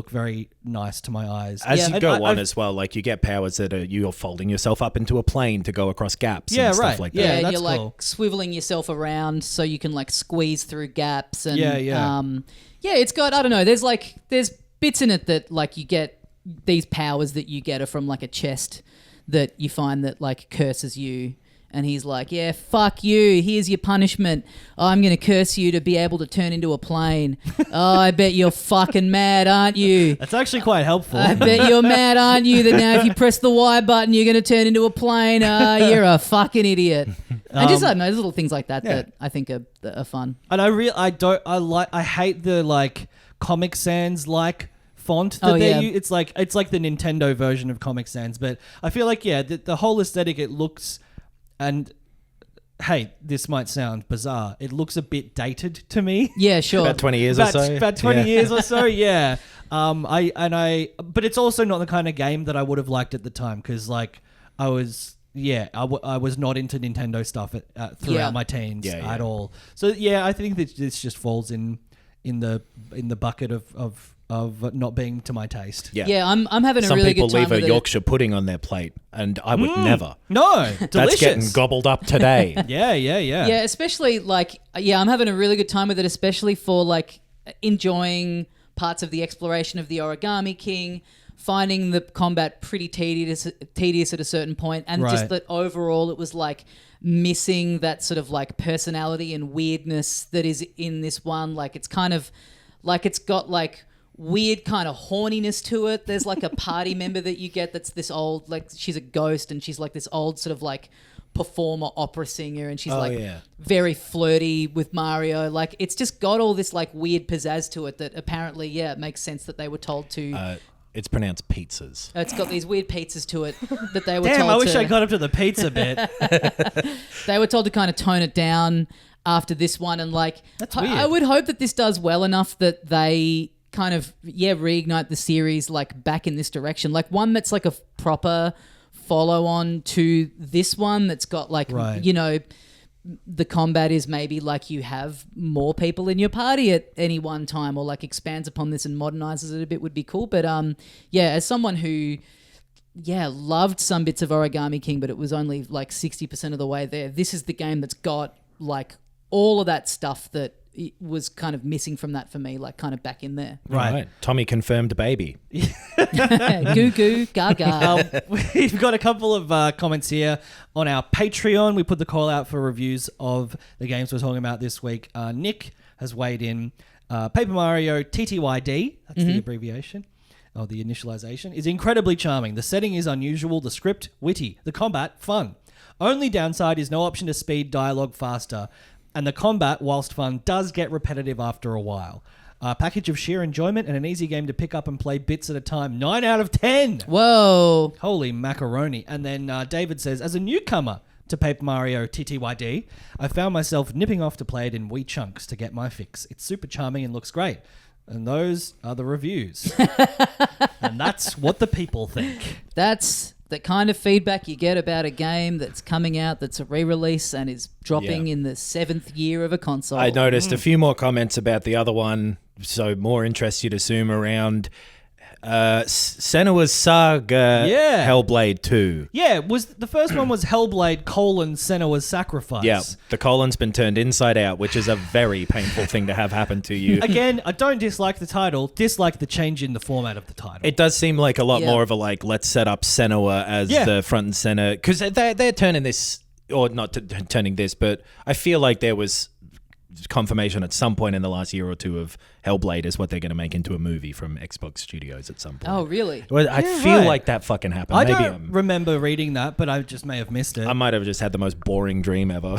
Speaker 2: very nice to my eyes.
Speaker 3: As you go on as well, like you get powers that you're folding yourself up into a plane to go across gaps and stuff like that.
Speaker 1: Yeah,
Speaker 2: that's
Speaker 1: you're like
Speaker 2: cool.
Speaker 1: swiveling yourself around so you can like squeeze through gaps. And it's got, I don't know, there's bits in it that like you get these powers that you get are from like a chest that you find that like curses you. And he's like, yeah, fuck you. Here's your punishment. I'm going to curse you to be able to turn into a plane. Oh, I bet you're fucking mad, aren't you?
Speaker 2: That's actually quite helpful.
Speaker 1: I bet you're mad, aren't you, that now if you press the Y button, you're going to turn into a plane. You're a fucking idiot. And just, I don't know, there's little things like that that I think are fun.
Speaker 2: And I hate the like Comic Sans like font that they use. It's like the Nintendo version of Comic Sans, but I feel like the whole aesthetic, it looks, and hey, this might sound bizarre, it looks a bit dated to me.
Speaker 1: Yeah, sure.
Speaker 3: About 20 years or so.
Speaker 2: About 20 years or so, yeah. But it's also not the kind of game that I would have liked at the time, because like I was not into Nintendo stuff throughout my teens at all. So I think that this just falls in the bucket of not being to my taste.
Speaker 1: Yeah, I'm having a really good time.
Speaker 3: Some people leave a Yorkshire pudding on their plate, and I would never.
Speaker 2: No, delicious.
Speaker 3: That's getting gobbled up today.
Speaker 2: Yeah.
Speaker 1: Yeah, especially like, I'm having a really good time with it, especially for like enjoying parts of the exploration of the Origami King, finding the combat pretty tedious at a certain point, and just that overall it was like missing that sort of like personality and weirdness that is in this one. Like it's kind of like it's got like weird kind of horniness to it. There's like a party member that you get that's this old, like she's a ghost and she's like this old sort of like performer opera singer, and she's very flirty with Mario. Like it's just got all this like weird pizzazz to it that apparently it makes sense that they were told to
Speaker 3: it's pronounced pizzas.
Speaker 1: It's got these weird pizzas to it that they were
Speaker 2: told to... Damn, I wish I got up to the pizza bit.
Speaker 1: They were told to kind of tone it down after this one, and like
Speaker 2: that's weird.
Speaker 1: I would hope that this does well enough that they kind of reignite the series like back in this direction, like one that's like a proper follow on to this one that's got like the combat is maybe like you have more people in your party at any one time, or like expands upon this and modernizes it a bit would be cool. But as someone who loved some bits of Origami King, but it was only like 60% of the way there, this is the game that's got like all of that stuff that was kind of missing from that for me, like kind of back in there.
Speaker 3: Right. Tommy confirmed baby.
Speaker 1: Goo goo gaga.
Speaker 2: We've got a couple of comments here on our Patreon. We put the call out for reviews of the games we're talking about this week. Nick has weighed in. Paper Mario TTYD, that's the abbreviation, or the initialization, is incredibly charming. The setting is unusual, the script witty, the combat fun. Only downside is no option to speed dialogue faster, and the combat, whilst fun, does get repetitive after a while. A package of sheer enjoyment and an easy game to pick up and play bits at a time. 9 out of 10.
Speaker 1: Whoa.
Speaker 2: Holy macaroni. And then David says, as a newcomer to Paper Mario TTYD, I found myself nipping off to play it in wee chunks to get my fix. It's super charming and looks great. And those are the reviews. And that's what the people think.
Speaker 1: That's the kind of feedback you get about a game that's coming out, that's a re-release and is dropping in the 7th year of a console.
Speaker 3: I noticed a few more comments about the other one, so more interest you'd assume around Senua's Saga, Hellblade 2.
Speaker 2: Yeah, the first one was Hellblade : Senua's Sacrifice.
Speaker 3: Yeah, the colon's been turned inside out, which is a very painful thing to have happen to you.
Speaker 2: Again, I don't dislike the title, dislike the change in the format of the title.
Speaker 3: It does seem like a lot more of a like, let's set up Senua as the front and center, because they're turning this, or not turning this, but I feel like there was confirmation at some point in the last year or two of Hellblade is what they're going to make into a movie from Xbox Studios at some point.
Speaker 1: Oh, really?
Speaker 3: Well, I feel like that fucking happened.
Speaker 2: I don't remember reading that, but I just may have missed it.
Speaker 3: I might have just had the most boring dream ever.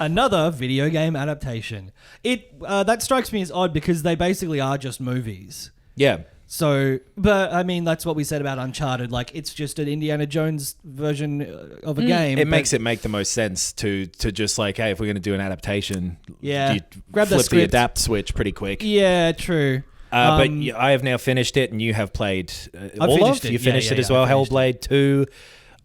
Speaker 2: Another video game adaptation. That strikes me as odd because they basically are just movies.
Speaker 3: Yeah.
Speaker 2: So, but I mean, that's what we said about Uncharted. Like, it's just an Indiana Jones version of a game.
Speaker 3: It makes it make the most sense to just like, hey, if we're going to do an adaptation,
Speaker 2: you
Speaker 3: grab flip the adapt switch pretty quick.
Speaker 2: Yeah, true.
Speaker 3: But I have now finished it, and you have played all of it. You finished it as well. Hellblade 2.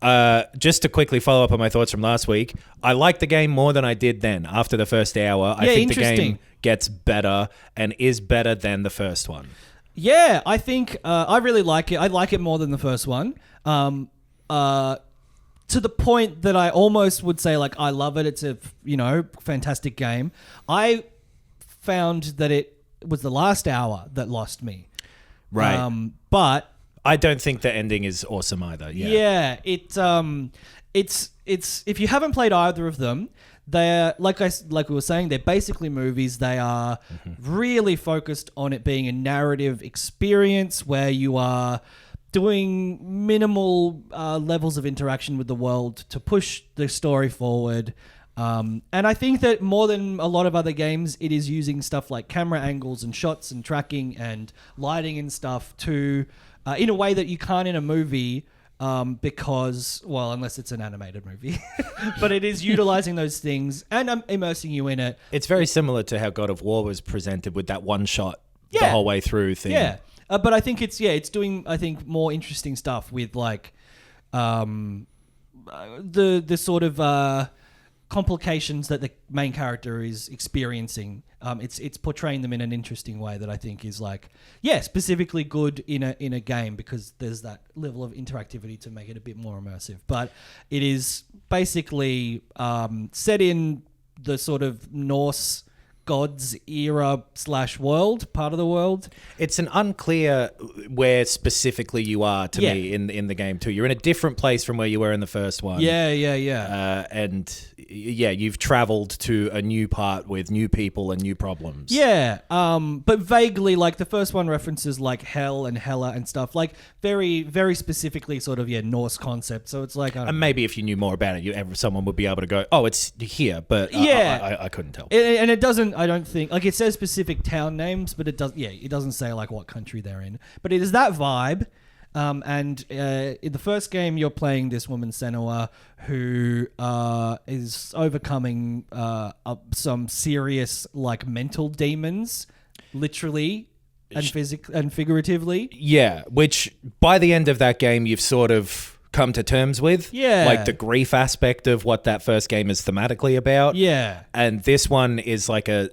Speaker 3: Just to quickly follow up on my thoughts from last week, I liked the game more than I did then. After the first hour, I think the game gets better and is better than the first one.
Speaker 2: Yeah, I think I really like it. I like it more than the first one. To the point that I almost would say, like, I love it. It's a, fantastic game. I found that it was the last hour that lost me.
Speaker 3: Right.
Speaker 2: But
Speaker 3: I don't think the ending is awesome either.
Speaker 2: Yeah. It's if you haven't played either of them, they're like we were saying, they're basically movies. They are really focused on it being a narrative experience where you are doing minimal levels of interaction with the world to push the story forward. And I think that more than a lot of other games, it is using stuff like camera angles and shots and tracking and lighting and stuff to in a way that you can't in a movie because, well, unless it's an animated movie. But it is utilizing those things and immersing you in it.
Speaker 3: It's very similar to how God of War was presented with that one shot the whole way through thing.
Speaker 2: Yeah. But I think it's doing, I think, more interesting stuff with like the sort of complications that the main character is experiencing. It's portraying them in an interesting way that I think is like, specifically good in a game because there's that level of interactivity to make it a bit more immersive. But it is basically set in the sort of Norse gods era / world, part of the world.
Speaker 3: It's an unclear where specifically you are to me in the game too. You're in a different place from where you were in the first one. And you've traveled to a new part with new people and new problems.
Speaker 2: But vaguely, like the first one references like hell and Hela and stuff, like very, very specifically sort of Norse concept. So it's like,
Speaker 3: and maybe if you knew more about it, someone would be able to go, oh, it's here, but I couldn't tell.
Speaker 2: And it doesn't. I don't think like it says specific town names, but it does. It doesn't say like what country they're in. But it is that vibe. And in the first game, you're playing this woman Senua who is overcoming some serious like mental demons, literally and figuratively.
Speaker 3: Yeah, which by the end of that game, you've sort of come to terms with. Like the grief aspect of what that first game is thematically about. And this one is like a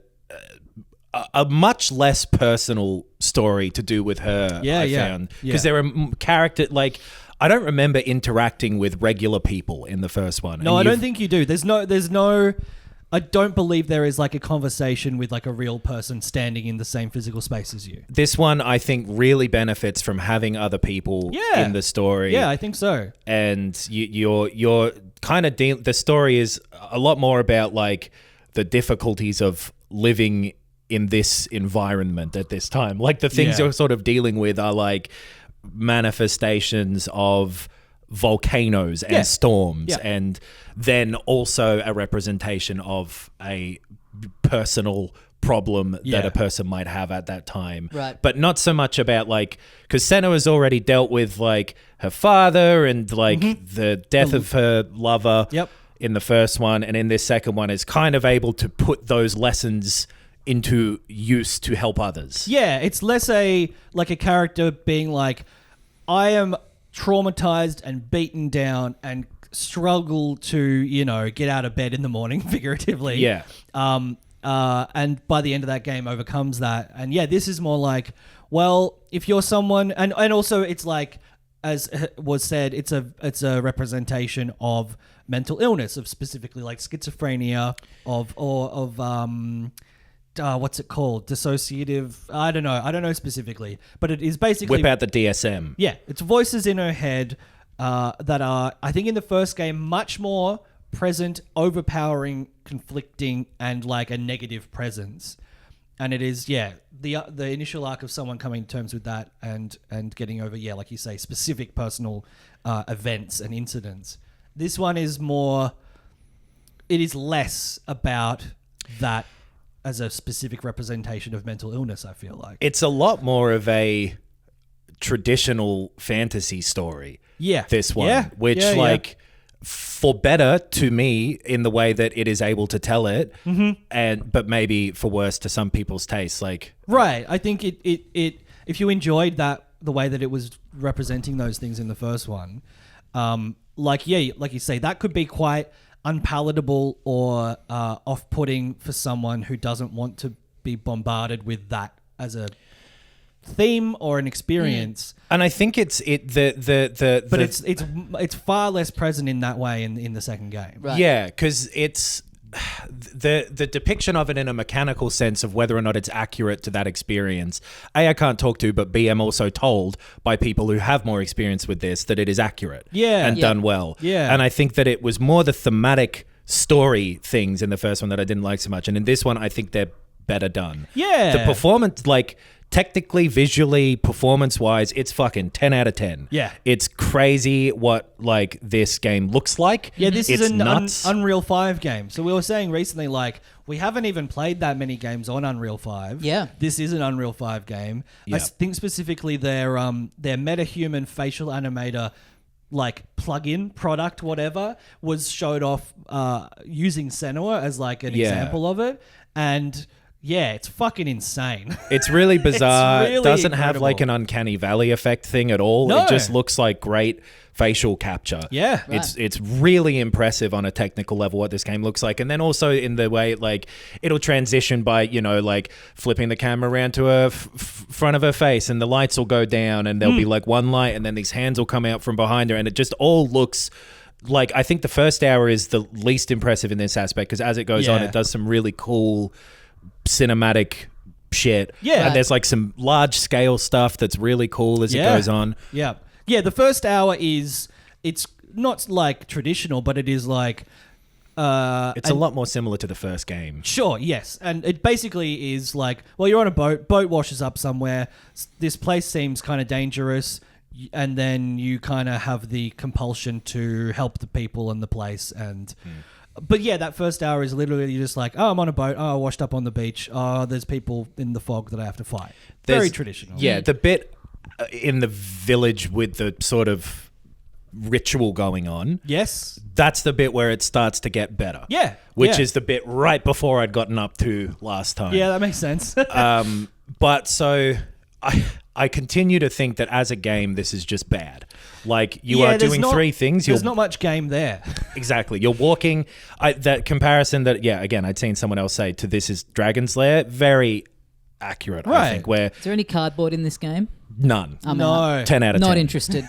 Speaker 3: much less personal story to do with her, I found. Because there are characters, like, I don't remember interacting with regular people in the first one.
Speaker 2: No, I don't think you do. There's no, I don't believe there is like a conversation with like a real person standing in the same physical space as you.
Speaker 3: This one, I think, really benefits from having other people in the story.
Speaker 2: Yeah, I think so.
Speaker 3: And you're kind of, the story is a lot more about like the difficulties of living in this environment at this time. Like the things you're sort of dealing with are like manifestations of volcanoes and storms, and then also a representation of a personal problem that a person might have at that time.
Speaker 1: Right.
Speaker 3: But not so much about like, because Senua has already dealt with like her father and like the death of her lover in the first one, and in this second one is kind of able to put those lessons into use to help others.
Speaker 2: Yeah, it's less a character being like, I am traumatized and beaten down and struggle to, get out of bed in the morning, figuratively.
Speaker 3: Yeah.
Speaker 2: And by the end of that game overcomes that. And this is more like, well, if you're someone, and also it's like, as was said, it's a representation of mental illness, of specifically like schizophrenia, of what's it called? Dissociative. I don't know specifically, but it is basically
Speaker 3: whip out the DSM.
Speaker 2: Yeah, it's voices in her head that are, I think, in the first game much more present, overpowering, conflicting, and like a negative presence. And it is the initial arc of someone coming to terms with that and getting over like you say, specific personal events and incidents. This one is more. It is less about that as a specific representation of mental illness, I feel like.
Speaker 3: It's a lot more of a traditional fantasy story.
Speaker 2: Yeah.
Speaker 3: This one. Which for better to me in the way that it is able to tell it, but maybe for worse to some people's tastes. Like,
Speaker 2: right. I think it if you enjoyed that, the way that it was representing those things in the first one, like you say, that could be quite unpalatable or off-putting for someone who doesn't want to be bombarded with that as a theme or an experience.
Speaker 3: And I think it's
Speaker 2: far less present in that way in the second game.
Speaker 1: Right.
Speaker 3: Yeah, because it's the depiction of it in a mechanical sense of whether or not it's accurate to that experience. A, I can't talk to, but B, I'm also told by people who have more experience with this that it is accurate and done well.
Speaker 2: Yeah.
Speaker 3: And I think that it was more the thematic story things in the first one that I didn't like so much. And in this one, I think they're better done.
Speaker 2: Yeah.
Speaker 3: The performance, like... Technically, visually, performance-wise, it's fucking 10 out of 10.
Speaker 2: Yeah.
Speaker 3: It's crazy what, like, this game looks like.
Speaker 2: Yeah, this is an
Speaker 3: nuts.
Speaker 2: Unreal 5 game. So we were saying recently, like, we haven't even played that many games on Unreal 5.
Speaker 1: Yeah.
Speaker 2: This is an Unreal 5 game.
Speaker 3: Yeah.
Speaker 2: I think specifically their MetaHuman facial animator like plug-in product, whatever, was showed off using Senua as like an example of it. And... yeah, it's fucking insane.
Speaker 3: It's really bizarre.
Speaker 2: It's really
Speaker 3: it doesn't
Speaker 2: incredible.
Speaker 3: have like an uncanny valley effect thing at all.
Speaker 2: No.
Speaker 3: It just looks like great facial capture.
Speaker 2: Yeah.
Speaker 1: Right.
Speaker 3: It's really impressive on a technical level what this game looks like. And then also in the way like it'll transition by, you know, like flipping the camera around to a front of her face and the lights will go down and there'll be like one light and then these hands will come out from behind her and it just all looks... like, I think the first hour is the least impressive in this aspect because as it goes on, it does some really cool... cinematic shit.
Speaker 2: Yeah.
Speaker 3: And there's like some large scale stuff that's really cool as it goes on.
Speaker 2: Yeah. Yeah, the first hour it's not like traditional, but it is like
Speaker 3: it's a lot more similar to the first game.
Speaker 2: Sure, yes. And it basically is like, well, you're on a boat washes up somewhere. This place seems kind of dangerous. And then you kind of have the compulsion to help the people in the place and... But yeah, that first hour is literally just like, oh, I'm on a boat. Oh, I washed up on the beach. Oh, there's people in the fog that I have to fight. Very traditional.
Speaker 3: Yeah, the bit in the village with the sort of ritual going on.
Speaker 2: Yes.
Speaker 3: That's the bit where it starts to get better.
Speaker 2: Yeah.
Speaker 3: Which is the bit right before I'd gotten up to last time.
Speaker 2: Yeah, that makes sense.
Speaker 3: But so... I continue to think that as a game, this is just bad. Like, you are doing three things.
Speaker 2: There's not much game there.
Speaker 3: Exactly. You're walking... that comparison that, again, I'd seen someone else say to this is Dragon's Lair. Very accurate, I think. Where
Speaker 1: is there any cardboard in this game?
Speaker 3: None.
Speaker 2: No.
Speaker 3: 10 out of 10.
Speaker 1: Not interested.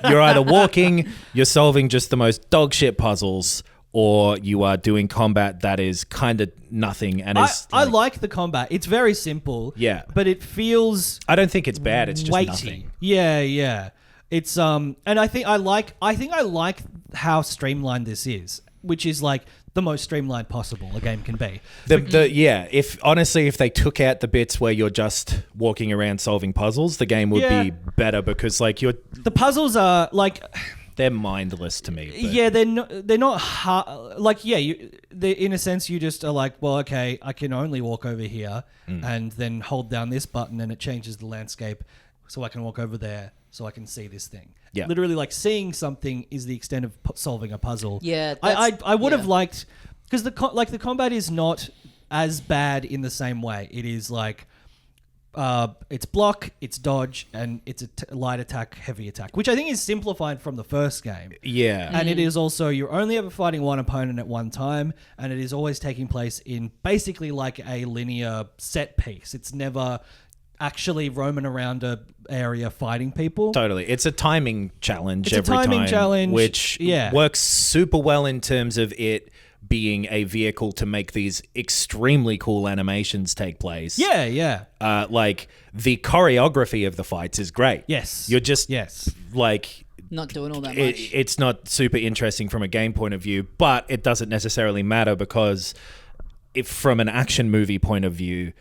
Speaker 3: You're either walking, you're solving just the most dog shit puzzles... or you are doing combat that is kind of nothing and is...
Speaker 2: I like the combat. It's very simple.
Speaker 3: Yeah.
Speaker 2: But it feels...
Speaker 3: I don't think it's bad. It's just
Speaker 2: weighty.
Speaker 3: nothing.
Speaker 2: Yeah. It's and I think I like how streamlined this is, which is like the most streamlined possible a game can be.
Speaker 3: If they took out the bits where you're just walking around solving puzzles, the game would be better because like
Speaker 2: the puzzles are like...
Speaker 3: they're mindless to me. But.
Speaker 2: Yeah, they're not hard. Like, they in a sense you just are like, well, okay, I can only walk over here and then hold down this button and it changes the landscape so I can walk over there so I can see this thing.
Speaker 3: Yeah.
Speaker 2: Literally, like, seeing something is the extent of solving a puzzle.
Speaker 1: Yeah.
Speaker 2: I would have liked... because the combat is not as bad in the same way. It is like... it's block, it's dodge, and it's a light attack, heavy attack, which I think is simplified from the first game.
Speaker 3: Yeah.
Speaker 2: And it is also, you're only ever fighting one opponent at one time, and it is always taking place in basically like a linear set piece. It's never actually roaming around a area fighting people.
Speaker 3: Totally. It's a timing challenge
Speaker 2: It's a timing challenge,
Speaker 3: which works super well in terms of it being a vehicle to make these extremely cool animations take place.
Speaker 2: Yeah.
Speaker 3: Like, the choreography of the fights is great.
Speaker 2: Yes.
Speaker 3: You're just, like...
Speaker 1: not doing all that much.
Speaker 3: It's not super interesting from a game point of view, but it doesn't necessarily matter because if from an action movie point of view,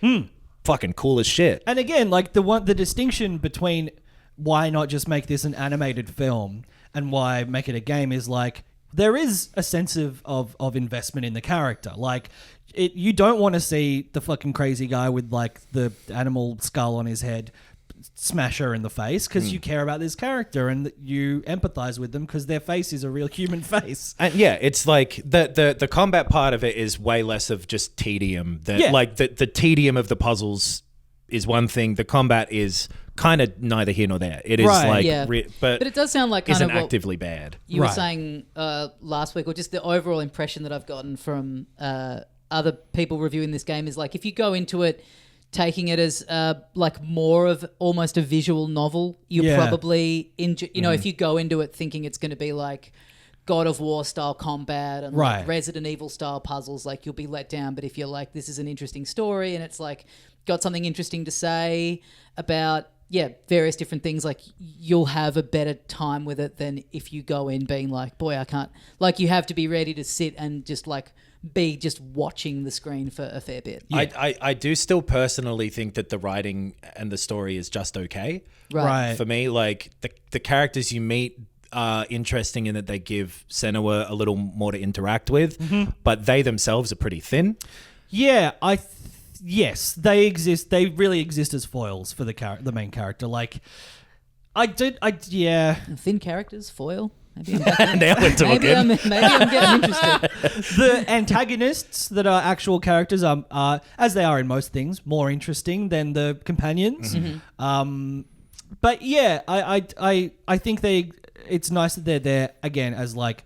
Speaker 3: fucking cool as shit.
Speaker 2: And again, like, the distinction between why not just make this an animated film and why make it a game is like... there is a sense of investment in the character. Like, you don't want to see the fucking crazy guy with, like, the animal skull on his head smash her in the face because you care about this character and you empathize with them because their face is a real human face.
Speaker 3: And it's like the combat part of it is way less of just tedium. Like, the tedium of the puzzles is one thing. The combat is kind of neither here nor there. It is but
Speaker 1: it does sound like kind
Speaker 3: isn't
Speaker 1: of
Speaker 3: actively bad.
Speaker 1: You were saying last week, or just the overall impression that I've gotten from other people reviewing this game is like if you go into it taking it as like more of almost a visual novel, you're probably if you go into it thinking it's going to be like God of War style combat and like Resident Evil style puzzles, like you'll be let down. But if you're like, this is an interesting story and it's like got something interesting to say about various different things, like you'll have a better time with it than if you go in being like, boy, I can't. Like you have to be ready to sit and just like be just watching the screen for a fair bit.
Speaker 3: I do still personally think that the writing and the story is just okay.
Speaker 1: Right.
Speaker 3: For me, like the characters you meet are interesting in that they give Senua a little more to interact with, but they themselves are pretty thin.
Speaker 2: Yeah, yes, they exist. They really exist as foils for the main character. Like,
Speaker 1: thin characters, foil. Maybe I'm
Speaker 3: now we're talking.
Speaker 1: Maybe I'm getting interested.
Speaker 2: The antagonists that are actual characters are, as they are in most things, more interesting than the companions. But yeah, I think it's nice that they're there again as like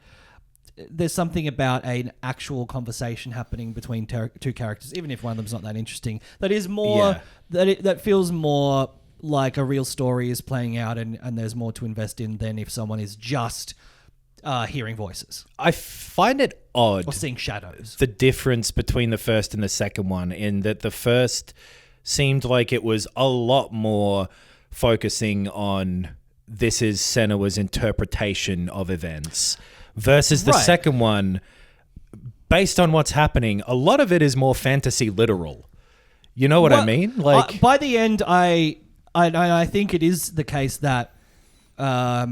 Speaker 2: there's something about an actual conversation happening between two characters, even if one of them's not that interesting. That is more that feels more like a real story is playing out, and there's more to invest in than if someone is just hearing voices.
Speaker 3: I find it odd
Speaker 2: or seeing shadows.
Speaker 3: The difference between the first and the second one, in that the first seemed like it was a lot more focusing on this is Senua's interpretation of events, versus the second one, based on what's happening, a lot of it is more fantasy literal. You know what I mean? Like
Speaker 2: by the end, I think it is the case that I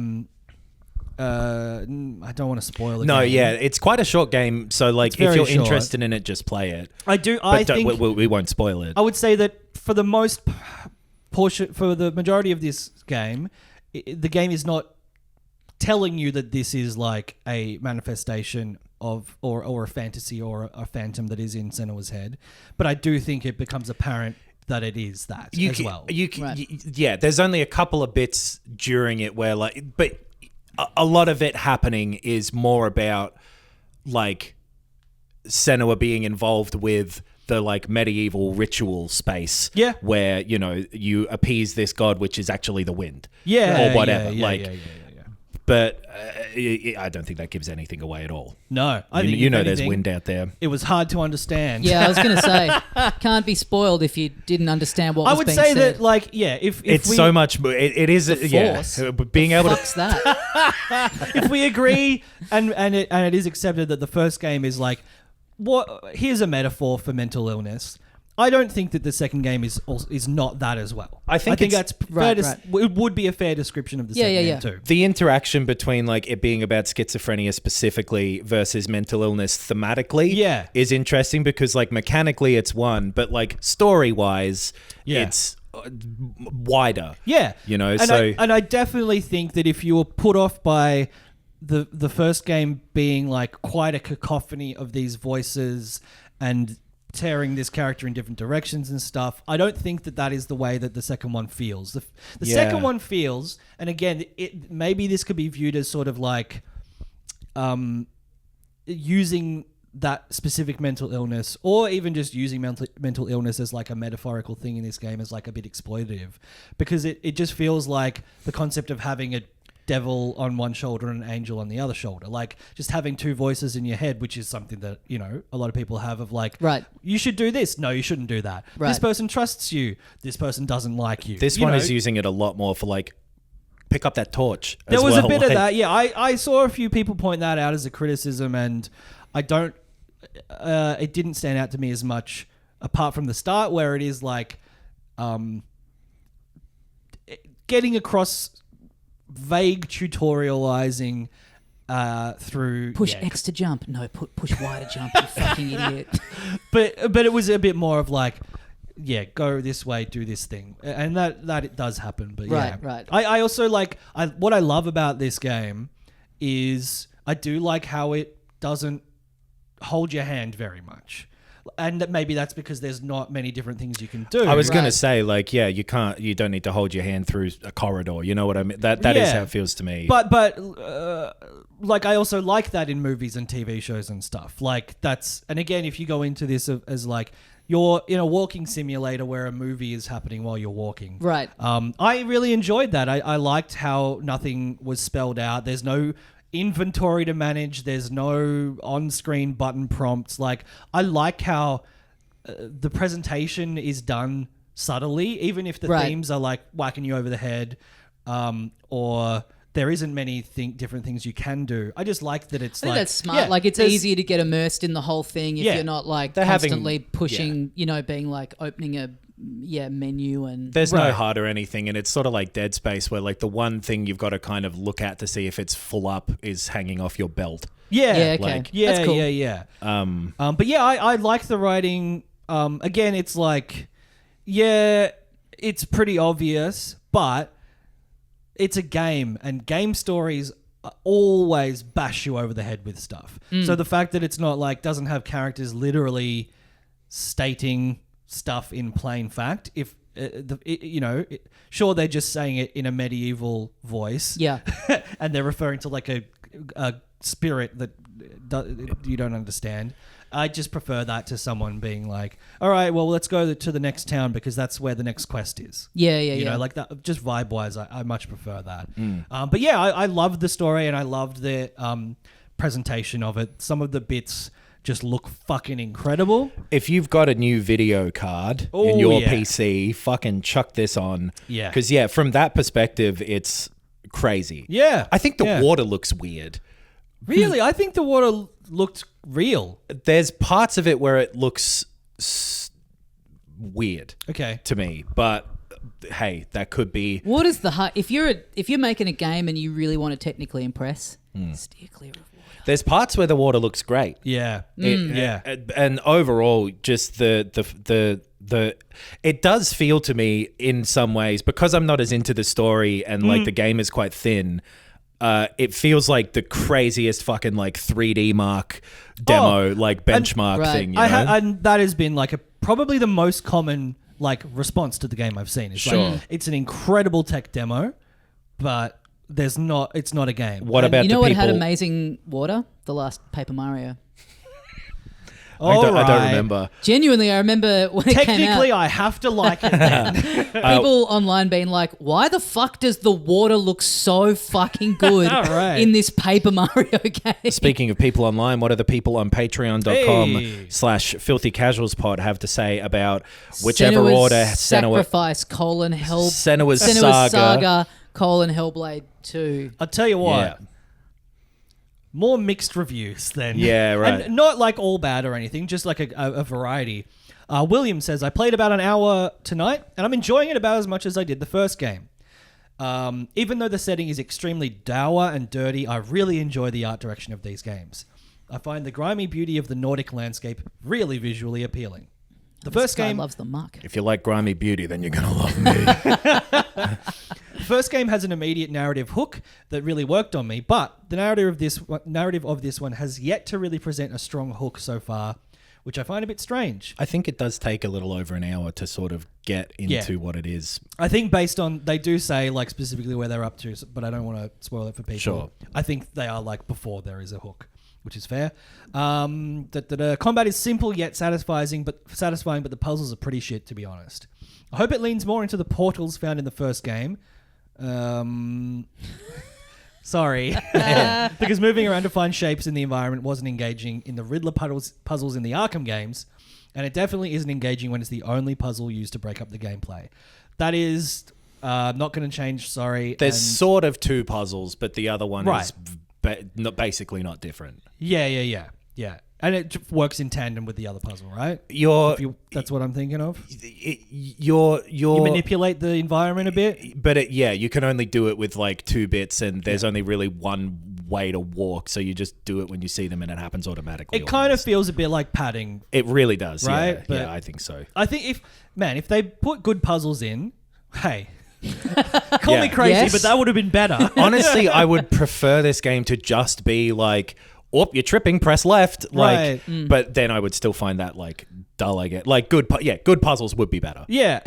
Speaker 2: don't want to spoil it.
Speaker 3: No, it's quite a short game, so like if you're interested in it, just play it.
Speaker 2: I think
Speaker 3: we won't spoil it.
Speaker 2: I would say that for the most portion, for the majority of this game, the game is not telling you that this is like a manifestation of or a fantasy or a phantom that is in Senua's head, but I do think it becomes apparent that it is that as well.
Speaker 3: There's only a couple of bits during it where but a lot of it happening is more about like Senua being involved with the like medieval ritual space, where you appease this god, which is actually the wind, or whatever. But I don't think that gives anything away at all.
Speaker 2: No, I think
Speaker 3: there's wind out there.
Speaker 2: It was hard to understand.
Speaker 1: Yeah, I was going to say, can't be spoiled if you didn't understand what was being said.
Speaker 2: I would say that, like, if
Speaker 3: it's so much. It is being able
Speaker 1: to. That.
Speaker 2: If we agree, and it is accepted that the first game is like, here's a metaphor for mental illness. I don't think that the second game is not that as well.
Speaker 3: I think
Speaker 2: that's fair. It would be a fair description of the second game too.
Speaker 3: The interaction between like it being about schizophrenia specifically versus mental illness thematically is interesting, because like mechanically it's one, but like story wise it's wider.
Speaker 2: Yeah,
Speaker 3: and
Speaker 2: I definitely think that if you were put off by the first game being like quite a cacophony of these voices and tearing this character in different directions and stuff, I don't think that is the way that the second one feels. The second one feels, and again, maybe this could be viewed as sort of like using that specific mental illness, or even just using mental illness as like a metaphorical thing in this game as like a bit exploitative, because it just feels like the concept of having a devil on one shoulder and an angel on the other shoulder, like just having two voices in your head, which is something that a lot of people have, of like, you should do this, no, you shouldn't do that, this person trusts you, this person doesn't like you.
Speaker 3: This one is using it a lot more for like, pick up that torch.
Speaker 2: There was a bit of that. I saw a few people point that out as a criticism, and I don't it didn't stand out to me as much, apart from the start where it is like getting across vague tutorializing through
Speaker 1: push X to jump. No, push Y to jump. You fucking idiot.
Speaker 2: But it was a bit more of like, go this way, do this thing, and that it does happen. But
Speaker 1: right.
Speaker 2: I also like what I love about this game is I do like how it doesn't hold your hand very much. and maybe that's because there's not many different things you can do.
Speaker 3: I was going to say, like, yeah, you don't need to hold your hand through a corridor. You know what I mean? That is how it feels to me.
Speaker 2: But like, I also like that in movies and TV shows and stuff. Like, that's, and again, if you go into this as like, you're in a walking simulator where a movie is happening while you're walking.
Speaker 1: Right.
Speaker 2: I really enjoyed that. I liked how nothing was spelled out. There's no inventory to manage. There's no on-screen button prompts. Like, I like how the presentation is done subtly, even if the themes are like whacking you over the head, or there isn't many different things you can do. I just like that it's
Speaker 1: I think that's smart. Yeah, like, it's easier to get immersed in the whole thing if you're not like constantly pushing, being like opening a menu and...
Speaker 3: There's no HUD or anything, and it's sort of like Dead Space where like the one thing you've got to kind of look at to see if it's full up is hanging off your belt.
Speaker 2: Yeah.
Speaker 1: Okay.
Speaker 2: Like,
Speaker 1: that's cool.
Speaker 2: Yeah. But yeah, I like the writing. Again, it's like, it's pretty obvious, but it's a game, and game stories always bash you over the head with stuff. So the fact that it's not like, doesn't have characters literally stating stuff in plain fact, if sure, they're just saying it in a medieval voice, and they're referring to like a spirit that you don't understand. I just prefer that to someone being like, all right, well, let's go to the next town because that's where the next quest is.
Speaker 1: You
Speaker 2: know, like that, just vibe-wise, I much prefer that. But yeah, I loved the story, and I loved the presentation of it. Some of the bits just look fucking incredible.
Speaker 3: If you've got a new video card in your PC, fucking chuck this on.
Speaker 2: Yeah.
Speaker 3: Because, from that perspective, it's crazy.
Speaker 2: Yeah.
Speaker 3: I think the water looks weird.
Speaker 2: Really? I think the water looked real.
Speaker 3: There's parts of it where it looks weird.
Speaker 2: Okay.
Speaker 3: To me, but hey, that could be.
Speaker 1: What is the if you're making a game and you really want to technically impress, steer clear of water.
Speaker 3: There's parts where the water looks great.
Speaker 2: Yeah.
Speaker 3: And overall, just the it does feel to me in some ways, because I'm not as into the story and like the game is quite thin. It feels like the craziest fucking like 3D Mark demo, like benchmark thing. You know?
Speaker 2: And that has been like probably the most common like response to the game I've seen. It's like, it's an incredible tech demo, but it's not a game.
Speaker 3: What about
Speaker 1: you know what had amazing water? The last Paper Mario.
Speaker 3: I don't remember.
Speaker 1: Genuinely, I remember when it came out.
Speaker 2: Technically, I have to like it then.
Speaker 1: People online being like, why the fuck does the water look so fucking good in this Paper Mario game?
Speaker 3: Speaking of people online, what do the people on patreon.com/filthycasualspod have to say about whichever
Speaker 1: Senua's
Speaker 3: order
Speaker 1: Sacrifice,
Speaker 3: Senua's
Speaker 1: Saga, Hellblade 2.
Speaker 2: I'll tell you what. More mixed reviews then.
Speaker 3: Yeah, right.
Speaker 2: And not like all bad or anything, just like a variety. William says, I played about an hour tonight, and I'm enjoying it about as much as I did the first game. Even though the setting is extremely dour and dirty, I really enjoy the art direction of these games. I find the grimy beauty of the Nordic landscape really visually appealing. The first game
Speaker 1: loves the muck.
Speaker 3: If you like grimy beauty, then you're going to love me.
Speaker 2: The first game has an immediate narrative hook that really worked on me, but the narrative of this one has yet to really present a strong hook so far, which I find a bit strange.
Speaker 3: I think it does take a little over an hour to sort of get into what it is.
Speaker 2: I think based on, they do say like specifically where they're up to, but I don't want to spoil it for people.
Speaker 3: Sure.
Speaker 2: I think they are like before there is a hook, which is fair. The combat is simple yet satisfying, but the puzzles are pretty shit, to be honest. I hope it leans more into the portals found in the first game. Sorry. Because moving around to find shapes in the environment wasn't engaging in the Riddler puzzles in the Arkham games, and it definitely isn't engaging when it's the only puzzle used to break up the gameplay. That is not going to change, sorry.
Speaker 3: There's sort of two puzzles, but the other one is basically not different.
Speaker 2: Yeah. And it works in tandem with the other puzzle, right? That's what I'm thinking of. You manipulate the environment a bit,
Speaker 3: but you can only do it with like two bits, and there's only really one way to walk. So you just do it when you see them, and it happens automatically.
Speaker 2: It kind of feels a bit like padding.
Speaker 3: It really does,
Speaker 2: right?
Speaker 3: Yeah, I think so.
Speaker 2: I think if they put good puzzles in, hey. Call me crazy, but that would have been better.
Speaker 3: Honestly, I would prefer this game to just be like oh, you're tripping, press left.
Speaker 2: Right.
Speaker 3: But then I would still find that like dull. I get like good puzzles would be better.
Speaker 2: Yeah.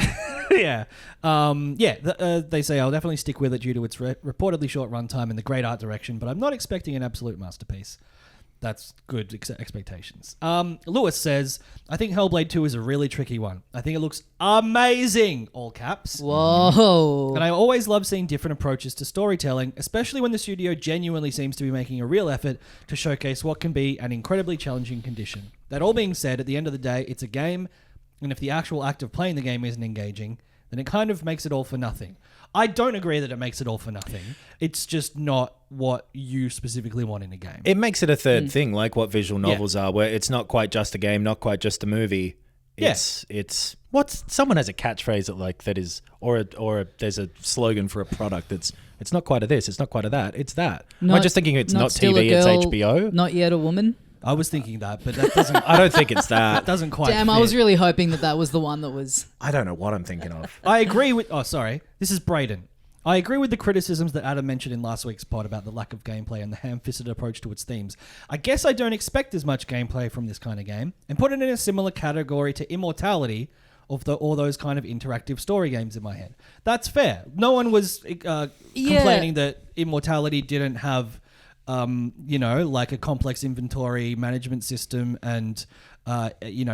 Speaker 2: Yeah. They say I'll definitely stick with it due to its reportedly short runtime and the great art direction, but I'm not expecting an absolute masterpiece. That's good expectations. Lewis says, I think Hellblade 2 is a really tricky one. I think it looks amazing, all caps.
Speaker 1: Whoa.
Speaker 2: And I always love seeing different approaches to storytelling, especially when the studio genuinely seems to be making a real effort to showcase what can be an incredibly challenging condition. That all being said, at the end of the day, it's a game, and if the actual act of playing the game isn't engaging, then it kind of makes it all for nothing. I don't agree that it makes it all for nothing. It's just not what you specifically want in a game.
Speaker 3: It makes it a third thing, like what visual novels are, where it's not quite just a game, not quite just a movie. It's someone has a catchphrase that is, or there's a slogan for a product that's, it's not quite a this, it's not quite a that, it's that. Am I just thinking it's not TV, it's HBO?
Speaker 1: Not yet a woman?
Speaker 2: I was thinking that, but that doesn't...
Speaker 3: I don't think it's that.
Speaker 2: That doesn't quite
Speaker 1: Damn,
Speaker 2: fit.
Speaker 1: I was really hoping that was the one that was...
Speaker 3: I don't know what I'm thinking of.
Speaker 2: I agree with... Oh, sorry. This is Brayden. I agree with the criticisms that Adam mentioned in last week's pod about the lack of gameplay and the ham-fisted approach to its themes. I guess I don't expect as much gameplay from this kind of game, and put it in a similar category to Immortality or those kind of interactive story games in my head. That's fair. No one was complaining that Immortality didn't have... like a complex inventory management system and,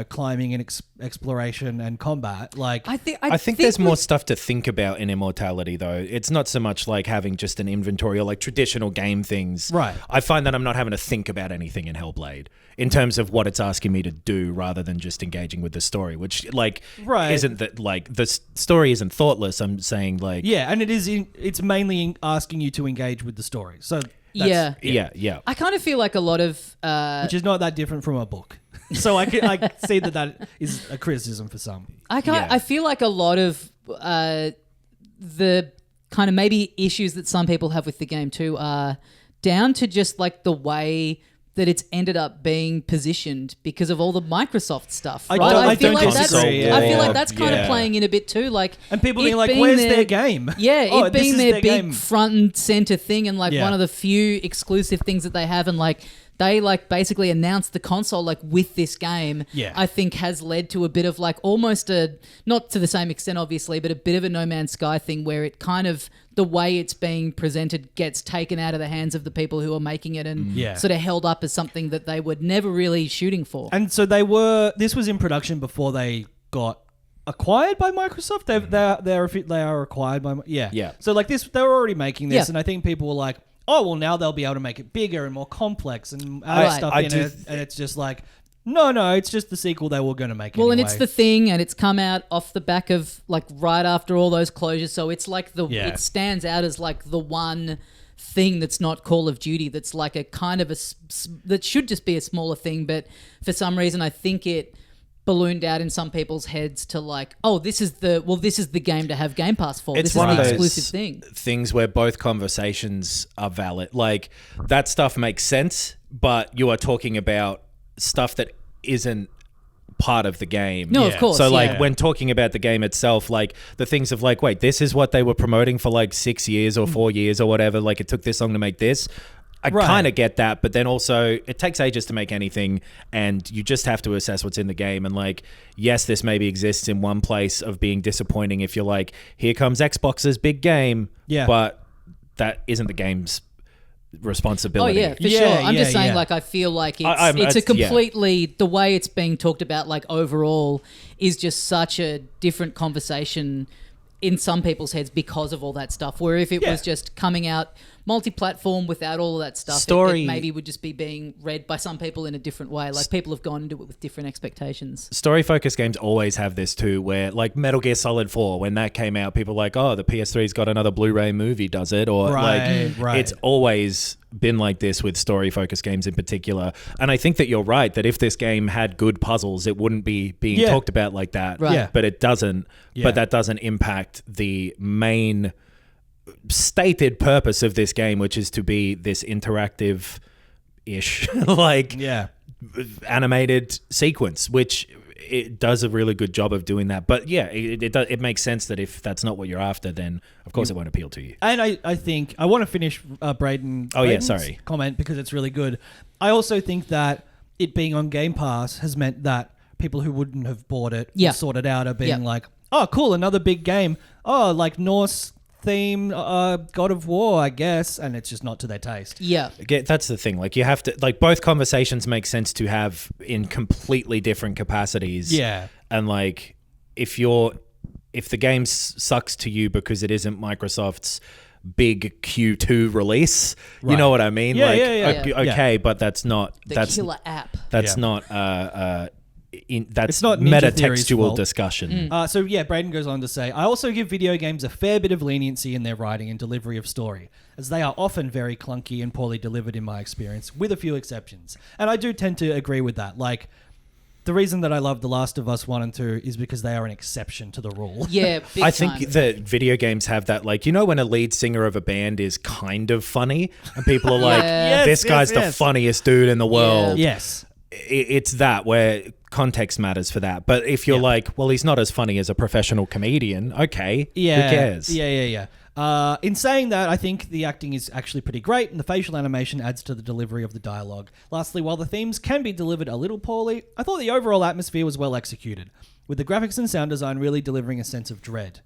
Speaker 2: climbing and exploration and combat. Like,
Speaker 3: I think there's more stuff to think about in Immortality, though. It's not so much like having just an inventory or like traditional game things.
Speaker 2: Right.
Speaker 3: I find that I'm not having to think about anything in Hellblade in terms of what it's asking me to do rather than just engaging with the story, which isn't that like the story isn't thoughtless. I'm saying like...
Speaker 2: Yeah, and it's mainly asking you to engage with the story. So...
Speaker 3: Yeah.
Speaker 1: I kind of feel like a lot of...
Speaker 2: which is not that different from a book. So I see that is a criticism for some.
Speaker 1: I feel like a lot of the kind of maybe issues that some people have with the game too are down to just like the way that it's ended up being positioned because of all the Microsoft stuff. Right? I feel like that's kind of playing in a bit too. Like,
Speaker 2: and people being like, "Where's their game?"
Speaker 1: Yeah, it being their big front and center thing, and like one of the few exclusive things that they have, and like they like basically announced the console like with this game.
Speaker 2: Yeah.
Speaker 1: I think has led to a bit of like almost a, not to the same extent obviously, but a bit of a No Man's Sky thing where it kind of, the way it's being presented gets taken out of the hands of the people who are making it and sort of held up as something that they were never really shooting for.
Speaker 2: And so this was in production before they got acquired by Microsoft. They are acquired by So like this, they were already making this, and I think people were like, oh well, now they'll be able to make it bigger and more complex and add stuff in it, and it's just like, no, it's just the sequel they were going to make.
Speaker 1: Well,
Speaker 2: anyway.
Speaker 1: And it's the thing, and it's come out off the back of like right after all those closures, so it's like it stands out as like the one thing that's not Call of Duty, that's like a kind of that should just be a smaller thing, but for some reason I think it ballooned out in some people's heads to like, oh, this is the game to have Game Pass for.
Speaker 3: It's
Speaker 1: this is
Speaker 3: the
Speaker 1: exclusive thing.
Speaker 3: Things where both conversations are valid. Like that stuff makes sense, but you are talking about stuff that isn't part of the game.
Speaker 1: No, of course.
Speaker 3: So like when talking about the game itself, like the things of like, wait, this is what they were promoting for like 6 years or 4 years or whatever. Like it took this long to make this. I kind of get that, but then also it takes ages to make anything, and you just have to assess what's in the game. And like, yes, this maybe exists in one place of being disappointing if you're like, here comes Xbox's big game, but that isn't the game's responsibility.
Speaker 1: Oh yeah, for sure. I'm just saying, like, I feel like it's a completely the way it's being talked about, like overall, is just such a different conversation in some people's heads because of all that stuff. Where if it was just coming out multi-platform without all of that stuff, it maybe would just be being read by some people in a different way. Like people have gone into it with different expectations.
Speaker 3: Story-focused games always have this too, where like Metal Gear Solid 4, when that came out, people were like, oh, the PS3's got another Blu-ray movie, does it? Or it's always been like this with story-focused games in particular. And I think that you're right, that if this game had good puzzles, it wouldn't be being talked about like that.
Speaker 1: Right. Yeah.
Speaker 3: But it doesn't. Yeah. But that doesn't impact the main stated purpose of this game, which is to be this interactive-ish, animated sequence, which it does a really good job of doing that. But yeah, it makes sense that if that's not what you're after, then of course it won't appeal to you.
Speaker 2: And I think I want to finish Braden's comment because it's really good. I also think that it being on Game Pass has meant that people who wouldn't have bought it or sorted out are being like, oh, cool, another big game. Oh, like Norse theme, God of War, I guess, and it's just not to their taste.
Speaker 1: Yeah.
Speaker 3: That's the thing. Like, you have to, like, both conversations make sense to have in completely different capacities.
Speaker 2: Yeah.
Speaker 3: And like, if the game sucks to you because it isn't Microsoft's big Q2 release, you know what I mean?
Speaker 2: Yeah,
Speaker 3: okay, but that's not
Speaker 1: the killer app.
Speaker 3: That's not
Speaker 2: it's not
Speaker 3: metatextual discussion.
Speaker 2: So Braden goes on to say, I also give video games a fair bit of leniency in their writing and delivery of story, as they are often very clunky and poorly delivered in my experience, with a few exceptions. And I do tend to agree with that. Like, the reason that I love The Last of Us 1 and 2 is because they are an exception to the rule.
Speaker 1: Yeah, big
Speaker 3: I
Speaker 1: time.
Speaker 3: think that video games have that, like, you know, when a lead singer of a band is kind of funny and people are like, this guy's the funniest dude in the world.
Speaker 2: Yes.
Speaker 3: It's that where context matters for that. But if you're like, well, he's not as funny as a professional comedian, okay, who cares?
Speaker 2: Yeah. In saying that, I think the acting is actually pretty great and the facial animation adds to the delivery of the dialogue. Lastly, while the themes can be delivered a little poorly, I thought the overall atmosphere was well executed, with the graphics and sound design really delivering a sense of dread.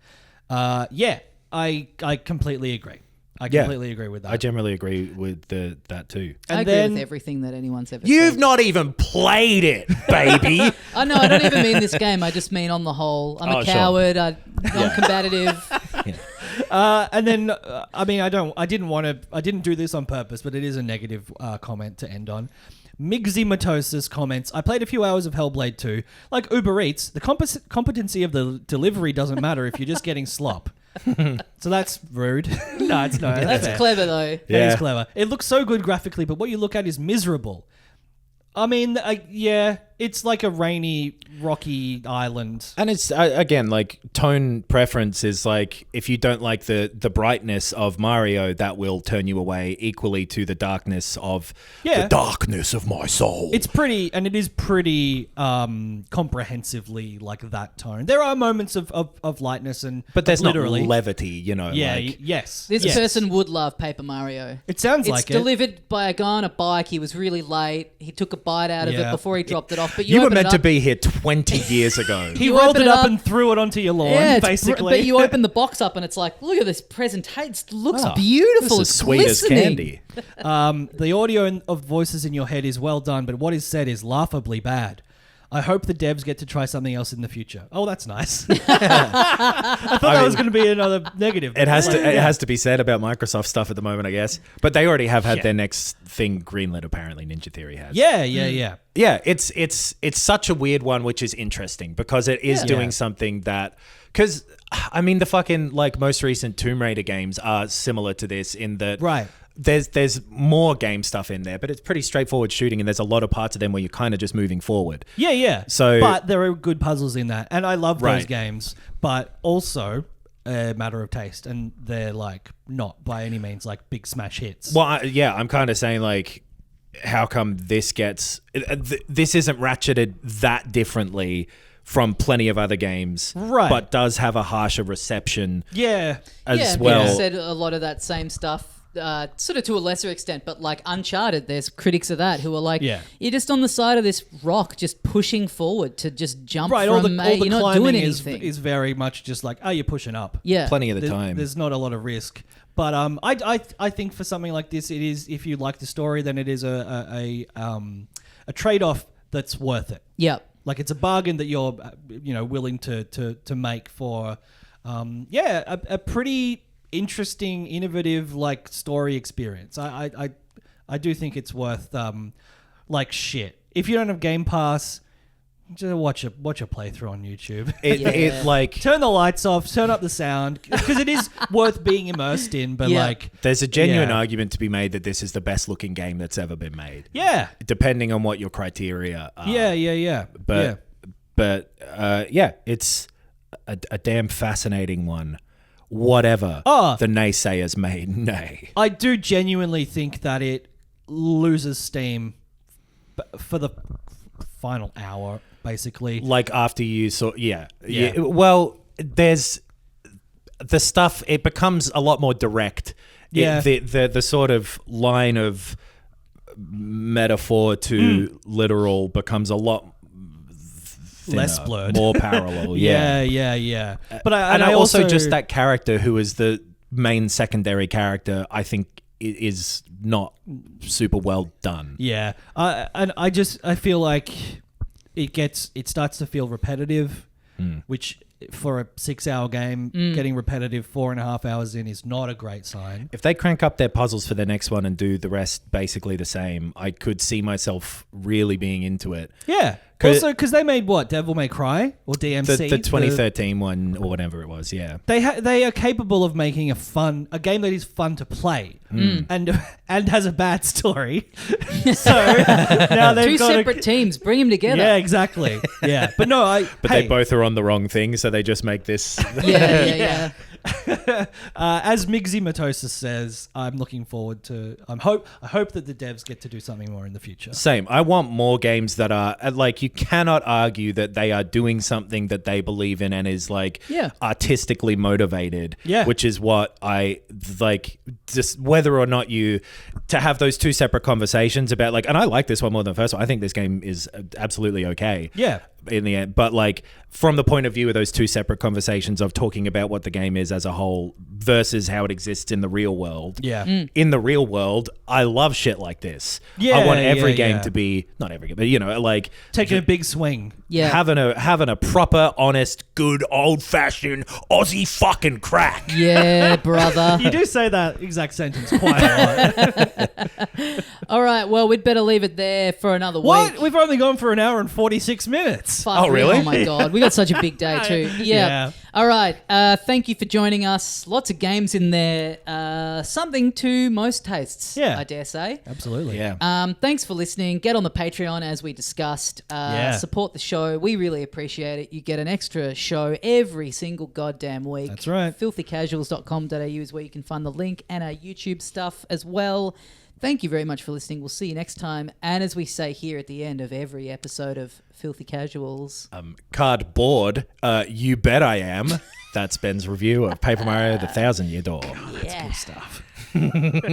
Speaker 2: I completely agree. I completely agree with that.
Speaker 3: I generally agree with that too.
Speaker 1: I agree with everything that anyone's ever
Speaker 3: You've
Speaker 1: said.
Speaker 3: not even played it, baby.
Speaker 1: I know, I don't even mean this game. I just mean on the whole. I'm a coward. I'm non-combative.
Speaker 2: And then, I didn't do this on purpose, but it is a negative comment to end on. Migzymatosis comments, I played a few hours of Hellblade 2. Like Uber Eats, the competency of the delivery doesn't matter if you're just getting slop. So that's rude. No, it's not.
Speaker 1: That's clever, though.
Speaker 2: That is clever. It looks so good graphically, but what you look at is miserable. I mean, it's like a rainy, rocky island.
Speaker 3: And it's, again, like, tone preference is like, if you don't like the brightness of Mario, that will turn you away equally to the darkness of the darkness of my soul.
Speaker 2: It is pretty comprehensively like that tone. There are moments of lightness
Speaker 3: but there's
Speaker 2: literally
Speaker 3: not levity, you know.
Speaker 2: Yeah,
Speaker 3: like,
Speaker 2: yes.
Speaker 1: This person would love Paper Mario.
Speaker 2: It sounds like it.
Speaker 1: It's delivered by a guy on a bike. He was really late. He took a bite out of it before he dropped it off. But
Speaker 3: you were meant to be here 20 years ago.
Speaker 2: He rolled it up and threw it onto your lawn, basically.
Speaker 1: But you open the box up and it's like, look at this presentation. It looks beautiful.
Speaker 3: This is sweet as candy.
Speaker 2: The audio of voices in your head is well done, but what is said is laughably bad. I hope the devs get to try something else in the future. Oh, that's nice. I thought that was going to be another negative.
Speaker 3: It has to be said about Microsoft stuff at the moment, I guess. But they already have had their next thing greenlit, apparently. Ninja Theory has.
Speaker 2: Yeah.
Speaker 3: Yeah, it's such a weird one, which is interesting because it is doing something that... Because, I mean, the fucking, like, most recent Tomb Raider games are similar to this in that...
Speaker 2: Right.
Speaker 3: There's more game stuff in there, but it's pretty straightforward shooting, and there's a lot of parts of them where you're kind of just moving forward.
Speaker 2: Yeah.
Speaker 3: So,
Speaker 2: but there are good puzzles in that, and I love those games, but also a matter of taste, and they're like not by any means like big smash hits.
Speaker 3: Well, I'm kind of saying like, how come this gets... this isn't ratcheted that differently from plenty of other games,
Speaker 2: right?
Speaker 3: But does have a harsher reception, as well.
Speaker 1: People said a lot of that same stuff. Sort of to a lesser extent, but like Uncharted, there's critics of that who are like, you're just on the side of this rock, just pushing forward to just jump from
Speaker 2: all the
Speaker 1: you're not doing anything.
Speaker 2: Is very much just like, you're pushing up.
Speaker 1: Yeah.
Speaker 3: Plenty of the time.
Speaker 2: There's not a lot of risk. But I think for something like this, it is, if you like the story, then it is a trade-off that's worth it.
Speaker 1: Yeah.
Speaker 2: Like it's a bargain that you're willing to make for a pretty interesting, innovative, like story experience. I do think it's worth like shit. If you don't have Game Pass, just watch a playthrough on YouTube.
Speaker 3: It like
Speaker 2: turn the lights off, turn up the sound, because it is worth being immersed in. But like,
Speaker 3: there's a genuine argument to be made that this is the best looking game that's ever been made.
Speaker 2: Yeah,
Speaker 3: depending on what your criteria are.
Speaker 2: Yeah.
Speaker 3: But it's a damn fascinating one. Whatever the naysayers may nay.
Speaker 2: I do genuinely think that it loses steam for the final hour. basically.
Speaker 3: Like after you saw, yeah. Well, there's the stuff. It becomes a lot more direct.
Speaker 2: Yeah.
Speaker 3: The sort of line of metaphor to literal becomes a lot thinner,
Speaker 2: less blurred,
Speaker 3: more parallel.
Speaker 2: Yeah. But
Speaker 3: I also just that character who is the main secondary character, I think is not super well done.
Speaker 2: Yeah, and I feel like it starts to feel repetitive, which for a 6-hour game, getting repetitive 4.5 hours in is not a great sign.
Speaker 3: If they crank up their puzzles for the next one and do the rest basically the same, I could see myself really being into it.
Speaker 2: Yeah. Also, because they made what? Devil May Cry or DMC?
Speaker 3: The 2013 one or whatever it was, yeah.
Speaker 2: They are capable of making a game that is fun to play and has a bad story. So now they've got
Speaker 1: separate teams, bring them together.
Speaker 2: Yeah, exactly. Yeah, but no,
Speaker 3: they both are on the wrong thing, so they just make this.
Speaker 1: Yeah.
Speaker 2: As Migsy Matosa says, I'm looking forward to. I hope that the devs get to do something more in the future.
Speaker 3: Same. I want more games that are like, you cannot argue that they are doing something that they believe in and is like artistically motivated.
Speaker 2: Yeah.
Speaker 3: Which is what I like. Just whether or not to have those two separate conversations about like, and I like this one more than the first one. I think this game is absolutely okay.
Speaker 2: Yeah.
Speaker 3: In the end, but like from the point of view of those two separate conversations of talking about what the game is as a whole versus how it exists in the real world.
Speaker 2: Yeah.
Speaker 3: In the real world, I love shit like this.
Speaker 2: Yeah,
Speaker 3: I want every game to be, not every game, but like
Speaker 2: taking a big swing.
Speaker 1: Yeah.
Speaker 3: Having a proper, honest, good, old-fashioned Aussie fucking crack.
Speaker 1: Yeah, brother.
Speaker 2: You do say that exact sentence quite a
Speaker 1: lot. All right, well, we'd better leave it there for another week.
Speaker 2: What? We've only gone for 1 hour and 46 minutes.
Speaker 1: Fuck me.
Speaker 3: Really?
Speaker 1: Oh, my God. We got such a big day, too. Yeah. All right. Thank you for joining us. Lots of games in there. Something to most tastes, I dare say.
Speaker 2: Absolutely.
Speaker 3: Yeah.
Speaker 1: Thanks for listening. Get on the Patreon, as we discussed. Support the show. We really appreciate it. You get an extra show every single goddamn week.
Speaker 2: That's right.
Speaker 1: filthycasuals.com.au is where you can find the link, and our YouTube stuff as well. Thank you very much for listening. We'll see you next time. And as we say here at the end of every episode of Filthy Casuals...
Speaker 3: Cardboard, you bet I am. That's Ben's review of Paper Mario: The 1,000-Year Door.
Speaker 1: That's good
Speaker 2: stuff.